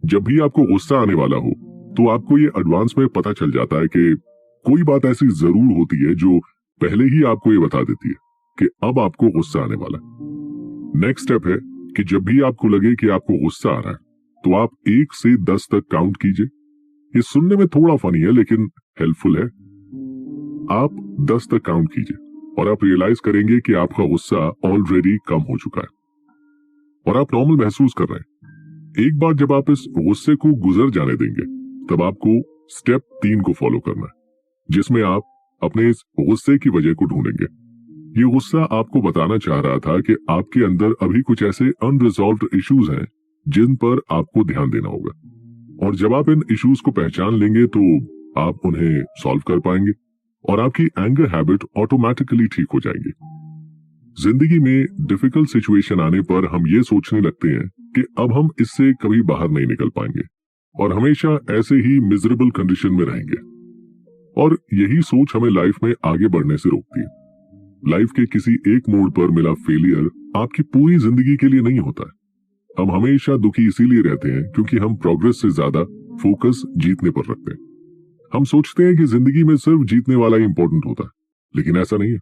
जब भी आपको गुस्सा आने वाला हो, तो आपको ये एडवांस में पता चल जाता है कि कोई बात ऐसी जरूर होती है जो पहले ही आपको ये बता देती है कि अब आपको गुस्सा आने वाला है। नेक्स्ट स्टेप है कि जब भी आपको लगे कि आपको गुस्सा आ रहा है, तो आप 1 से 10 तक काउंट कीजिए। ये सुनने में थोड़ा फनी है, लेकिन हेल्पफुल है। आप 10 तक काउंट कीजिए और आप रियलाइज करेंगे कि आपका गुस्सा ऑलरेडी कम हो चुका है और आप नॉर्मल महसूस कर रहे हैं। एक बार जब आप इस गुस्से को गुजर जाने देंगे, तब आपको स्टेप 3 को फॉलो करना है, जिसमें आप अपने इस गुस्से की वजह को ढूंढेंगे। ये गुस्सा आपको बताना चाह रहा था कि आपके अंदर अभी कुछ ऐसे अनरिजॉल्व्ड इश्यूज हैं जिन पर आपको ध्यान देना होगा। और जब आप इन इश्यूज को पहचान लेंगे, तो आप उन्हें सॉल्व कर पाएंगे और आपकी एंगर हैबिट ऑटोमेटिकली ठीक हो जाएगी। जिंदगी में डिफिकल्ट सिचुएशन आने पर हम ये सोचने लगते हैं कि अब हम इससे कभी बाहर नहीं निकल पाएंगे और हमेशा ऐसे ही मिजरेबल कंडीशन में रहेंगे। और यही सोच हमें लाइफ में आगे बढ़ने से रोकती है। लाइफ के किसी एक मोड़ पर मिला फेलियर आपकी पूरी जिंदगी के लिए नहीं होता है। हम हमेशा दुखी इसीलिए रहते हैं क्योंकि हम प्रोग्रेस से ज्यादा फोकस जीतने पर रखते हैं। हम सोचते हैं कि जिंदगी में सिर्फ जीतने वाला ही इंपॉर्टेंट होता है, लेकिन ऐसा नहीं है।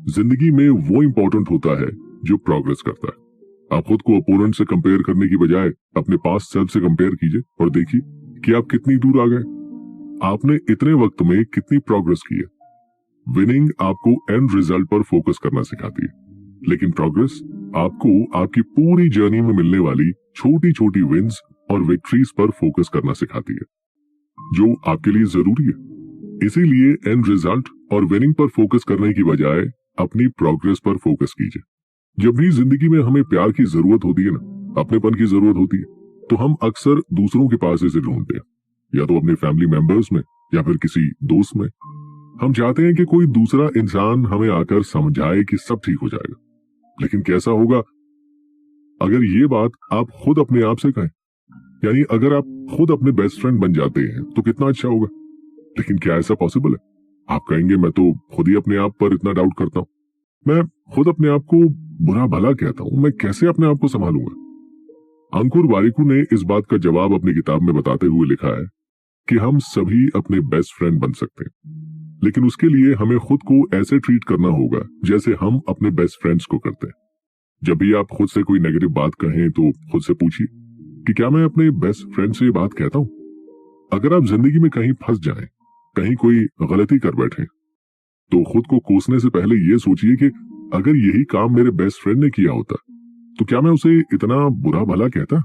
जिंदगी में वो इंपॉर्टेंट होता है जो प्रोग्रेस करता है। आप खुद को अपोनेंट से कंपेयर करने की बजाय अपने पास्ट सेल्फ से कंपेयर कीजिए और देखिए कि आप कितनी दूर आ गए। आपने इतने वक्त में कितनी प्रोग्रेस की है। विनिंग आपको एंड रिजल्ट पर फोकस करना सिखाती है, लेकिन प्रोग्रेस आपको आपकी पूरी जर्नी में मिलने वाली छोटी छोटी विन्स और विक्ट्रीज पर फोकस करना सिखाती है, जो आपके लिए जरूरी है। इसीलिए एंड रिजल्ट और विनिंग पर फोकस करने की बजाय अपनी प्रोग्रेस पर फोकस कीजिए। जब भी जिंदगी में हमें प्यार की जरूरत होती है ना, अपनेपन की जरूरत होती है, तो हम अक्सर दूसरों के पास इसे ढूंढते हैं, या तो अपने फैमिली मेंबर्स में या फिर किसी दोस्त में। हम चाहते हैं कि कोई दूसरा इंसान हमें आकर समझाए कि सब ठीक हो जाएगा, लेकिन कैसा होगा अगर ये बात आप खुद अपने आप से कहें? यानी अगर आप खुद अपने बेस्ट फ्रेंड बन जाते हैं तो कितना अच्छा होगा। लेकिन क्या ऐसा पॉसिबल है? आप कहेंगे मैं तो खुद ही अपने आप पर इतना डाउट करता हूं, मैं खुद अपने आप को बुरा भला कहता हूं, मैं कैसे अपने आप को संभालूंगा। अंकुर वारिकू ने इस बात का जवाब अपनी किताब में बताते हुए लिखा है कि हम सभी अपने बेस्ट फ्रेंड बन सकते हैं, लेकिन उसके लिए हमें खुद को ऐसे ट्रीट करना होगा जैसे हम अपने बेस्ट फ्रेंड्स को करते हैं। जब भी आप खुद से कोई नेगेटिव बात कहें, तो खुद से पूछिए कि क्या मैं अपने बेस्ट फ्रेंड से ये बात कहता हूं। अगर आप जिंदगी में कहीं फंस जाएं, कहीं कोई गलती कर बैठे, तो खुद को कोसने से पहले ये सोचिए कि अगर यही काम मेरे बेस्ट फ्रेंड ने किया होता, तो क्या मैं उसे इतना बुरा भला कहता।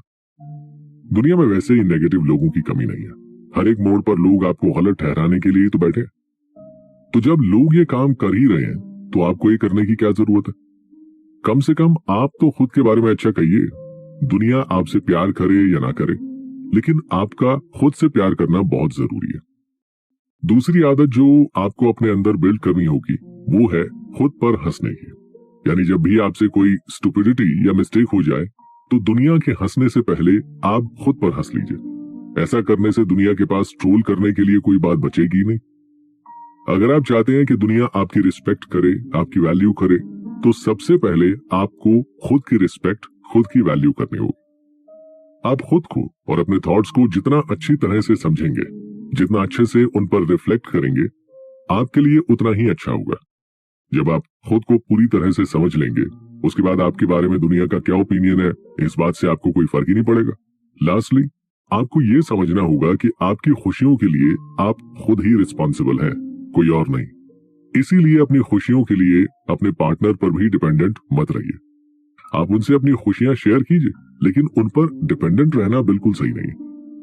दुनिया में वैसे ही नेगेटिव लोगों की कमी नहीं है। हर एक मोड़ पर लोग आपको गलत ठहराने के लिए तो बैठे। तो जब लोग ये काम कर ही रहे हैं, तो आपको ये करने की क्या जरूरत है? कम से कम आप तो खुद के बारे में अच्छा कहिए। दुनिया आपसे प्यार करे या ना करे, लेकिन आपका खुद से प्यार करना बहुत जरूरी है। दूसरी आदत जो आपको अपने अंदर बिल्ड करनी होगी वो है खुद पर हंसने की। यानी जब भी आपसे कोई स्टुपिडिटी या मिस्टेक हो जाए तो दुनिया के हंसने से पहले आप खुद पर हंस लीजिए। ऐसा करने से दुनिया के पास ट्रोल करने के लिए कोई बात बचेगी नहीं। अगर आप चाहते हैं कि दुनिया आपकी रिस्पेक्ट करे, आपकी वैल्यू करे, तो सबसे पहले आपको खुद की रिस्पेक्ट, खुद की वैल्यू करनी होगी। आप खुद को और अपने थॉट्स को जितना अच्छी तरह से समझेंगे, जितना अच्छे से उन पर रिफ्लेक्ट करेंगे, आपके लिए उतना ही अच्छा होगा। जब आप खुद को पूरी तरह से समझ लेंगे, उसके बाद आपके बारे में दुनिया का क्या ओपिनियन है, इस बात से आपको कोई फर्क ही नहीं पड़ेगा। लास्टली, आपको ये समझना होगा कि आपकी खुशियों के लिए आप खुद ही रिस्पॉन्सिबल हैं, कोई और नहीं। इसीलिए अपनी खुशियों के लिए अपने पार्टनर पर भी डिपेंडेंट मत रहिए। आप उनसे अपनी खुशियां शेयर कीजिए, लेकिन उन पर डिपेंडेंट रहना बिल्कुल सही नहीं।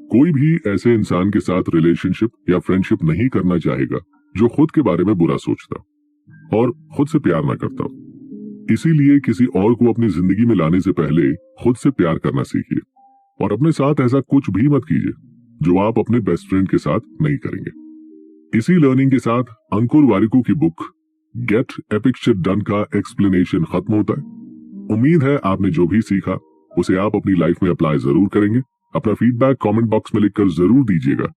कोई भी ऐसे इंसान के साथ रिलेशनशिप या फ्रेंडशिप नहीं करना चाहेगा जो खुद के बारे में बुरा सोचता और खुद से प्यार ना करता। इसीलिए किसी और को अपनी जिंदगी में लाने से पहले खुद से प्यार करना सीखिए और अपने साथ ऐसा कुछ भी मत कीजिए जो आप अपने बेस्ट फ्रेंड के साथ नहीं करेंगे। इसी लर्निंग के साथ अंकुर वारिकू की book gate epic shit done का एक्सप्लेनेशन खत्म होता है। उम्मीद है आपने जो भी सीखा उसे आप अपनी लाइफ में अप्लाई जरूर करेंगे। अपना फीडबैक कमेंट बॉक्स में लिखकर जरूर दीजिएगा